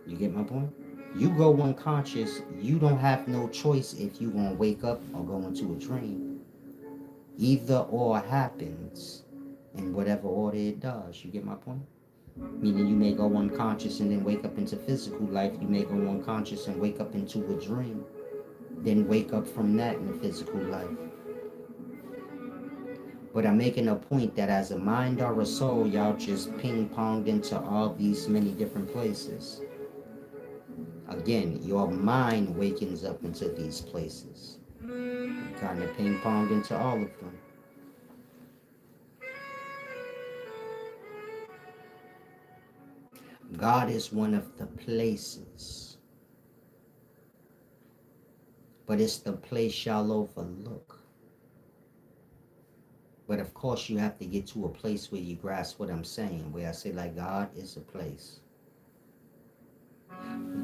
You get my point? You go unconscious, you don't have no choice if you gonna wake up or go into a dream. Either or happens in whatever order it does. You get my point? Meaning you may go unconscious and then wake up into physical life. You may go unconscious and wake up into a dream. Then wake up from that in the physical life. But I'm making a point that as a mind or a soul, y'all just ping-ponged into all these many different places. Again, your mind wakens up into these places. You kind of ping-ponged into all of them. God is one of the places. But it's the place y'all overlook. But of course, you have to get to a place where you grasp what I'm saying, where I say, like, God is a place.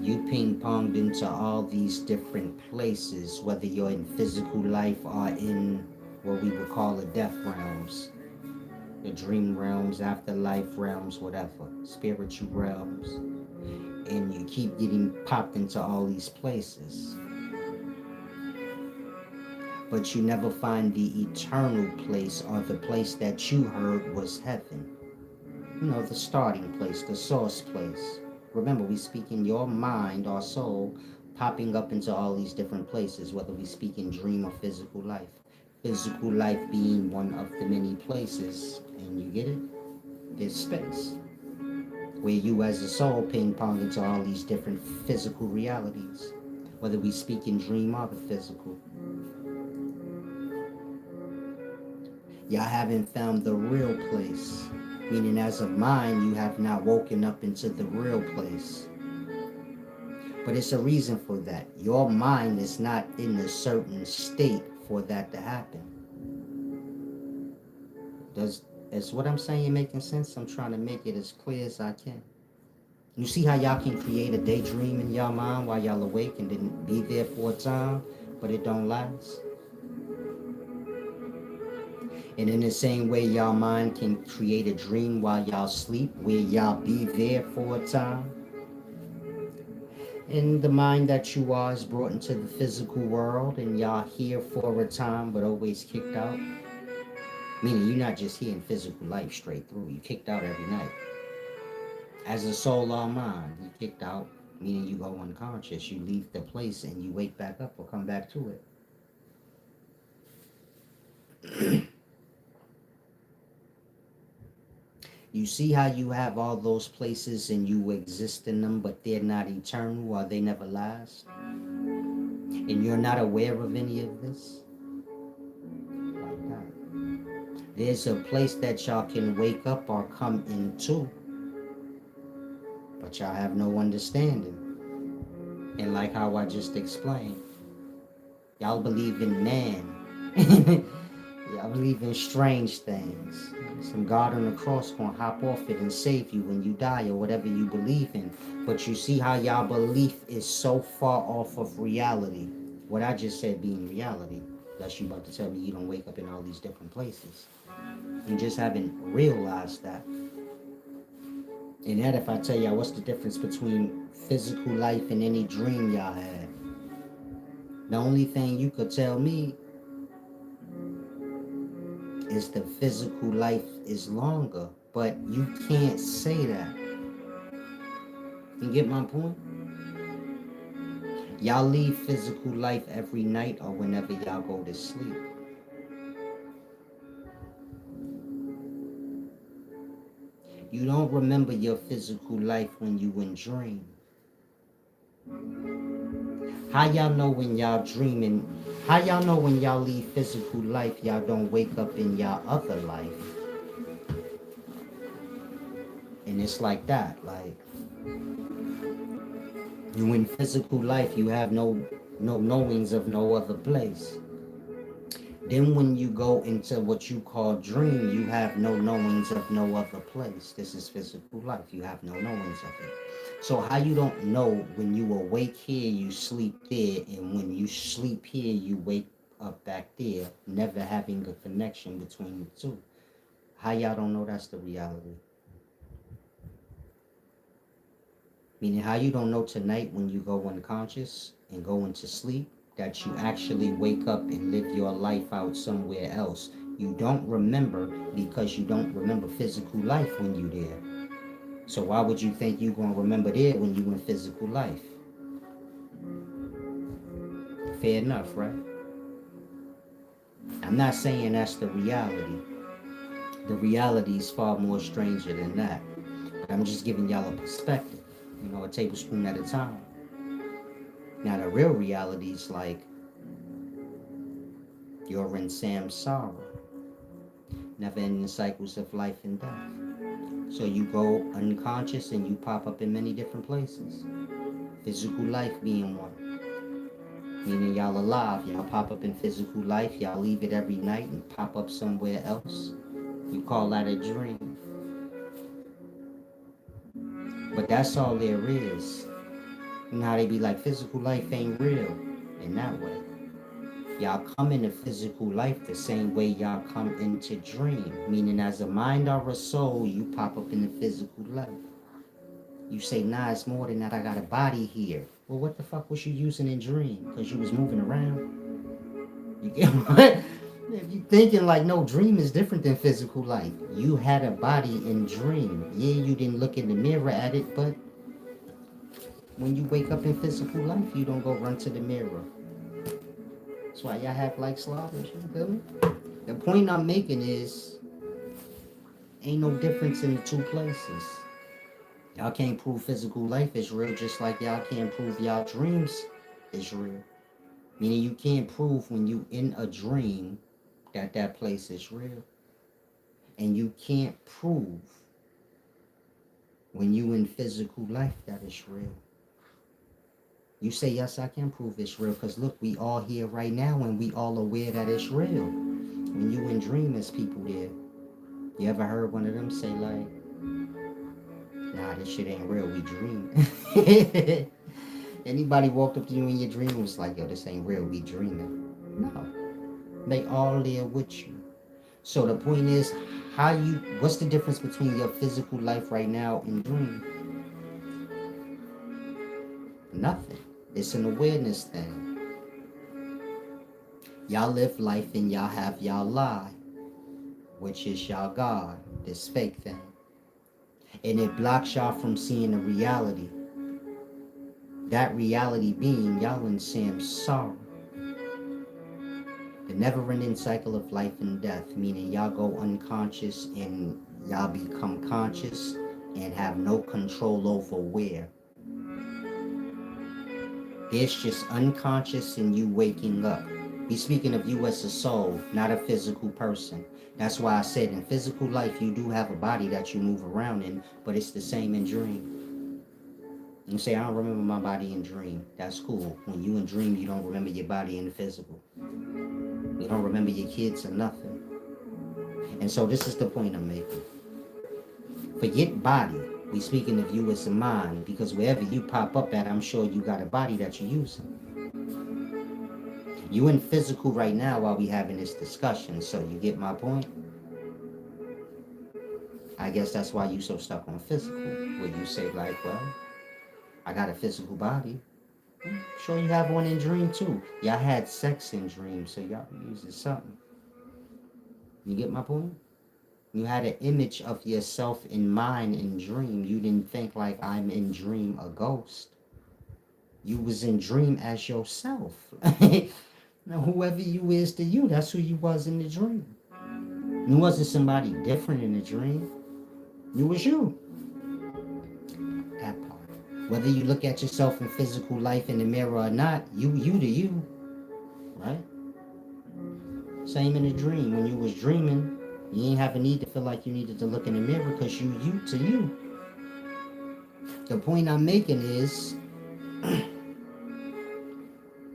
You ping-ponged into all these different places, whether you're in physical life or in what we would call the death realms, the dream realms, afterlife realms, whatever, spiritual realms. And you keep getting popped into all these places. But you never find the eternal place or the place that you heard was heaven. You know, the starting place, the source place. Remember, we speak in your mind or soul popping up into all these different places, whether we speak in dream or physical life. Physical life being one of the many places, and you get it? There's space. Where you as a soul ping pong into all these different physical realities, whether we speak in dream or the physical. Y'all haven't found the real place. Meaning as a mind, you have not woken up into the real place. But it's a reason for that. Your mind is not in a certain state for that to happen. Is what I'm saying making sense? I'm trying to make it as clear as I can. You see how y'all can create a daydream in y'all mind while y'all awake and then be there for a time, but it don't last? And in the same way, y'all mind can create a dream while y'all sleep, where y'all be there for a time. And the mind that you are is brought into the physical world, and y'all here for a time, but always kicked out. Meaning you're not just here in physical life straight through. You kicked out every night. As a soul or mind, you kicked out, meaning you go unconscious. You leave the place and you wake back up or come back to it. You see how you have all those places and you exist in them, but they're not eternal or they never last? And you're not aware of any of this? Like that. There's a place that y'all can wake up or come into, but y'all have no understanding. And like how I just explained, y'all believe in man. Y'all believe in strange things. Some God on the cross gonna hop off it and save you when you die or whatever you believe in. But you see how y'all belief is so far off of reality. What I just said being reality. That's you about to tell me you don't wake up in all these different places. You just haven't realized that. And that if I tell y'all what's the difference between physical life and any dream y'all had. The only thing you could tell me is the physical life is longer, but you can't say that. You get my point? Y'all leave physical life every night or whenever y'all go to sleep. You don't remember your physical life when you in dream. How y'all know when y'all dreaming? How y'all know when y'all leave physical life, y'all don't wake up in y'all other life? And it's like that, like you in physical life, you have no knowings of no other place. Then when you go into what you call dream, you have no knowings of no other place. This is physical life. You have no knowings of it. So how you don't know when you awake here, you sleep there, and when you sleep here, you wake up back there, never having a connection between the two. How y'all don't know that's the reality? Meaning, how you don't know tonight when you go unconscious and go into sleep that you actually wake up and live your life out somewhere else. You don't remember because you don't remember physical life when you there. So why would you think you gonna remember there when you in physical life? Fair enough, right? I'm not saying that's the reality. The reality is far more stranger than that. But I'm just giving y'all a perspective, a tablespoon at a time. Now the real reality is like you're in Samsara, never ending cycles of life and death. So you go unconscious and you pop up in many different places. Physical life being one. Meaning y'all alive, y'all pop up in physical life, y'all leave it every night and pop up somewhere else. You call that a dream. But that's all there is. You know how they be like, physical life ain't real in that way. Y'all come into physical life the same way y'all come into dream. Meaning as a mind or a soul, you pop up in the physical life. You say, nah, it's more than that. I got a body here. Well, what the fuck was you using in dream? Because you was moving around? You get what? If you thinking like, no, dream is different than physical life. You had a body in dream. Yeah, you didn't look in the mirror at it, but when you wake up in physical life, you don't go run to the mirror. That's why y'all have like slobbers, you feel me? The point I'm making is, ain't no difference in the two places. Y'all can't prove physical life is real, just like y'all can't prove y'all dreams is real. Meaning you can't prove when you in a dream that that place is real. And you can't prove when you in physical life that it's real. You say, yes, I can prove it's real, because look, we all here right now and we all aware that it's real. When you in dream, there's people there. You ever heard one of them say like, nah, this shit ain't real, we dream. Anybody walked up to you in your dream and was like, yo, this ain't real, we dreaming. No. They all there with you. So the point is, what's the difference between your physical life right now and dream? Nothing. It's an awareness thing. Y'all live life and y'all have y'all lie, which is y'all God, this fake thing. And it blocks y'all from seeing the reality. That reality being y'all in Samsara. The never-ending cycle of life and death, meaning y'all go unconscious and y'all become conscious and have no control over where. It's just unconscious and you waking up. He's speaking of you as a soul, not a physical person. That's why I said in physical life you do have a body that you move around in, but it's the same in dream. You say, I don't remember my body in dream. That's cool. When you in dream, you don't remember your body in the physical. You don't remember your kids or nothing. And so this is the point I'm making. Forget body. We speaking of you as a mind, because wherever you pop up at, I'm sure you got a body that you're using. You in physical right now while we having this discussion, so you get my point? I guess that's why you so stuck on physical, where you say like, well, I got a physical body. Sure you have one in dream too. Y'all had sex in dream, so y'all using something. You get my point? You had an image of yourself in mind in dream. You didn't think like, I'm in dream a ghost. You was in dream as yourself. Now whoever you is to you, that's who you was in the dream. You wasn't somebody different in the dream. You was you. That part. Whether you look at yourself in physical life in the mirror or not, you to you. Right? Same in the dream. When you was dreaming, you ain't have a need to feel like you needed to look in the mirror, because you to you. The point I'm making is,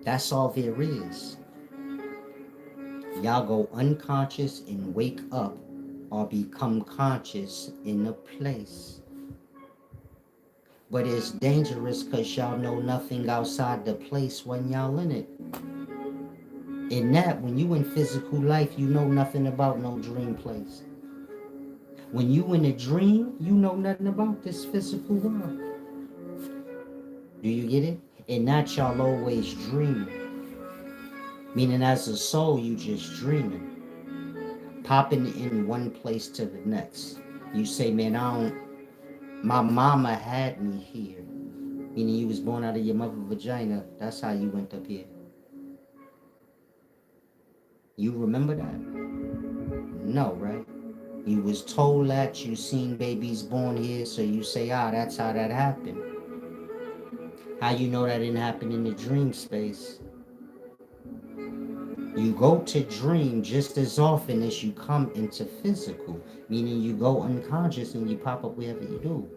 that's all there is. Y'all go unconscious and wake up or become conscious in a place. But it's dangerous because y'all know nothing outside the place when y'all in it. In that, when you in physical life, you know nothing about no dream place. When you in a dream, you know nothing about this physical world. Do you get it? And that y'all always dreaming. Meaning as a soul, you just dreaming. Popping in one place to the next. You say, man, my mama had me here. Meaning you was born out of your mother's vagina. That's how you went up here. You remember that? No, right? You was told that, you seen babies born here, so you say, that's how that happened. How you know that didn't happen in the dream space? You go to dream just as often as you come into physical, meaning you go unconscious and you pop up wherever you do.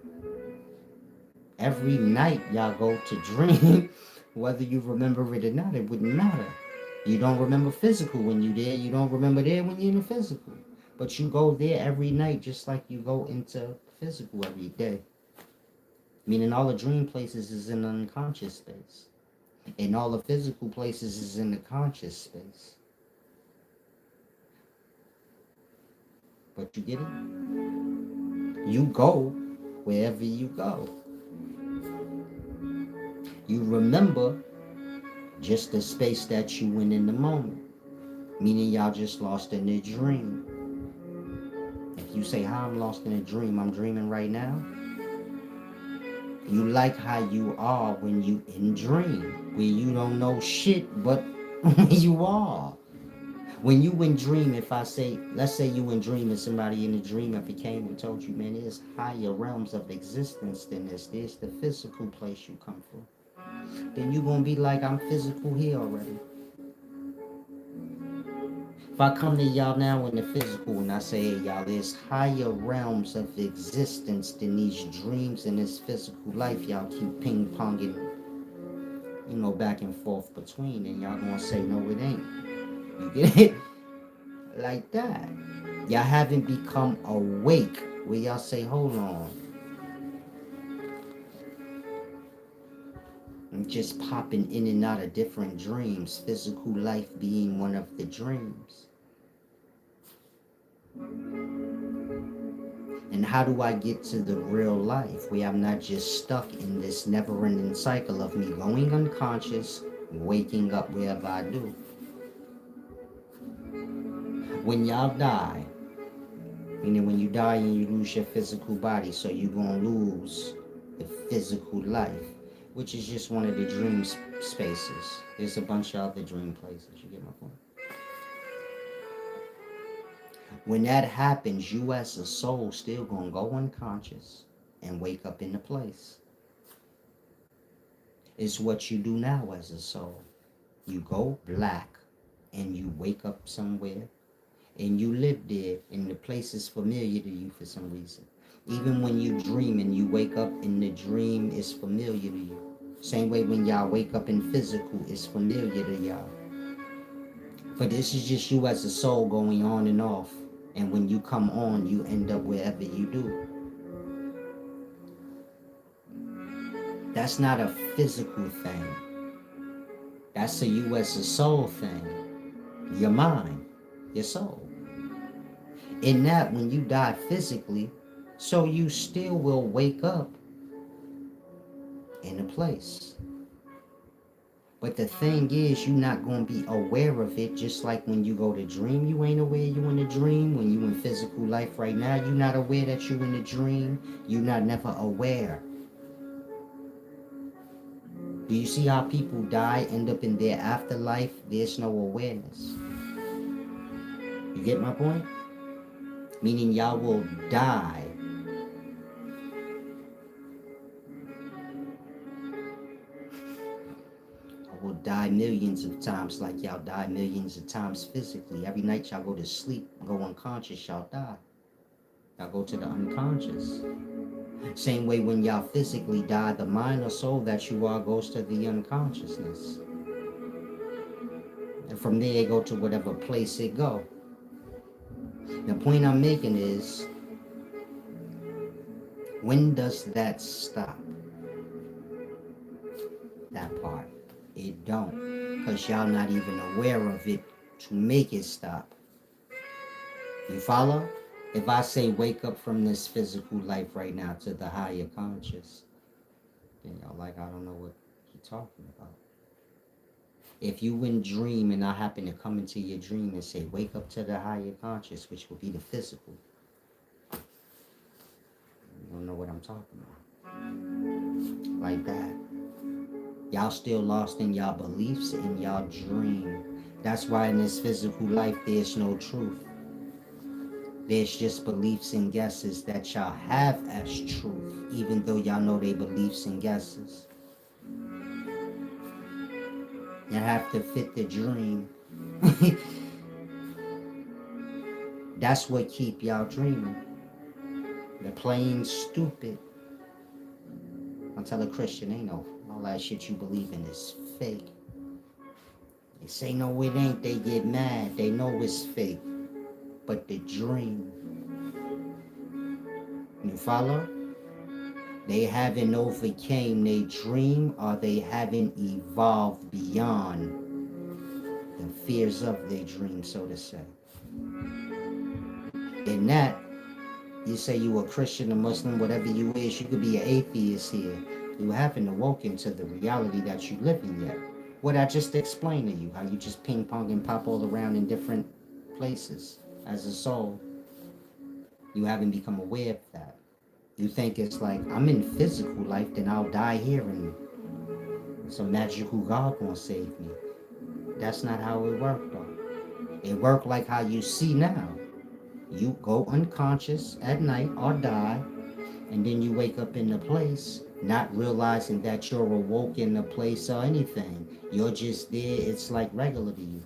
Every night y'all go to dream, whether you remember it or not, it wouldn't matter. You don't remember physical when you there, you don't remember there when you're in the physical. But you go there every night just like you go into physical every day. Meaning all the dream places is in the unconscious space. And all the physical places is in the conscious space. But you get it? You go wherever you go. You remember just the space that you went in the moment. Meaning y'all just lost in a dream. If you say, how I'm lost in a dream, I'm dreaming right now. You like how you are when you in dream. Where you don't know shit but you are. When you in dream, if I say, let's say you in dream and somebody in a dream ever came and told you, man, there's higher realms of existence than this. There's the physical place you come from. Then you gonna be like, I'm physical here already. If I come to y'all now in the physical and I say, hey, y'all, there's higher realms of existence than these dreams in this physical life y'all keep ping-ponging, back and forth between, and y'all gonna say, no, it ain't. You get it? Like that. Y'all haven't become awake where y'all say, hold on. I'm just popping in and out of different dreams, physical life being one of the dreams. And how do I get to the real life where I'm not just stuck in this never-ending cycle of me going unconscious, waking up wherever I do? When y'all die, meaning when you die and you lose your physical body, so you're going to lose the physical life, which is just one of the dream spaces. There's a bunch of other dream places, you get my point? When that happens, you as a soul still gonna go unconscious and wake up in the place. It's what you do now as a soul. You go black and you wake up somewhere and you live there and the place is familiar to you for some reason. Even when you dream and you wake up and the dream is familiar to you. Same way when y'all wake up in physical, it's familiar to y'all. But this is just you as a soul going on and off. And when you come on, you end up wherever you do. That's not a physical thing. That's a you as a soul thing. Your mind, your soul. In that, when you die physically, so you still will wake up in a place. But the thing is, you're not going to be aware of it, just like when you go to dream, you ain't aware you in a dream. When you in physical life right now, you're not aware that you in a dream. You're not never aware. Do you see how people die, end up in their afterlife? There's no awareness. You get my point? Meaning y'all will die. I will die millions of times like y'all die millions of times physically. Every night y'all go to sleep, go unconscious, y'all die. Y'all go to the unconscious. Same way when y'all physically die, the mind or soul that you are goes to the unconsciousness. And from there it go to whatever place it go. The point I'm making is, when does that stop? That part. It don't. because y'all not even aware of it to make it stop. You follow? If I say wake up from this physical life right now to the higher conscious, then y'all like, I don't know what you're talking about. If you in dream and I happen to come into your dream and say, wake up to the higher conscious, which will be the physical, you don't know what I'm talking about. Like that. Y'all still lost in y'all beliefs and y'all dream. That's why in this physical life, there's no truth. There's just beliefs and guesses that y'all have as truth, even though y'all know they beliefs and guesses. You have to fit the dream. That's what keep y'all dreaming. They're playing stupid. I tell a Christian, ain't no all that shit you believe in is fake. They say no it ain't, they get mad. They know it's fake. But the dream. You follow? They haven't overcame their dream, or they haven't evolved beyond the fears of their dream, so to say. In that, you say you a Christian, a Muslim, whatever you is, you could be an atheist here. You haven't awoken to the reality that you live in yet. What I just explained to you, how you just ping pong and pop all around in different places as a soul. You haven't become aware of that. You think it's like, I'm in physical life, then I'll die here and some magical God gonna save me. That's not how it worked though. It worked like how you see now. You go unconscious at night or die, and then you wake up in the place, not realizing that you're awoke in the place or anything. You're just there, it's like regular to you.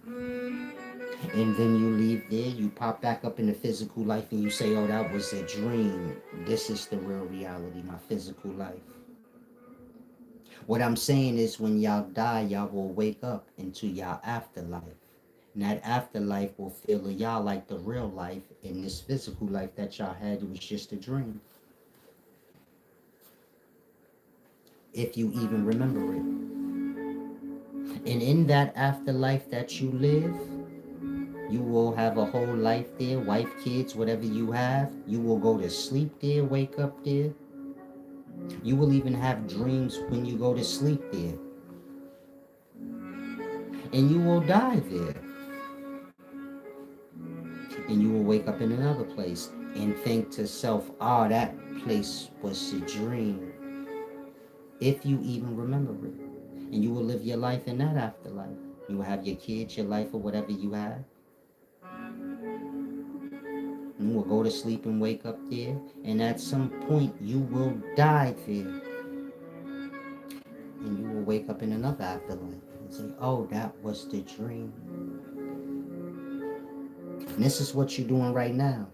And then you leave there, you pop back up in the physical life and you say, oh, that was a dream. This is the real reality, my physical life. What I'm saying is when y'all die, y'all will wake up into y'all afterlife. And that afterlife will feel to y'all like the real life, and this physical life that y'all had, it was just a dream. If you even remember it. And in that afterlife that you live, you will have a whole life there, wife, kids, whatever you have. You will go to sleep there, wake up there. You will even have dreams when you go to sleep there. And you will die there. And you will wake up in another place and think to self, oh, that place was a dream. If you even remember it. And you will live your life in that afterlife. You will have your kids, your life, or whatever you have. You will go to sleep and wake up there. And at some point, you will die there. And you will wake up in another afterlife. And say, oh, that was the dream. And this is what you're doing right now.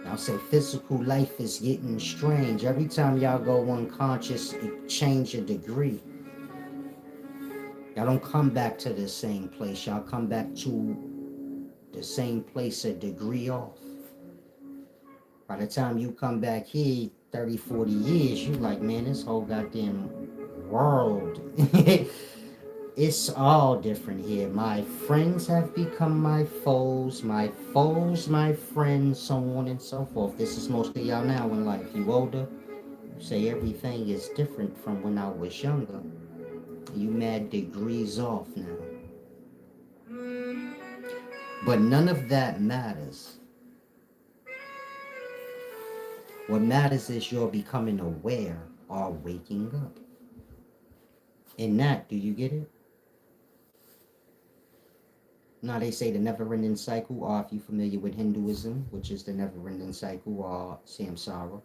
I'll say physical life is getting strange. Every time y'all go unconscious, it change a degree. Y'all don't come back to the same place. Y'all come back to the same place a degree off. By the time you come back here, 30, 40 years, you like, man, this whole goddamn world. It's all different here. My friends have become my foes, my friends, so on and so forth. This is most of y'all now in life. You older, you say everything is different from when I was younger. You mad degrees off now. But none of that matters. What matters is you're becoming aware or waking up. In that, do you get it? Now they say the never-ending cycle, or if you're familiar with Hinduism, which is the never-ending cycle, or Samsara,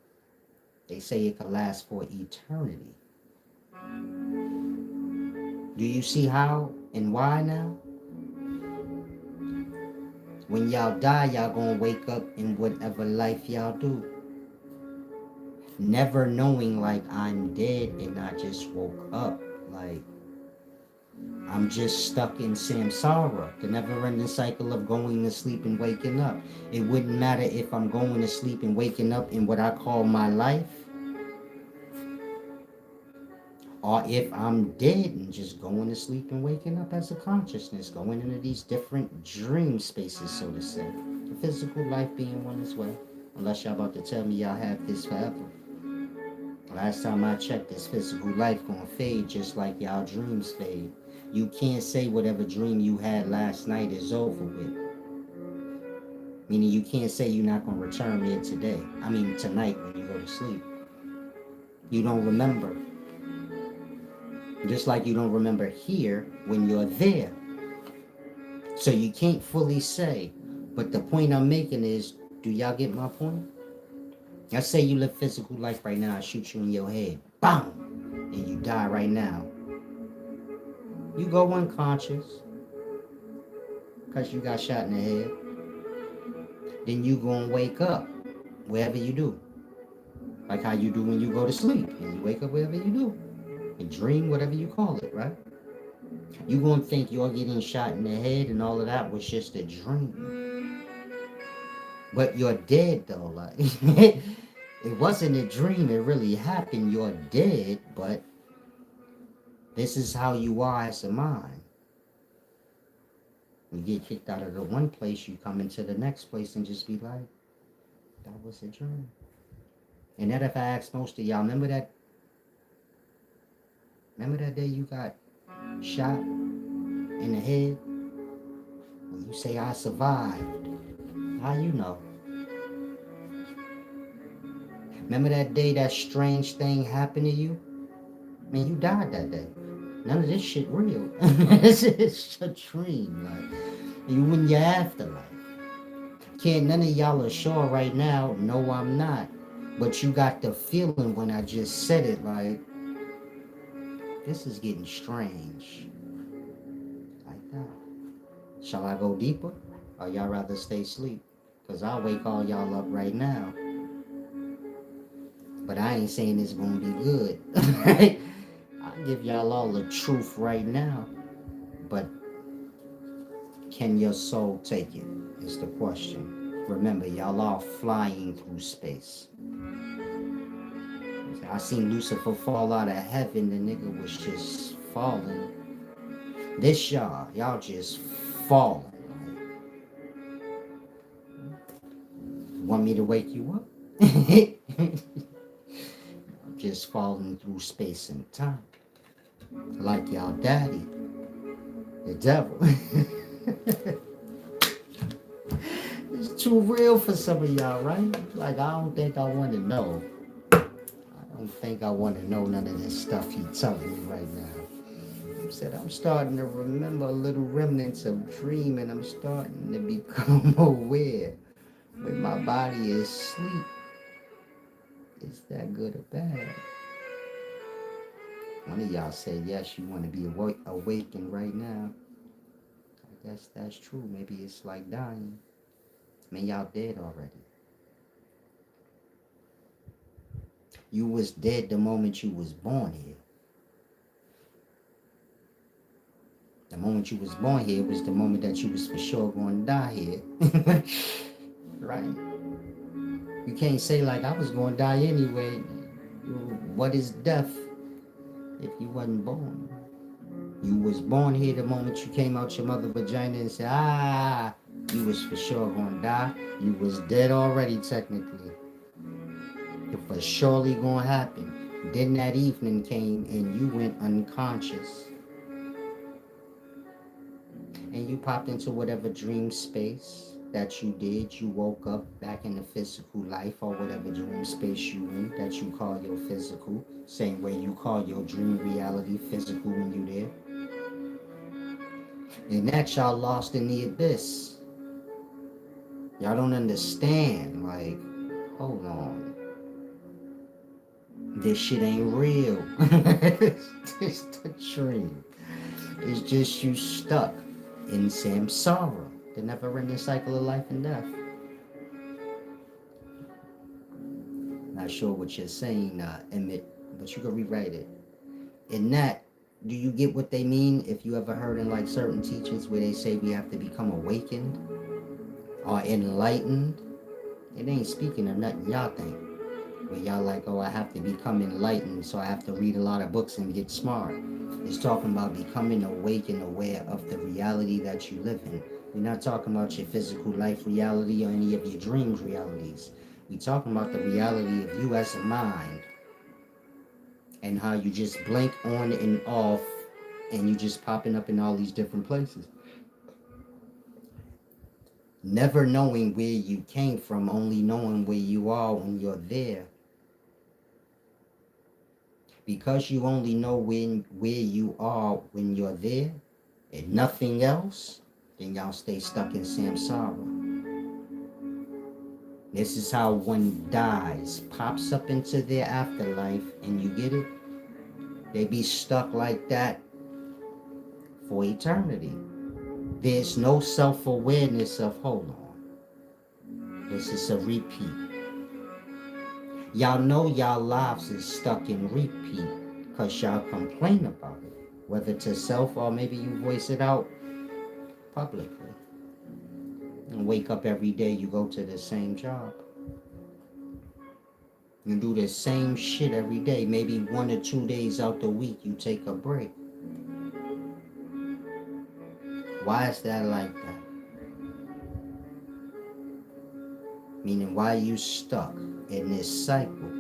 they say it could last for eternity. Do you see how and why now? When y'all die, y'all gonna wake up in whatever life y'all do. Never knowing like I'm dead and I just woke up. Like I'm just stuck in Samsara, the never-ending cycle of going to sleep and waking up. It wouldn't matter if I'm going to sleep and waking up in what I call my life, Or if I'm dead and just going to sleep and waking up as a consciousness, going into these different dream spaces, so to say. The physical life being one as well. Unless y'all about to tell me y'all have this forever. Last time I checked, this physical life gonna fade just like y'all dreams fade. You can't say whatever dream you had last night is over with. Meaning you can't say you're not gonna return there today. I mean tonight when you go to sleep. You don't remember. Just like you don't remember here when you're there. So you can't fully say. But the point I'm making is, do y'all get my point? Let's say you live physical life right now, I shoot you in your head. Boom! And you die right now. You go unconscious. Because you got shot in the head. Then you gonna wake up. Wherever you do. Like how you do when you go to sleep. And you wake up wherever you do. And dream, whatever you call it, right? You gonna think you're getting shot in the head and all of that was just a dream. But you're dead though, like it wasn't a dream, it really happened, you're dead, but this is how you are as a mind. You get kicked out of the one place, you come into the next place and just be like, that was a dream. And that if I ask most of y'all, remember that day you got shot in the head? When you say I survived, how you know? Remember that day that strange thing happened to you? Man, you died that day. None of this shit real. It's a dream. Like, you in your afterlife. Can't none of y'all are sure right now. No, I'm not. But you got the feeling when I just said it, like, this is getting strange. Like that. Shall I go deeper? Or y'all rather stay asleep? Because I'll wake all y'all up right now. But I ain't saying it's gonna be good. I'll give y'all all the truth right now. But can your soul take it? Is the question. Remember, y'all are flying through space. I seen Lucifer fall out of heaven. The nigga was just falling. This y'all just falling. Want me to wake you up? Just falling through space and time. Like y'all daddy, the devil. It's too real for some of y'all, right? Like, I don't think I want to know. I don't think I want to know none of this stuff he's telling me right now. He said, I'm starting to remember little remnants of dream, and I'm starting to become aware when my body is asleep. Is that good or bad? One of y'all said, yes, you want to be awakened right now. I guess that's true. Maybe it's like dying. I mean, y'all dead already. You was dead the moment you was born here. The moment you was born here was the moment that you was for sure going to die here. Right? You can't say like, I was going to die anyway. What is death if you wasn't born? You was born here the moment you came out your mother's vagina and said, you was for sure going to die. You was dead already technically. It was surely going to happen. Then that evening came and you went unconscious. And you popped into whatever dream space that you did. You woke up back in the physical life or whatever dream space you in that you call your physical. Same way you call your dream reality physical when you there. And that y'all lost in the abyss. Y'all don't understand. Like, hold on. This shit ain't real. It's the dream. It's just you stuck in Samsara, the never-ending cycle of life and death. Not sure what you're saying, Emmett, but you can rewrite it. In that, do you get what they mean if you ever heard in like certain teachings where they say we have to become awakened or enlightened? It ain't speaking of nothing y'all think. Where y'all like, oh, I have to become enlightened, so I have to read a lot of books and get smart. It's talking about becoming awake and aware of the reality that you live in. We're not talking about your physical life reality or any of your dreams realities. We're talking about the reality of you as a mind and how you just blink on and off and you just popping up in all these different places. Never knowing where you came from, only knowing where you are when you're there. Because you only know where you are when you're there and nothing else, then y'all stay stuck in Samsara. This is how one dies, pops up into their afterlife, and you get it? They be stuck like that for eternity. There's no self-awareness of, hold on, this is a repeat. Y'all know y'all lives is stuck in repeat because y'all complain about it, whether to self or maybe you voice it out publicly. And wake up every day, you go to the same job. You do the same shit every day. Maybe 1 or 2 days out the week, you take a break. Why is that like that? Meaning, why are you stuck in this cycle?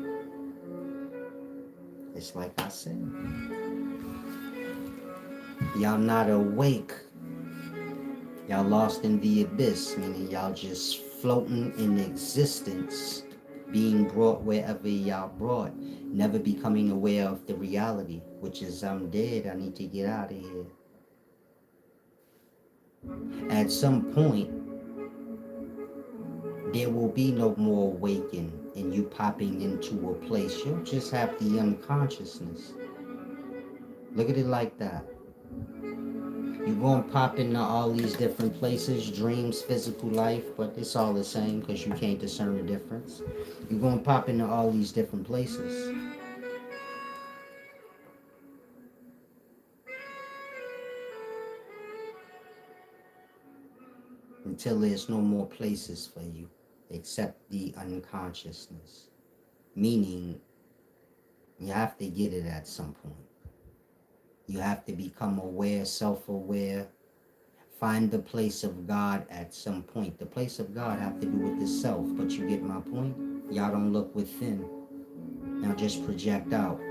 It's like I said. Y'all not awake. Y'all lost in the abyss, meaning y'all just floating in existence, being brought wherever y'all brought, never becoming aware of the reality, which is I'm dead, I need to get out of here. At some point, there will be no more waking and you popping into a place. You'll just have the unconsciousness. Look at it like that. You're going to pop into all these different places, dreams, physical life, but it's all the same because you can't discern the difference. You're going to pop into all these different places. Until there's no more places for you except the unconsciousness. Meaning, you have to get it at some point. You have to become aware, self-aware. Find the place of God at some point. The place of God have to do with the self, but you get my point? Y'all don't look within. Y'all just project out.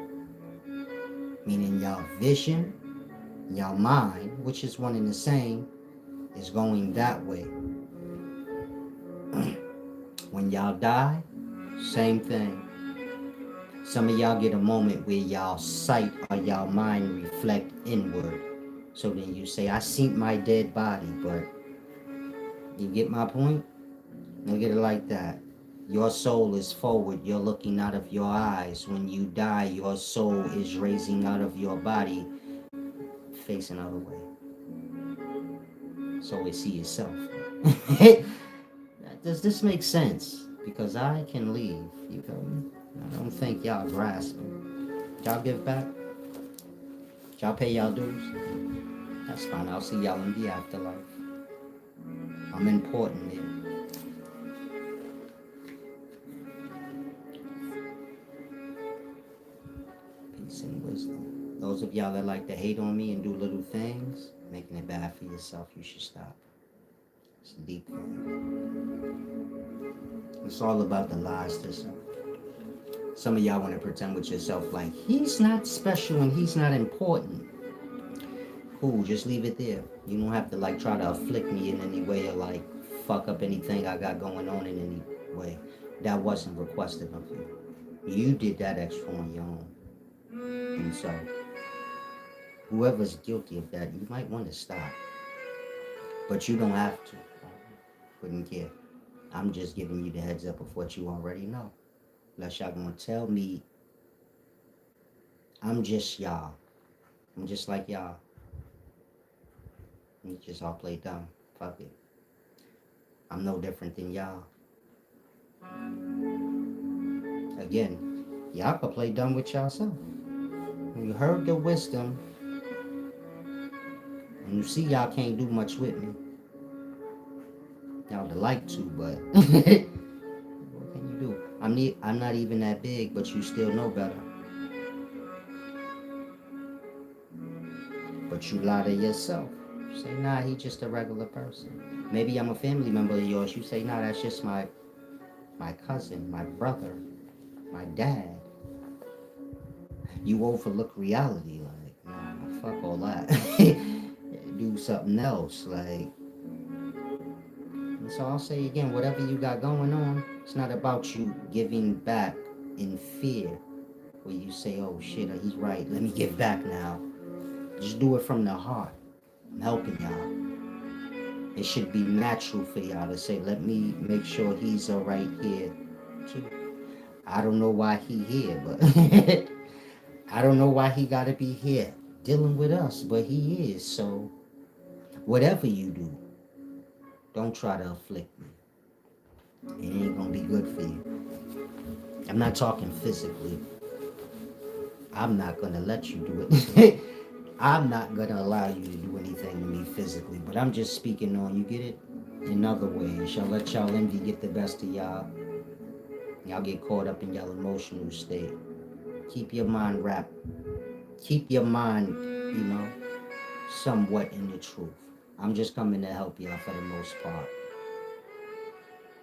Meaning y'all vision, y'all mind, which is one and the same, is going that way. When y'all die, same thing. Some of y'all get a moment where y'all sight or y'all mind reflect inward. So then you say, I seen my dead body, but you get my point? Look at it like that. Your soul is forward. You're looking out of your eyes. When you die, your soul is raising out of your body, facing out of the way. So we see yourself. Does this make sense? Because I can leave. You feel me? I don't think y'all grasping. Y'all give back? Y'all pay y'all dues? That's fine. I'll see y'all in the afterlife. I'm important there. Peace and wisdom. Those of y'all that like to hate on me and do little things, making it bad for yourself, you should stop. It's a deep thing. It's all about the lies to self. Some of y'all want to pretend with yourself like, he's not special and he's not important. Cool, just leave it there. You don't have to like try to afflict me in any way or like fuck up anything I got going on in any way. That wasn't requested of you. You did that extra on your own. And so, whoever's guilty of that, you might want to stop. But you don't have to. Wouldn't care. I'm just giving you the heads up of what you already know. Unless y'all gonna tell me I'm just y'all. I'm just like y'all. You just all play dumb. Fuck it. I'm no different than y'all. Again, y'all could play dumb with y'allself. When you heard the wisdom, and you see y'all can't do much with me. Y'all would like to, but what can you do? I I'm not even that big, but you still know better. But you lie to yourself. You say, nah, he just a regular person. Maybe I'm a family member of yours. You say, nah, that's just my cousin, my brother, my dad. You overlook reality, like, nah, fuck all that. Do something else, like. And so I'll say again, whatever you got going on, it's not about you giving back in fear, where you say, oh shit, he's right, let me give back now. Just do it from the heart. I'm helping y'all. It should be natural for y'all to say, let me make sure he's all right here too. I don't know why he here, but I don't know why he gotta be here dealing with us, but he is. So whatever you do, don't try to afflict me. It ain't gonna be good for you. I'm not talking physically. I'm not gonna let you do it. I'm not gonna allow you to do anything to me physically, but I'm just speaking on, you get it? In other ways. Y'all let y'all envy get the best of y'all. Y'all get caught up in y'all emotional state. Keep your mind wrapped. Keep your mind, somewhat in the truth. I'm just coming to help y'all for the most part.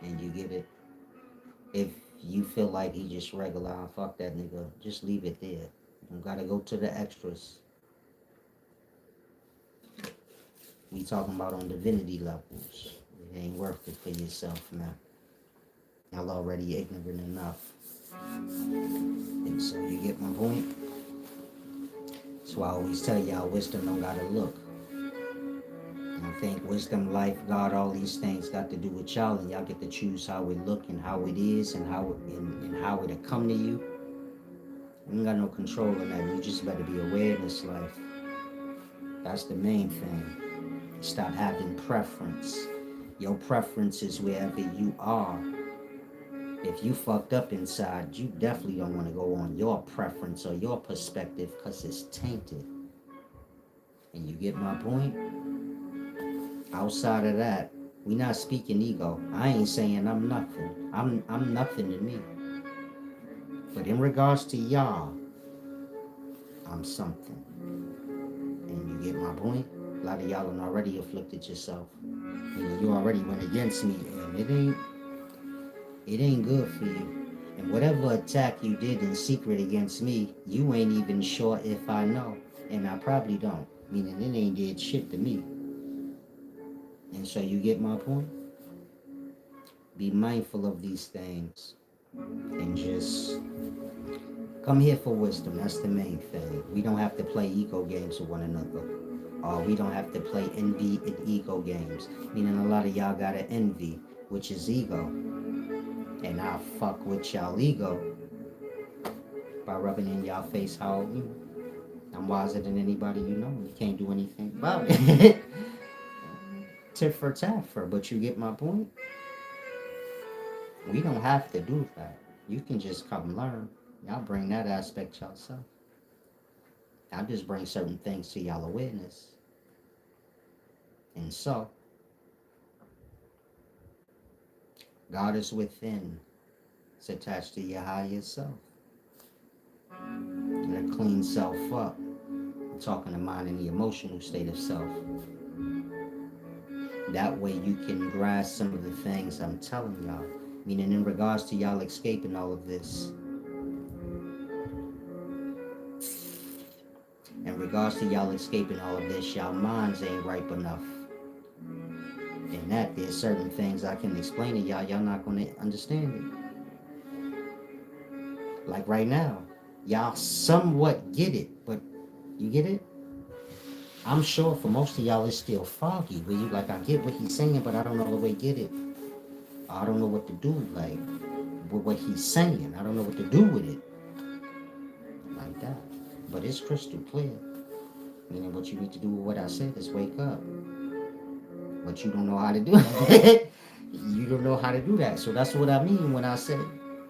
And you get it? If you feel like he just regular, fuck that nigga, just leave it there. You don't gotta go to the extras. We talking about on divinity levels. It ain't worth it for yourself, man. Y'all already ignorant enough. And so you get my point? So I always tell y'all, wisdom don't gotta look. I think wisdom, life, God, all these things got to do with y'all, and y'all get to choose how it look and how it is and how it'll come to you. You ain't got no control in that. You just better be aware in this life. That's the main thing. Stop having preference. Your preference is wherever you are. If you fucked up inside, you definitely don't want to go on your preference or your perspective because it's tainted. And you get my point? Outside of that, we not speaking ego. I ain't saying I'm nothing. I'm nothing to me. But in regards to y'all, I'm something. And you get my point? A lot of y'all done already afflicted yourself. You already went against me, and it ain't good for you. And whatever attack you did in secret against me, you ain't even sure if I know. And I probably don't. Meaning it ain't did shit to me. And so you get my point? Be mindful of these things. And just come here for wisdom. That's the main thing. We don't have to play ego games with one another. Or we don't have to play envy and ego games. Meaning a lot of y'all got an envy, which is ego. And I fuck with y'all ego by rubbing in y'all face how I'm wiser than anybody you know. You can't do anything about it. Tit for tat for, but you get my point? We don't have to do that. You can just come learn. Y'all bring that aspect yourself. I'll just bring certain things to y'all awareness. And so, God is within. It's attached to your higher self. That clean self up. I'm talking to mind in the emotional state of self. That way you can grasp some of the things I'm telling y'all. Meaning in regards to y'all escaping all of this. In regards to y'all escaping all of this, y'all minds ain't ripe enough. In that, there's certain things I can explain to y'all, y'all not going to understand it. Like right now, y'all somewhat get it, but you get it? I'm sure for most of y'all it's still foggy, where you like, I get what he's saying, but I don't know the way to get it. I don't know what to do, like, with what he's saying. I don't know what to do with it. Like that. But it's crystal clear. Meaning what you need to do with what I said is wake up. But you don't know how to do it. You don't know how to do that. So that's what I mean when I say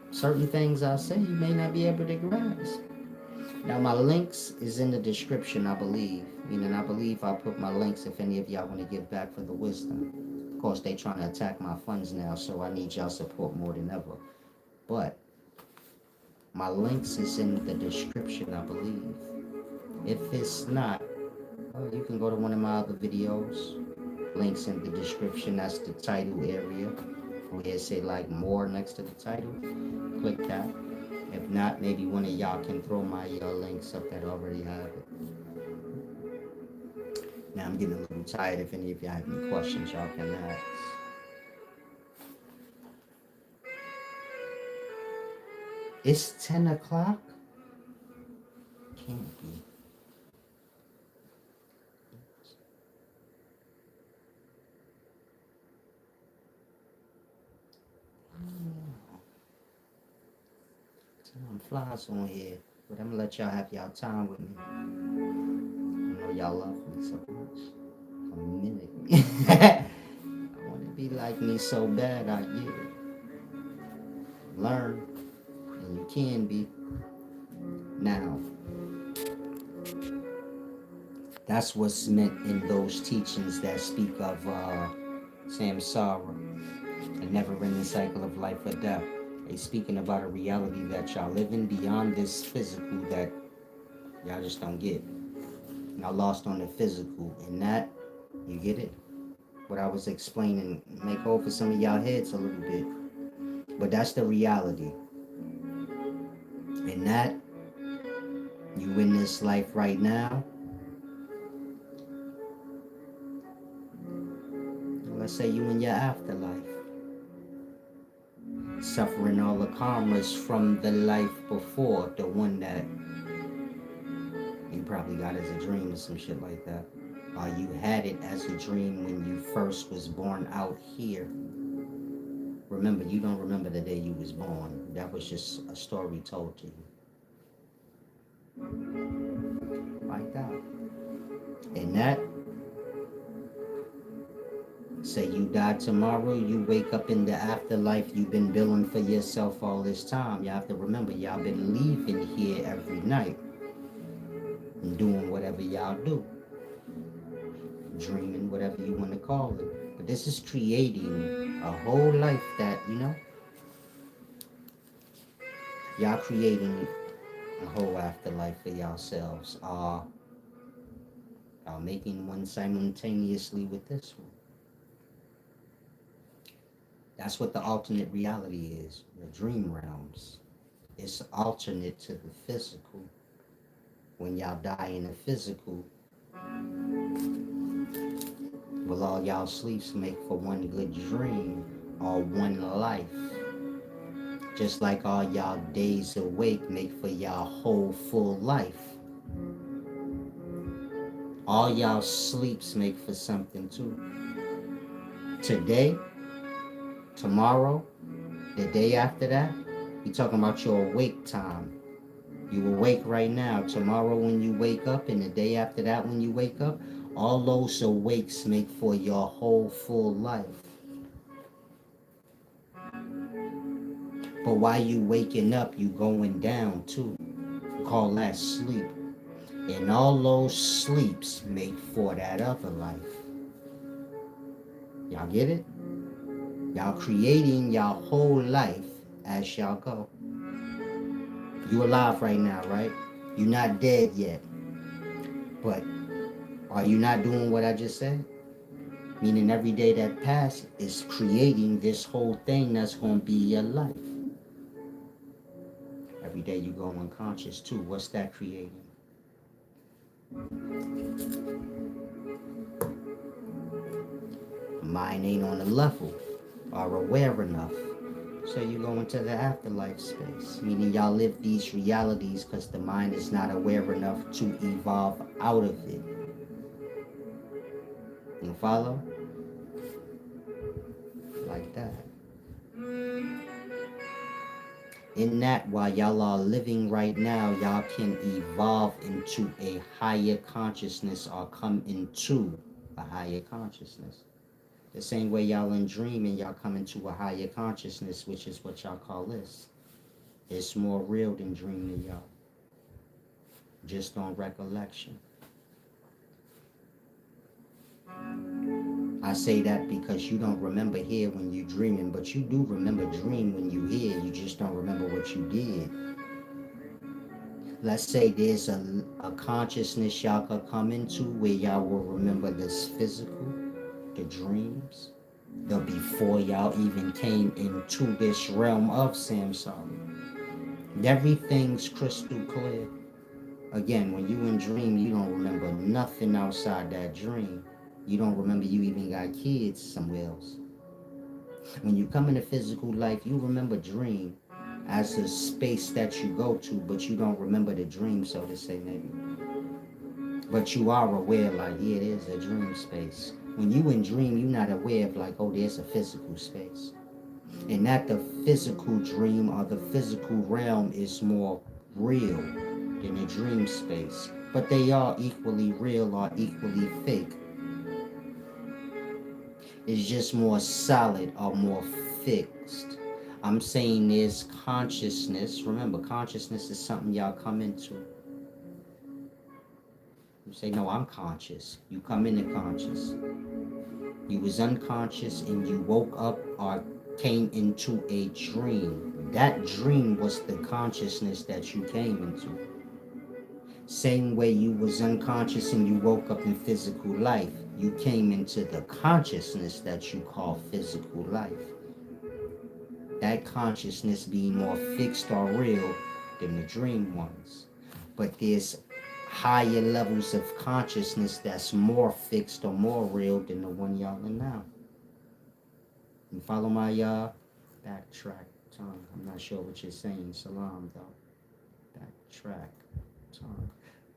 certain things I say you may not be able to grasp. Now my links is in the description, I believe. Meaning I believe I put my links if any of y'all want to give back for the wisdom. Of course, they trying to attack my funds now, so I need y'all support more than ever. But My links is in the description, I believe. If it's not, you can go to one of my other videos. Links in the description. That's the title area. Where it say like more next to the title. Click that. If not, maybe one of y'all can throw my links up that already have it. Now I'm getting a little tired. If any of y'all have any questions, y'all can ask. It's 10 o'clock? Can't be. Time flies on here, but I'm gonna let y'all have y'all time with me. I know y'all love me so much. A minute. I want to be like me so bad, I get it. Learn, and you can be. Now, that's what's meant in those teachings that speak of Samsara, a never-ending cycle of life or death. They speaking about a reality that y'all living beyond this physical that y'all just don't get. Y'all lost on the physical, and that, you get it? What I was explaining, make over some of y'all heads a little bit. But that's the reality. And that, you in this life right now, let's say you in your afterlife, suffering all the karmas from the life before, the one that you probably got as a dream or some shit like that. Or you had it as a dream when you first was born out here. Remember, you don't remember the day you was born. That was just a story told to you. Like that. And that, say you die tomorrow, you wake up in the afterlife, you've been billing for yourself all this time. You have to remember, y'all been leaving here every night and doing whatever y'all do. Dreaming, whatever you want to call it. But this is creating a whole life that, y'all creating a whole afterlife for yourselves. Y'all making one simultaneously with this one. That's what the alternate reality is, the dream realms. It's alternate to the physical. When y'all die in the physical, will all y'all sleeps make for one good dream or one life? Just like all y'all days awake make for y'all whole full life. All y'all sleeps make for something too. Today, tomorrow, the day after that, you're talking about your awake time. You awake right now. Tomorrow when you wake up, and the day after that when you wake up, all those awakes make for your whole full life. But while you waking up, you going down too. Call that sleep. And all those sleeps make for that other life. Y'all get it? Y'all creating y'all whole life as y'all go. You alive right now, right? You're not dead yet. But are you not doing what I just said? Meaning every day that passes is creating this whole thing that's going to be your life. Every day you go unconscious too. What's that creating? Mind ain't on the level or aware enough. So you go into the afterlife space. Meaning y'all live these realities because the mind is not aware enough to evolve out of it. You follow? Like that. In that, while y'all are living right now, y'all can evolve into a higher consciousness or come into a higher consciousness. The same way y'all in dreaming, y'all come into a higher consciousness, which is what y'all call this. It's more real than dreaming, y'all. Just on recollection. I say that because you don't remember here when you're dreaming, but you do remember dream when you hear. You just don't remember what you did. Let's say there's a consciousness y'all could come into where y'all will remember this physical, the dreams, the before y'all even came into this realm of Samsara. Everything's crystal clear. Again, when you in dream, you don't remember nothing outside that dream. You don't remember you even got kids somewhere else. When you come into physical life, you remember dream as a space that you go to, but you don't remember the dream, so to say, maybe. But you are aware, like, yeah, there's a dream space. When you in dream, you're not aware of, like, oh, there's a physical space. And that the physical dream or the physical realm is more real than the dream space. But they are equally real or equally fake. It's just more solid or more fixed. I'm saying there's consciousness. Remember, consciousness is something y'all come into. You say, no, I'm conscious. You come into conscious. You was unconscious and you woke up or came into a dream. That dream was the consciousness that you came into. Same way you was unconscious and you woke up in physical life, you came into the consciousness that you call physical life. That consciousness being more fixed or real than the dream ones. But there's higher levels of consciousness that's more fixed or more real than the one y'all in now. You follow my backtrack tongue. I'm not sure what you're saying. Salam though. Backtrack tongue.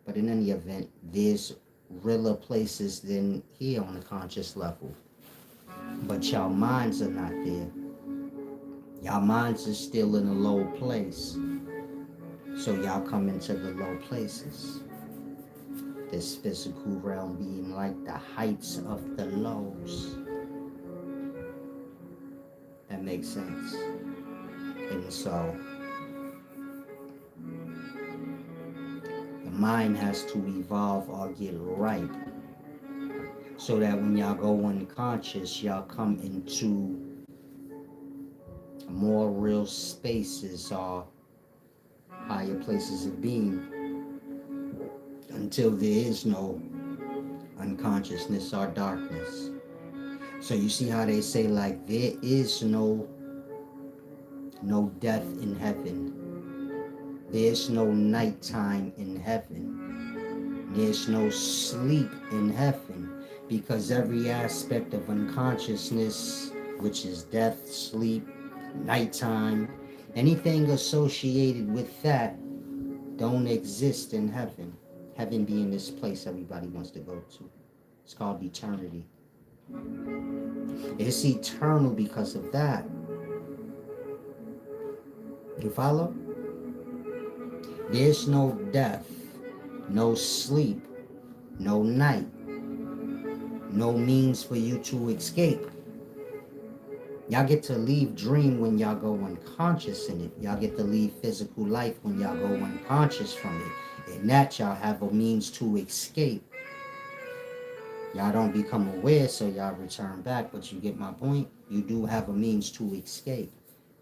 But in any event, there's realer places than here on the conscious level. But y'all minds are not there. Y'all minds are still in a low place. So y'all come into the low places. This physical realm being like the heights of the lows. That makes sense. And so the mind has to evolve or get ripe so that when y'all go unconscious, y'all come into more real spaces or higher places of being until there is no unconsciousness or darkness. So you see how they say, like, there is no death in heaven. There's no nighttime in heaven. There's no sleep in heaven, because every aspect of unconsciousness, which is death, sleep, nighttime, anything associated with that don't exist in heaven. Heaven being this place everybody wants to go to. It's called eternity. It's eternal because of that. You follow? There's no death, no sleep, no night, no means for you to escape. Y'all get to leave dream when y'all go unconscious in it. Y'all get to leave physical life when y'all go unconscious from it. And that y'all have a means to escape. Y'all don't become aware, so y'all return back. But you get my point? You do have a means to escape.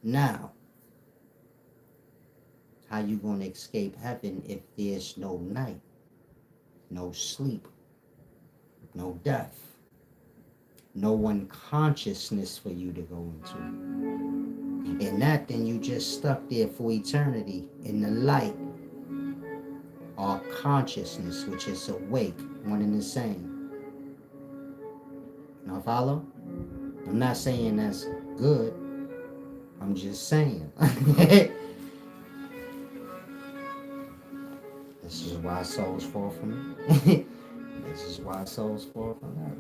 Now, how you going to escape heaven if there's no night, no sleep, no death, no unconsciousness for you to go into? And that, then you just stuck there for eternity in the light or consciousness, which is awake, one and the same. Now follow? I'm not saying that's good. I'm just saying. This is why souls fall from it. This is why souls fall from that.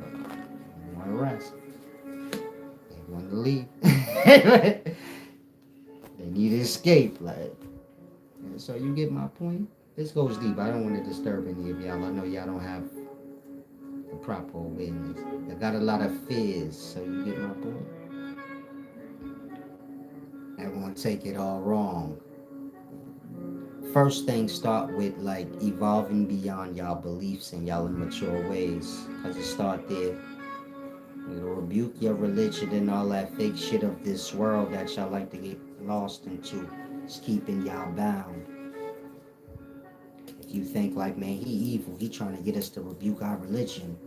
They want to rest. They want to leave. They need to escape. Like, and so you get my point? This goes deep. I don't want to disturb any of y'all. I know y'all don't have the proper awareness. I got a lot of fears, so you get my point? Everyone take it all wrong. First thing, start with like evolving beyond y'all beliefs and y'all immature ways, because it start there. It'll rebuke your religion and all that fake shit of this world that y'all like to get lost into. It's keeping y'all bound. If you think like, man, he evil, he trying to get us to rebuke our religion.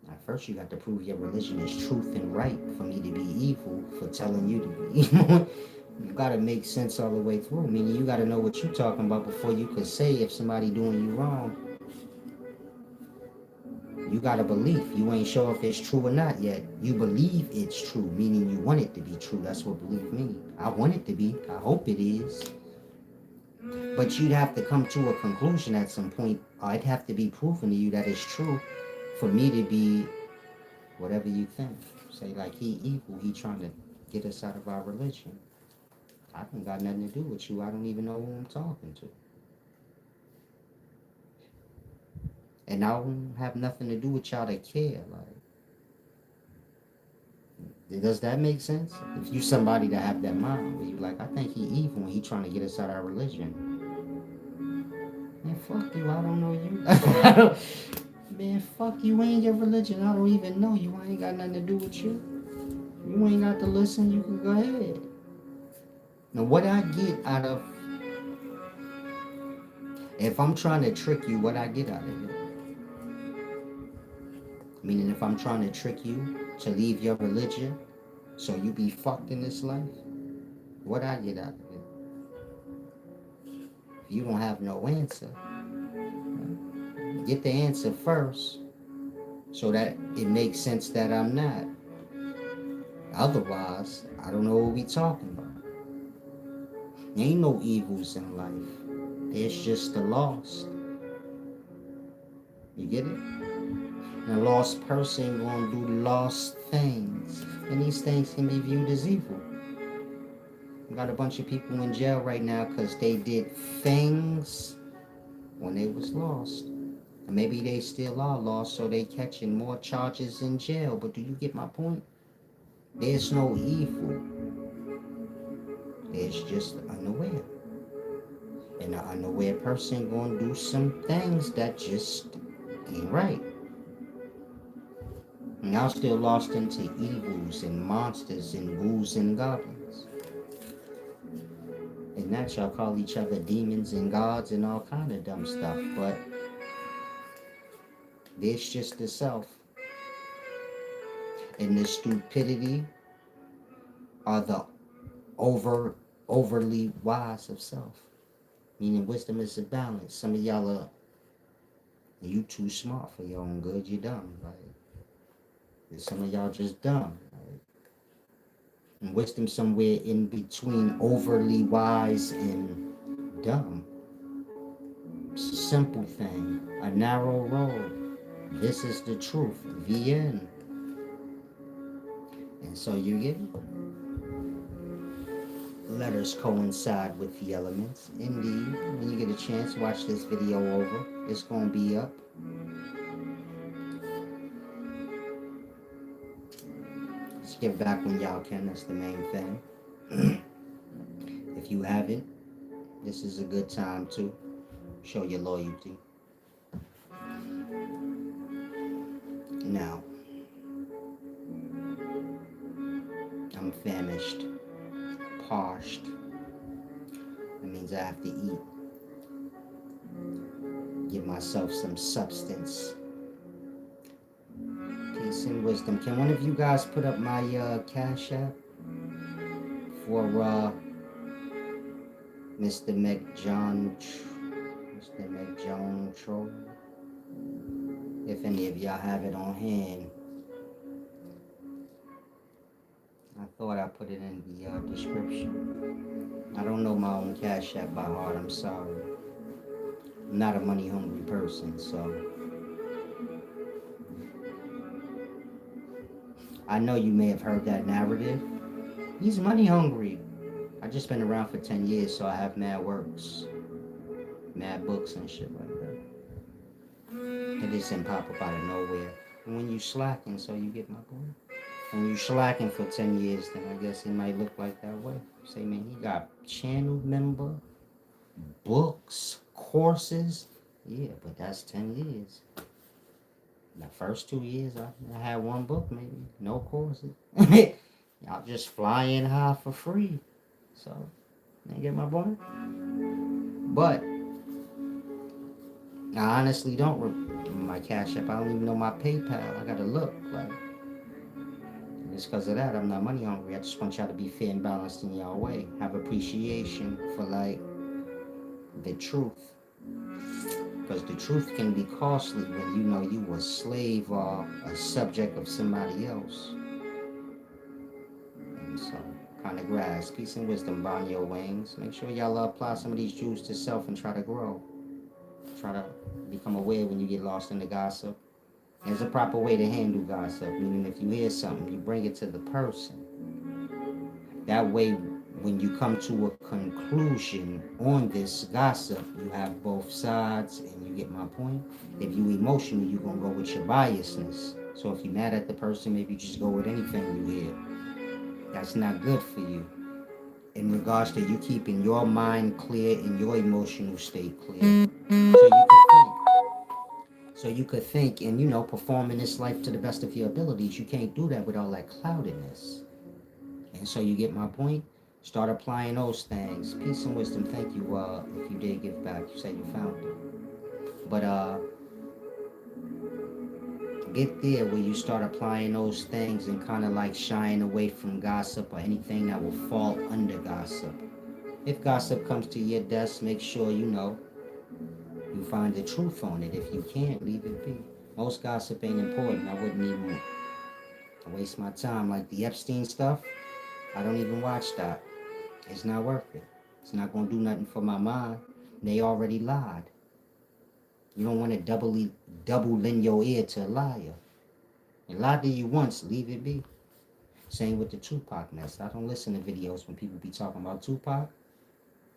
At first, you got to prove your religion is truth and right for me to be evil, for telling you to be evil. You got to make sense all the way through. Meaning, you got to know what you're talking about before you could say if somebody doing you wrong. You got a belief. You ain't sure if it's true or not yet. You believe it's true, meaning you want it to be true. That's what belief means. I want it to be. I hope it is. But you'd have to come to a conclusion at some point. I'd have to be proven to you that it's true for me to be whatever you think. Say like he evil, he trying to get us out of our religion. I don't got nothing to do with you. I don't even know who I'm talking to. And I don't have nothing to do with y'all to care. Like, does that make sense? If you somebody that have that mind where you like, I think he evil and he trying to get us out of our religion. Man, fuck you, I don't know you. Man, fuck you, ain't your religion. I don't even know you. I ain't got nothing to do with you. You ain't got to listen, you can go ahead. Now what I get out of, if I'm trying to trick you, what I get out of it? Meaning if I'm trying to trick you to leave your religion, so you be fucked in this life, what I get out of it? If you don't have no answer, get the answer first, so that it makes sense that I'm not. Otherwise, I don't know what we talking about. There ain't no evils in life. There's just the lost. You get it? And a lost person gonna do lost things. And these things can be viewed as evil. We got a bunch of people in jail right now because they did things when they was lost. And maybe they still are lost, so they catching more charges in jail. But do you get my point? There's no evil. There's just unaware. And an unaware person gonna do some things that just ain't right. And y'all still lost into evils and monsters and ghouls and goblins. And that y'all call each other demons and gods and all kind of dumb stuff. But there's just the self. And the stupidity are the overly wise of self. Meaning wisdom is a balance. Some of y'all are, you too smart for your own good, you dumb. Like, some of y'all just dumb. Like, and wisdom somewhere in between overly wise and dumb. Simple thing, a narrow road. This is the truth. The end. And so you get it? Letters coincide with the elements. Indeed, when you get a chance, watch this video over. It's going to be up. Just get back when y'all can. That's the main thing. If you haven't, this is a good time to show your loyalty. Now, I'm famished. Parched. That means I have to eat. Give myself some substance. Peace and wisdom. Can one of you guys put up my Cash App for Mr. McJohn Troll? If any of y'all have it on hand. I thought I put it in the description. I don't know my own Cash App by heart, I'm sorry. I'm not a money hungry person, so. I know you may have heard that narrative. He's money hungry. I just been around for 10 years, so I have mad works. Mad books and shit like that. It just didn't pop up out of nowhere. And when you slacking, so you get my point. When you slacking for 10 years, then I guess it might look like that way. Say, man, he got channel member, books, courses. Yeah, but that's 10 years. The first 2 years, I had one book, maybe. No courses. Y'all just flying high for free. So, you get my point? But I honestly don't my Cash App. I don't even know my PayPal. I gotta look. Like, just because of that, I'm not money hungry. I just want y'all to be fair and balanced in y'all way. Have appreciation for like the truth. Because the truth can be costly when you know you a slave or a subject of somebody else. And so, kind of grasp. Peace and wisdom, bond your wings. Make sure y'all apply some of these jewels to self and try to grow. Try to become aware when you get lost in the gossip. There's a proper way to handle gossip. Meaning if you hear something, you bring it to the person. That way, when you come to a conclusion on this gossip, you have both sides, and you get my point. If you emotional, you're going to go with your biasness. So if you're mad at the person, maybe you just go with anything you hear. That's not good for you. In regards to you keeping your mind clear and your emotional state clear. So you could think and, perform in this life to the best of your abilities. You can't do that with all that cloudedness. And so you get my point? Start applying those things. Peace and wisdom. Thank you. If you did give back, you said you found it. But get there where you start applying those things and kind of like shying away from gossip or anything that will fall under gossip. If gossip comes to your desk, make sure you find the truth on it. If you can't, leave it be. Most gossip ain't important. I wouldn't even waste my time. Like the Epstein stuff, I don't even watch that. It's not worth it. It's not going to do nothing for my mind. They already lied. You don't want to double lend your ear to a liar. And lie to you once, leave it be. Same with the Tupac mess. I don't listen to videos when people be talking about Tupac.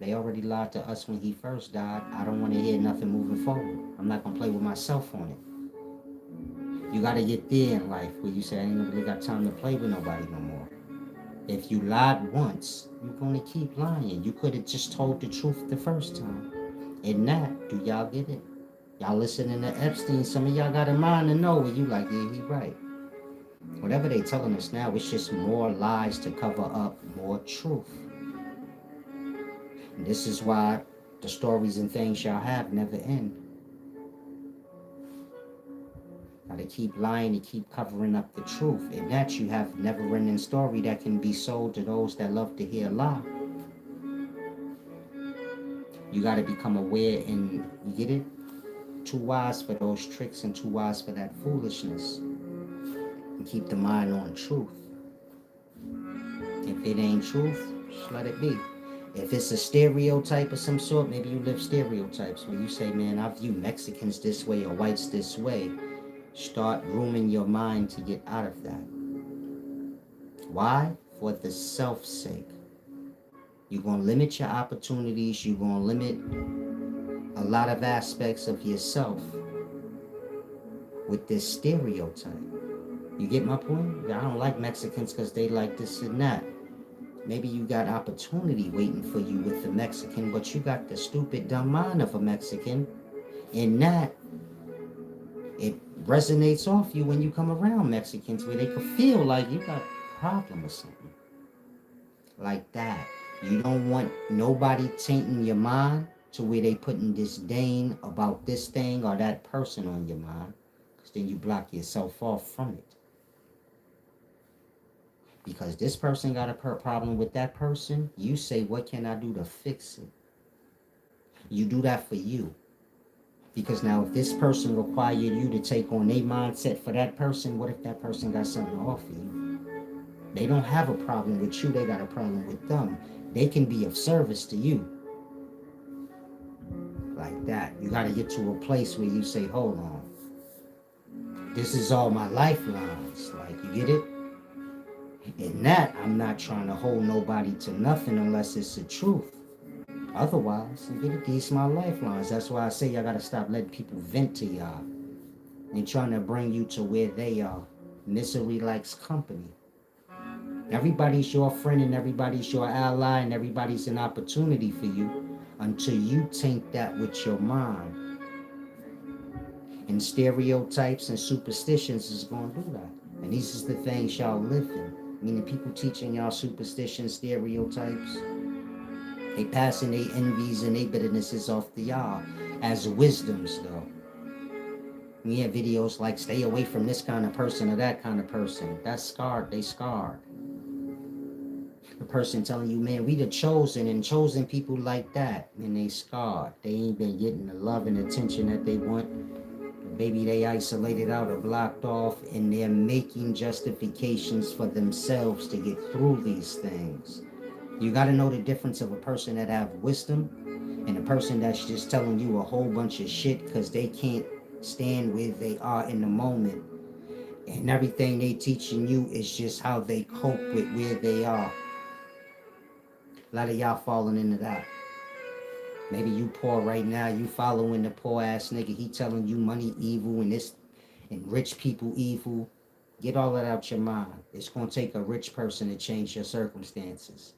They already lied to us when he first died. I don't want to hear nothing moving forward. I'm not going to play with myself on it. You got to get there in life where you say, I ain't really got time to play with nobody no more. If you lied once, you're going to keep lying. You could have just told the truth the first time. And that, do y'all get it? Y'all listening to Epstein, some of y'all got a mind to know where you like, yeah, he right. Whatever they telling us now, it's just more lies to cover up more truth. And this is why the stories and things y'all have never end. Gotta keep lying and keep covering up the truth. And that you have never-ending story that can be sold to those that love to hear a lie. You gotta become aware and, you get it? Too wise for those tricks and too wise for that foolishness. And keep the mind on truth. If it ain't truth, just let it be. If it's a stereotype of some sort, maybe you live stereotypes where you say, man, I view Mexicans this way or whites this way. Start grooming your mind to get out of that. Why? For the self's sake. You're going to limit your opportunities. You're going to limit a lot of aspects of yourself with this stereotype. You get my point? I don't like Mexicans because they like this and that. Maybe you got opportunity waiting for you with the Mexican, but you got the stupid dumb mind of a Mexican. And that, it resonates off you when you come around Mexicans where they could feel like you got a problem or something. Like that. You don't want nobody tainting your mind to where they putting disdain about this thing or that person on your mind. Because then you block yourself off from it. Because this person got a problem with that person, you say, what can I do to fix it? You do that for you. Because now if this person required you to take on their mindset for that person, what if that person got something to offer you? They don't have a problem with you, they got a problem with them. They can be of service to you. Like that. You got to get to a place where you say, hold on. This is all my lifelines. Like, you get it? In that, I'm not trying to hold nobody to nothing unless it's the truth. Otherwise, you get it? These my lifelines. That's why I say y'all gotta stop letting people vent to y'all and trying to bring you to where they are. Misery likes company. Everybody's your friend and everybody's your ally and everybody's an opportunity for you until you taint that with your mind. And stereotypes and superstitions is gonna do that. And these is the things y'all live in. Meaning people teaching y'all superstitions, stereotypes. They passing their envies and their bitternesses off to y'all as wisdoms, though. We have videos like stay away from this kind of person or that kind of person. That's scarred. They scarred. The person telling you, man, we the chosen, and chosen people like that, and they scarred. They ain't been getting the love and attention that they want. Maybe they isolated out or blocked off, and they're making justifications for themselves to get through these things. You got to know the difference of a person that have wisdom and a person that's just telling you a whole bunch of shit because they can't stand where they are in the moment. And everything they teaching you is just how they cope with where they are. A lot of y'all falling into that. Maybe you poor right now, you following the poor ass nigga. He telling you money evil and this and rich people evil. Get all that out your mind. It's gonna take a rich person to change your circumstances.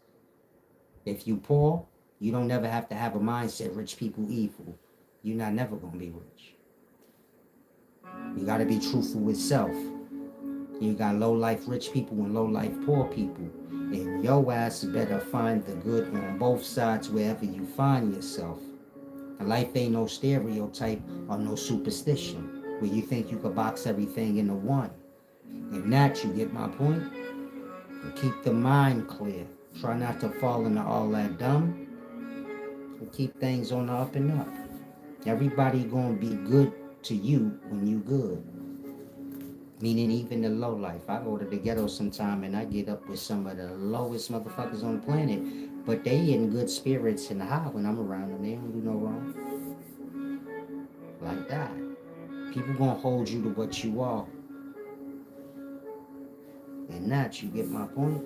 If you poor, you don't never have to have a mindset rich people evil. You're not never gonna be rich. You gotta be truthful with self. You got low life rich people and low life poor people. And your ass better find the good on both sides wherever you find yourself. And life ain't no stereotype or no superstition where you think you could box everything into one. And that, you get my point? And keep the mind clear. Try not to fall into all that dumb. And keep things on the up and up. Everybody gonna be good to you when you good. Meaning even the low life. I go to the ghetto sometime and I get up with some of the lowest motherfuckers on the planet. But they in good spirits and high when I'm around them. They don't do no wrong. Like that. People gonna hold you to what you are. And that, you get my point?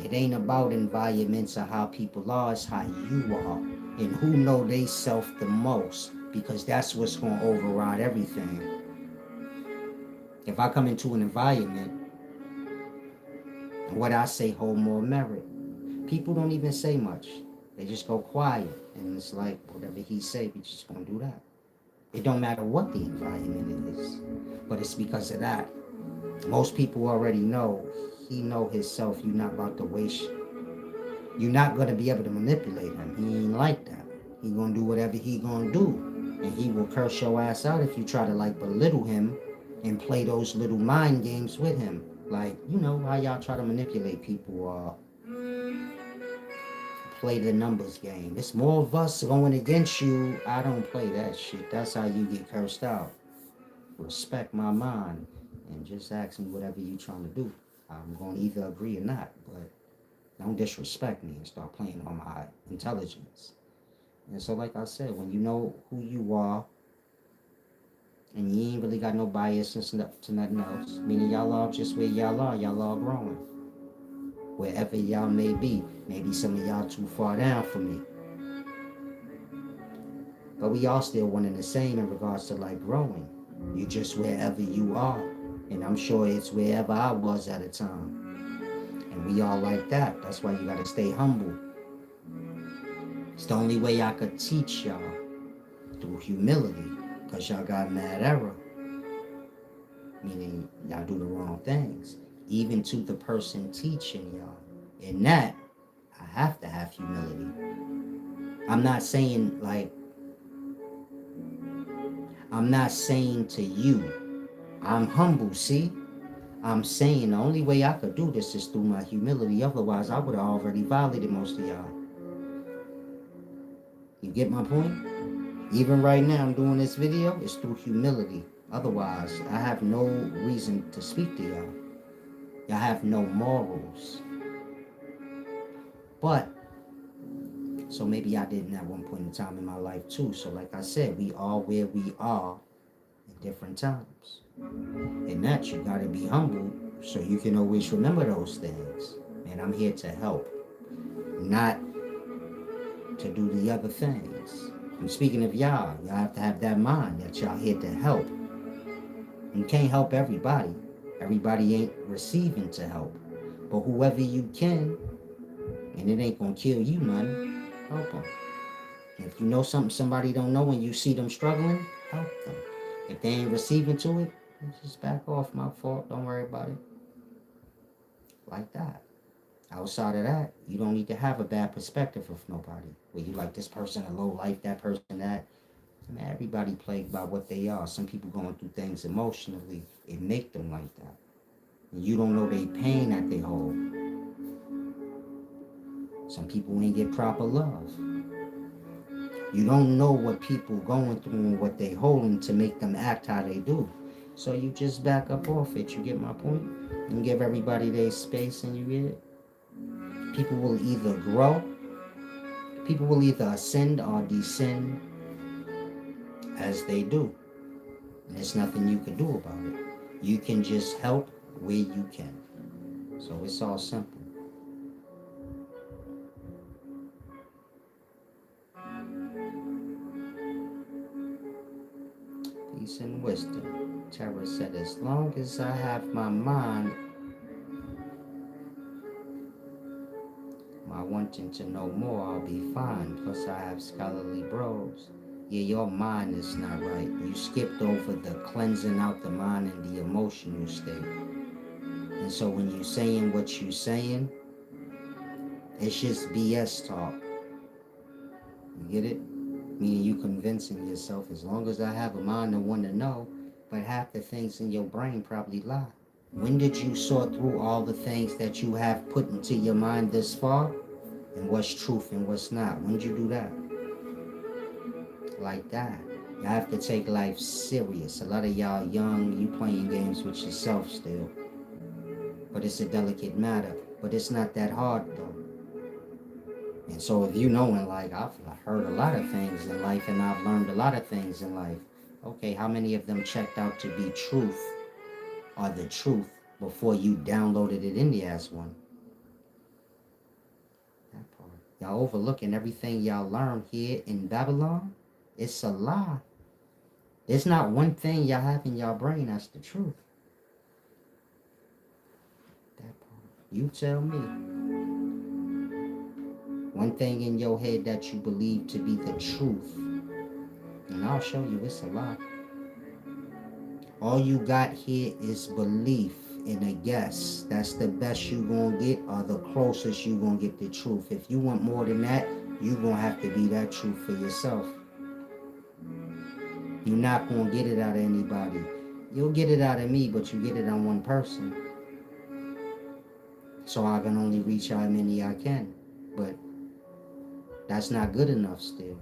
It ain't about environments or how people are, it's how you are. And who know they self the most. Because that's what's gonna override everything. If I come into an environment, what I say hold more merit. People don't even say much. They just go quiet. And it's like, whatever he say, we just gonna do that. It don't matter what the environment is. But it's because of that. Most people already know. He know himself. You're not about to waste. You're not gonna be able to manipulate him. He ain't like that. He gonna do whatever he gonna do. And he will curse your ass out if you try to like belittle him and play those little mind games with him. Like, you know, how y'all try to manipulate people play the numbers game. It's more of us going against you. I don't play that shit. That's how you get cursed out. Respect my mind and just ask me whatever you trying to do. I'm going to either agree or not, but don't disrespect me and start playing on my intelligence. And so, like I said, when you know who you are and you ain't really got no bias to nothing else, meaning y'all are just where y'all are growing. Wherever y'all may be. Maybe some of y'all too far down for me. But we all still one and the same in regards to like growing. You just wherever you are. And I'm sure it's wherever I was at a time. And we all like that. That's why you gotta stay humble. It's the only way I could teach y'all through humility. Because y'all got mad error. Meaning y'all do the wrong things. Even to the person teaching y'all. In that, I have to have humility. I'm not saying to you, I'm humble, see? I'm saying the only way I could do this is through my humility. Otherwise, I would have already violated most of y'all. You get my point? Even right now, I'm doing this video, it's through humility. Otherwise, I have no reason to speak to y'all. Y'all have no morals. But, so maybe I didn't at one point in time in my life too. So like I said, we are where we are at different times. And that, you gotta be humble so you can always remember those things. And I'm here to help, not to do the other things. And speaking of y'all have to have that mind that y'all here to help. You can't help everybody. Everybody ain't receiving to help. But whoever you can, and it ain't gonna kill you none, help them. If you know something somebody don't know and you see them struggling, help them. If they ain't receiving to it, just back off. My fault. Don't worry about it. Like that. Outside of that, you don't need to have a bad perspective of nobody. Where you like this person a low life, that person that. I mean, everybody plagued by what they are. Some people going through things emotionally, it make them like that. And you don't know they pain that they hold. Some people ain't get proper love. You don't know what people going through and what they holding to make them act how they do. So you just back up off it. You get my point? And give everybody their space, and you get it. People will either grow, people will either ascend or descend as they do. And there's nothing you can do about it. You can just help where you can. So it's all simple. Peace and wisdom. Terra said, as long as I have my mind, my wanting to know more, I'll be fine. Plus I have scholarly bros. Yeah, your mind is not right. You skipped over the cleansing out the mind and the emotional state. And so when you're saying what you're saying, it's just BS talk. You get it? Meaning you convincing yourself, as long as I have a mind to want to know, but half the things in your brain probably lie. When did you sort through all the things that you have put into your mind this far? And what's truth and what's not? When did you do that? Like that. You have to take life serious. A lot of y'all young, you playing games with yourself still. But it's a delicate matter. But it's not that hard though. And so if you know, and like I've heard a lot of things in life and I've learned a lot of things in life. Okay, how many of them checked out to be truth or the truth before you downloaded it in the as one? That part. Y'all overlooking everything y'all learned here in Babylon. It's a lie. There's not one thing y'all have in y'all brain that's the truth. That part. You tell me. One thing in your head that you believe to be the truth. And I'll show you it's a lie. All you got here is belief and a guess. That's the best you gonna get or the closest you gonna get the truth. If you want more than that, you gonna have to be that truth for yourself. You're not gonna get it out of anybody. You'll get it out of me, but you get it on one person. So I can only reach how many I can. But that's not good enough still.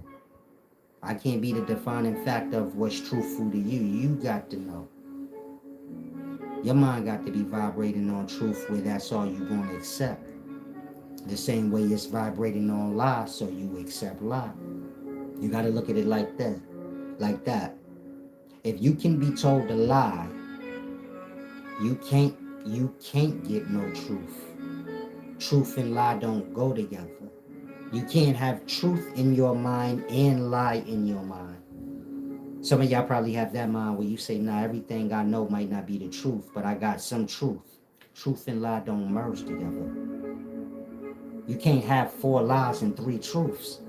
I can't be the defining fact of what's truthful to you. You got to know. Your mind got to be vibrating on truth where that's all you're going to accept. The same way it's vibrating on lie, so you accept lie. You got to look at it like that. Like that. If you can be told a lie, you can't get no truth. Truth and lie don't go together. You can't have truth in your mind and lie in your mind. Some of y'all probably have that mind where you say, nah, everything I know might not be the truth, but I got some truth. Truth and lie don't merge together. You can't have 4 lies and 3 truths.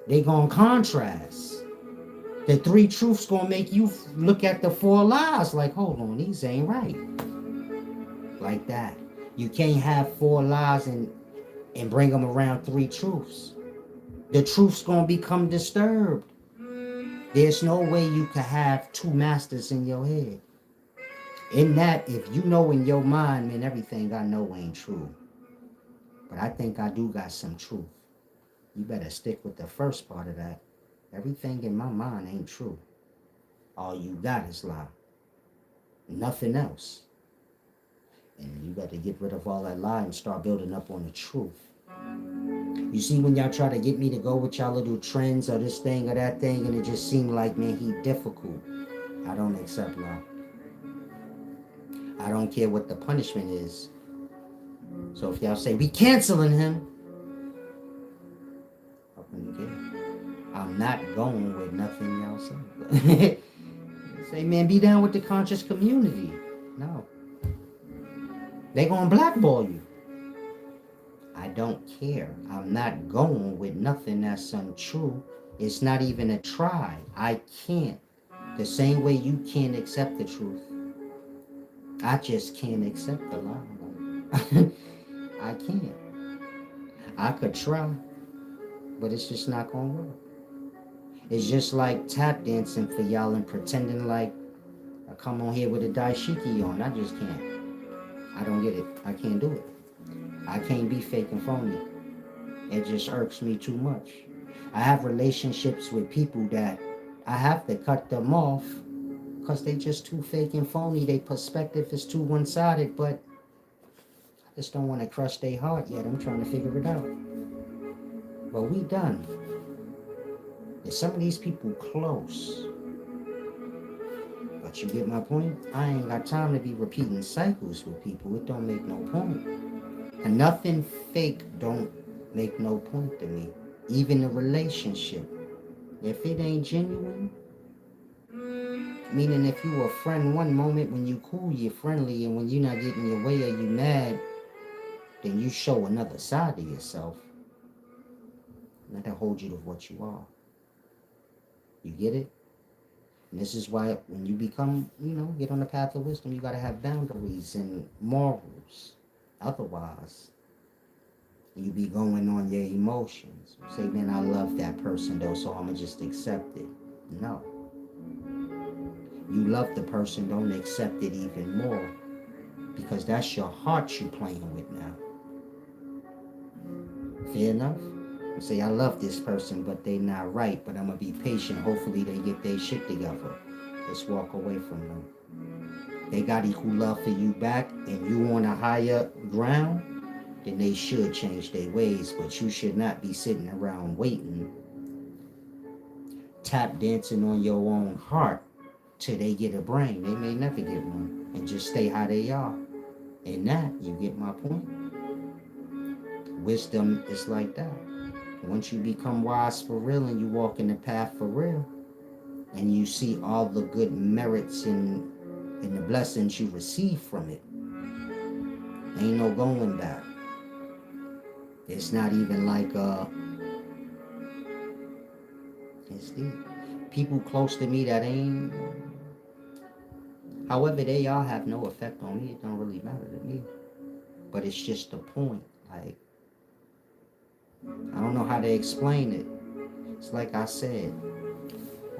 They gonna contrast. The 3 truths gonna make you look at the 4 lies like, hold on, these ain't right. Like that. You can't have 4 lies and bring them around 3 truths. The truth's gonna become disturbed. There's no way you can have 2 masters in your head. In that, if you know in your mind, man, everything I know ain't true. But I think I do got some truth. You better stick with the first part of that. Everything in my mind ain't true. All you got is lie. Nothing else. And you got to get rid of all that lie and start building up on the truth. You see, when y'all try to get me to go with y'all little trends or this thing or that thing, and it just seemed like, man, he difficult. I don't accept lie. I don't care what the punishment is. So if y'all say, we canceling him, I wouldn't care. I'm not going with nothing y'all say. Say, man, be down with the conscious community. No. They gonna blackball you. I don't care. I'm not going with nothing that's untrue. It's not even a try. I can't. The same way you can't accept the truth. I just can't accept the lie. I can't. I could try, but it's just not gonna work. It's just like tap dancing for y'all and pretending like I come on here with a dashiki on. I just can't. I don't get it. I can't do it. I can't be fake and phony. It just irks me too much. I have relationships with people that I have to cut them off because they just too fake and phony. Their perspective is too one-sided, but I just don't want to crush their heart yet. I'm trying to figure it out. But we done. There's some of these people close. But you get my point? I ain't got time to be repeating cycles with people. It don't make no point. And nothing fake don't make no point to me. Even a relationship. If it ain't genuine, meaning if you a friend one moment, when you cool, you're friendly, and when you're not getting your way or you mad, then you show another side of yourself. Not to hold you to what you are. You get it? And this is why when you become, get on the path of wisdom, you got to have boundaries and morals. Otherwise, you be going on your emotions. Say, man, I love that person though, so I'm going to just accept it. No. You love the person, don't accept it even more. Because that's your heart you playing with now. Fair enough? You say, I love this person, but they not right, but I'm going to be patient. Hopefully they get their shit together. Just walk away from them. They got equal love for you back, and you on a higher ground, then they should change their ways, but you should not be sitting around waiting, tap dancing on your own heart till they get a brain. They may never get one, and just stay how they are. And that, you get my point? Wisdom is like that. Once you become wise for real and you walk in the path for real, and you see all the good merits and the blessings you receive from it, ain't no going back. It's not even like it's deep. People close to me that ain't, however they all have no effect on me. It don't really matter to me. But it's just a point. Like, I don't know how to explain it. It's like I said,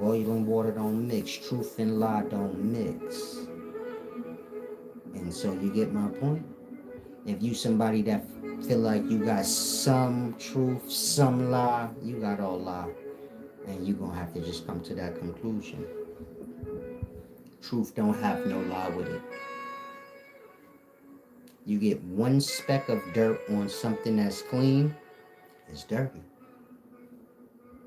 oil and water don't mix. Truth and lie don't mix. And so you get my point? If you somebody that feel like you got some truth, some lie, you got all lie. And you gonna have to just come to that conclusion. Truth don't have no lie with it. You get one speck of dirt on something that's clean, it's dirty.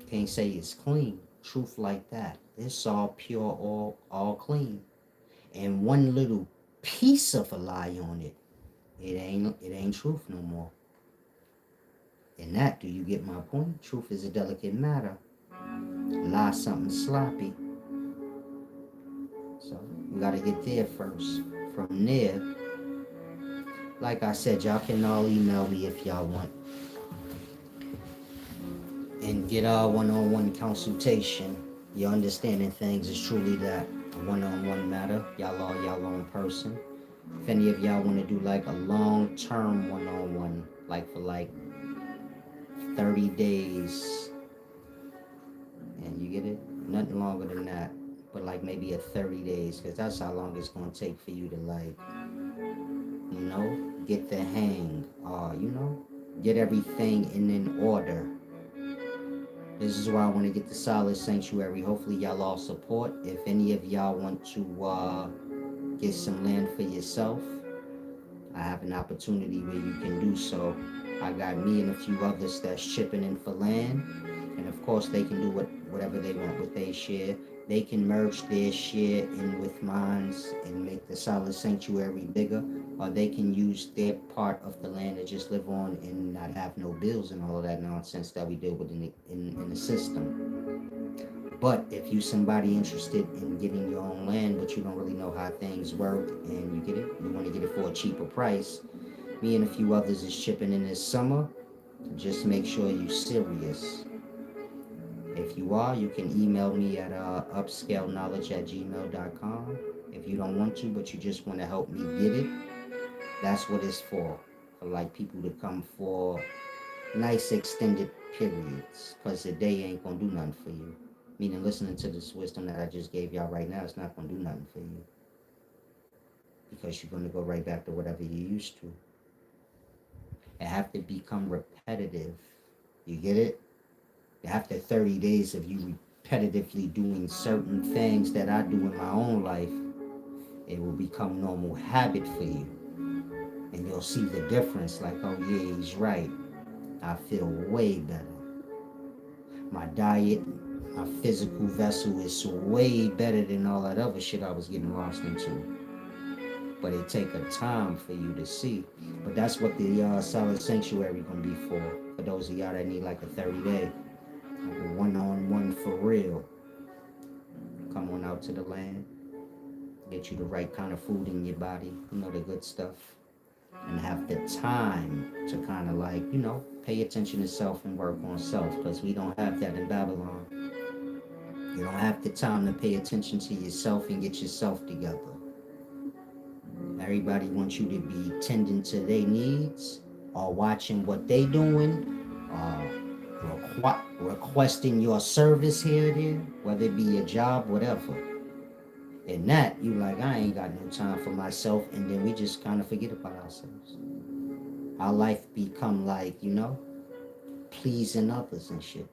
Can't say it's clean. Truth like that. It's all pure, all clean. And one little piece of a lie on it, it ain't truth no more. And that, do you get my point? Truth is a delicate matter. Lie something sloppy. So we gotta get there first. From there, like I said, y'all can all email me if y'all want. And get our one-on-one consultation. Your understanding things is truly that one-on-one matter. Y'all are y'all own person. If any of y'all want to do like a long-term one-on-one, like for like 30 days, and you get it? Nothing longer than that, but like maybe a 30 days, because that's how long it's going to take for you to like, get the hang, get everything in order. This is why I want to get the solid sanctuary. Hopefully y'all all support. If any of y'all want to get some land for yourself, I have an opportunity where you can do so. I got me and a few others that's chipping in for land. And of course they can do whatever they want with their share. They can merge their share in with mine and make the solid sanctuary bigger. Or they can use their part of the land to just live on and not have no bills and all of that nonsense that we deal with in the system. But if you somebody interested in getting your own land, but you don't really know how things work, and you get it, you want to get it for a cheaper price, me and a few others is chipping in this summer. Just make sure you're serious. If you are, you can email me at upscaleknowledge@gmail.com. If you don't want to, but you just want to help me get it, that's what it's for I like people to come for nice extended periods, because the day ain't gonna do nothing for you. Meaning, listening to this wisdom that I just gave y'all right now, it's not gonna do nothing for you, because you're gonna go right back to whatever you used to. It have to become repetitive. You get it? After 30 days of you repetitively doing certain things that I do in my own life, it will become normal habit for you. And you'll see the difference, like, oh yeah, he's right. I feel way better. My diet, my physical vessel is way better than all that other shit I was getting lost into. But it take a time for you to see. But that's what the solid sanctuary gonna be for those of y'all that need like a 30-day, like a one-on-one for real. Come on out to the land, get you the right kind of food in your body, you know, the good stuff, and have the time to kind of like, you know, pay attention to self and work on self, because we don't have that in Babylon. You don't have the time to pay attention to yourself and get yourself together. Everybody wants you to be tending to their needs, or watching what they doing, requesting your service here or there, whether it be your job, whatever. And that, you like, I ain't got no time for myself, and then we just kind of forget about ourselves. Our life become like, you know, pleasing others and shit.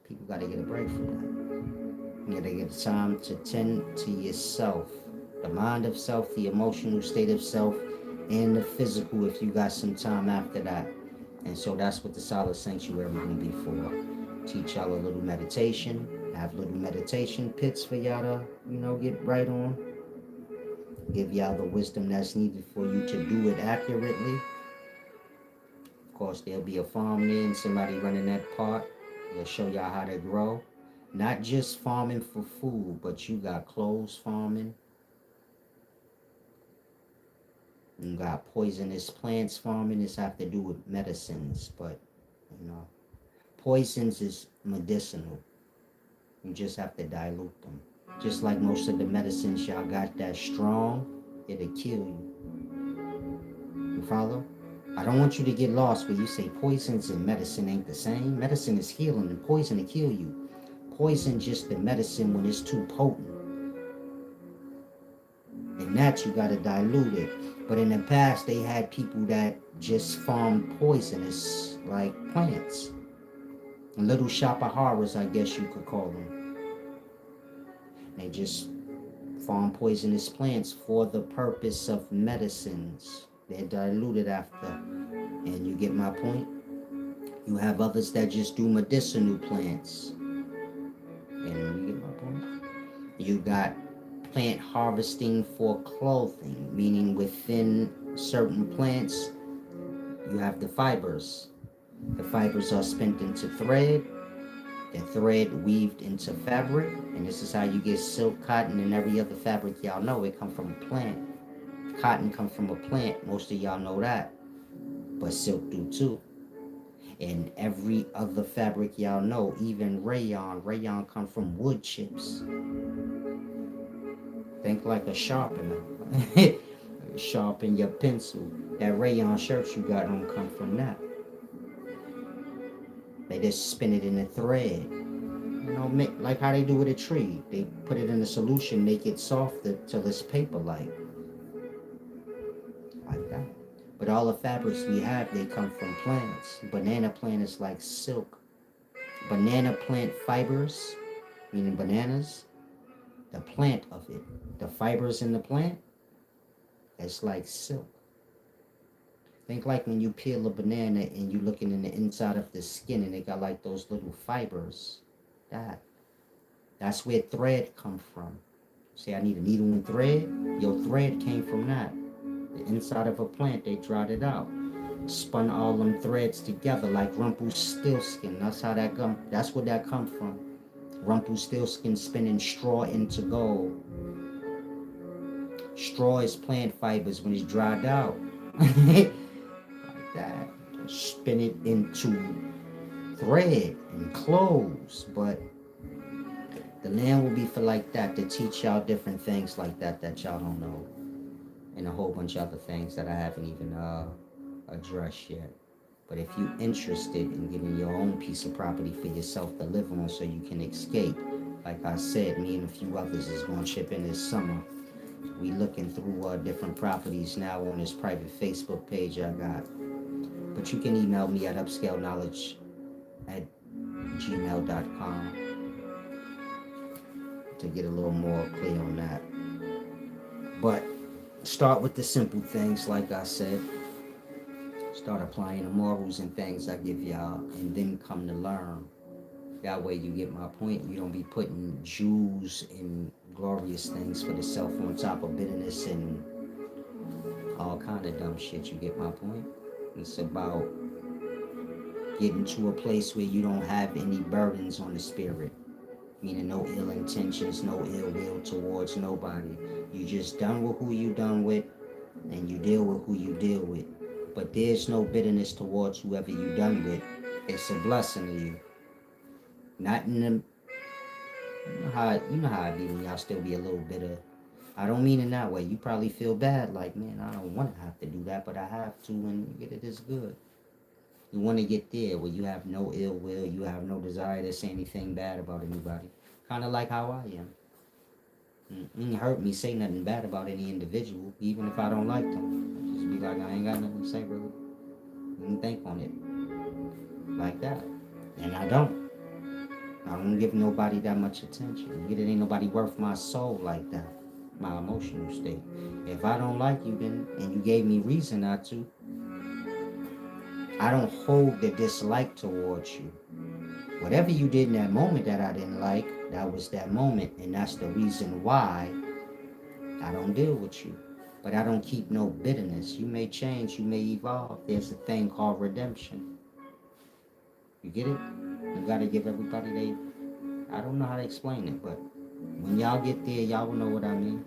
People gotta get a break from that. You gotta get time to tend to yourself. The mind of self, the emotional state of self, and the physical if you got some time after that. And so that's what the solid sanctuary is gonna be for. Teach y'all a little meditation, have little meditation pits for y'all to, you know, get right on. Give y'all the wisdom that's needed for you to do it accurately. Of course, there'll be a farm there and somebody running that part. They'll show y'all how to grow. Not just farming for food, but you got clothes farming. You got poisonous plants farming. This have to do with medicines, but, you know, poisons is medicinal. You just have to dilute them. Just like most of the medicines y'all got that's strong, it'll kill you. You follow? I don't want you to get lost where you say poisons and medicine ain't the same. Medicine is healing and poison will kill you. Poison just the medicine when it's too potent. And that you gotta dilute it. But in the past, they had people that just farmed poisonous, like plants. Little shop of horrors, I guess you could call them. They just farm poisonous plants for the purpose of medicines. They're diluted after. And you get my point? You have others that just do medicinal plants. And you get my point? You got plant harvesting for clothing, meaning within certain plants, you have the fibers. The fibers are spent into thread. The thread weaved into fabric. And this is how you get silk, cotton, and every other fabric y'all know. It comes from a plant. Cotton comes from a plant. Most of y'all know that. But silk do too. And every other fabric y'all know, even rayon. Rayon comes from wood chips. Think like a sharpener. Sharpen your pencil. That rayon shirt you got on come from that. They just spin it in a thread. You know, make, like how they do with a tree. They put it in a solution, make it softer till it's paper-like. Like that. But all the fabrics we have, they come from plants. Banana plant is like silk. Banana plant fibers, meaning bananas, the plant of it, the fibers in the plant, it's like silk. Think like when you peel a banana and you looking in the inside of the skin and it got like those little fibers. That's where thread come from. Say I need a needle and thread. Your thread came from that. The inside of a plant, they dried it out. Spun all them threads together like Rumpelstiltskin. That's how that come. That's where that come from. Rumpelstiltskin spinning straw into gold. Straw is plant fibers when it's dried out. Like that. Spin it into thread and clothes. But the land will be for like that, to teach y'all different things like that y'all don't know. and a whole bunch of other things that I haven't even addressed yet. But if you're interested in getting your own piece of property for yourself to live on so you can escape, like I said, me and a few others is going to chip in this summer. We looking through different properties now on this private Facebook page I got. But you can email me at upscaleknowledge@gmail.com to get a little more clear on that. But start with the simple things, like I said. Start applying the morals and things I give y'all, and then come to learn. That way you get my point. You don't be putting jewels and glorious things for the self on top of bitterness and all kind of dumb shit. You get my point? It's about getting to a place where you don't have any burdens on the spirit. Meaning no ill intentions, no ill will towards nobody. You just done with who you done with, and you deal with who you deal with. But there's no bitterness towards whoever you done with. It's a blessing to you. Not in the, you know how I be when y'all still be a little bitter. I don't mean in that way. You probably feel bad, like, man, I don't want to have to do that, but I have to, and get it is good. You want to get there where you have no ill will, you have no desire to say anything bad about anybody. Kind of like how I am. It ain't hurt me say nothing bad about any individual, even if I don't like them. I just be like, I ain't got nothing to say, really. Didn't think on it like that. And I don't give nobody that much attention. It ain't nobody worth my soul like that, my emotional state. If I don't like you, then, and you gave me reason not to, I don't hold the dislike towards you. Whatever you did in that moment that I didn't like, that was that moment, and that's the reason why I don't deal with you. But I don't keep no bitterness. You may change, you may evolve. There's a thing called redemption. You get it? You gotta give everybody I don't know how to explain it, but when y'all get there, y'all will know what I mean.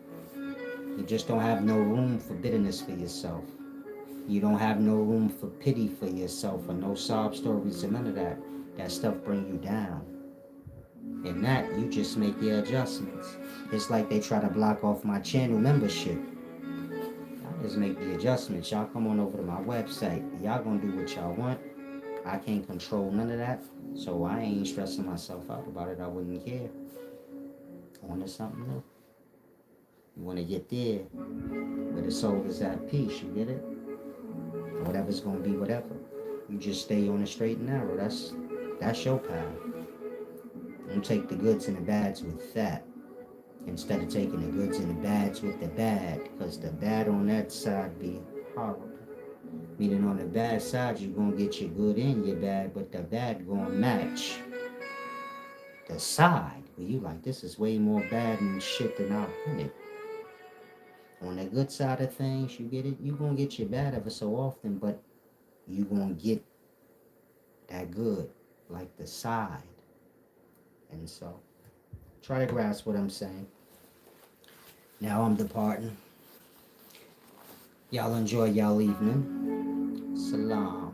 You just don't have no room for bitterness for yourself. You don't have no room for pity for yourself, or no sob stories or none of that. That stuff bring you down. And that, you just make your adjustments. It's like they try to block off my channel membership. I just make the adjustments. Y'all come on over to my website. Y'all gonna do what y'all want. I can't control none of that. So I ain't stressing myself out about it. I wouldn't care. On to something new. You want to get there where the soul is at peace. You get it? Whatever's gonna be, whatever. You just stay on the straight and narrow. That's your path. Don't take the goods and the bads with that, instead of taking the goods and the bads with the bad, because the bad on that side be horrible. Meaning on the bad side, you're going to get your good and your bad, but the bad going to match the side where you like, this is way more bad and shit than I wanted. On the good side of things, you get it, you're going to get your bad ever so often, but you're going to get that good, like the side. And so, try to grasp what I'm saying. Now I'm departing. Y'all enjoy y'all evening. Salam.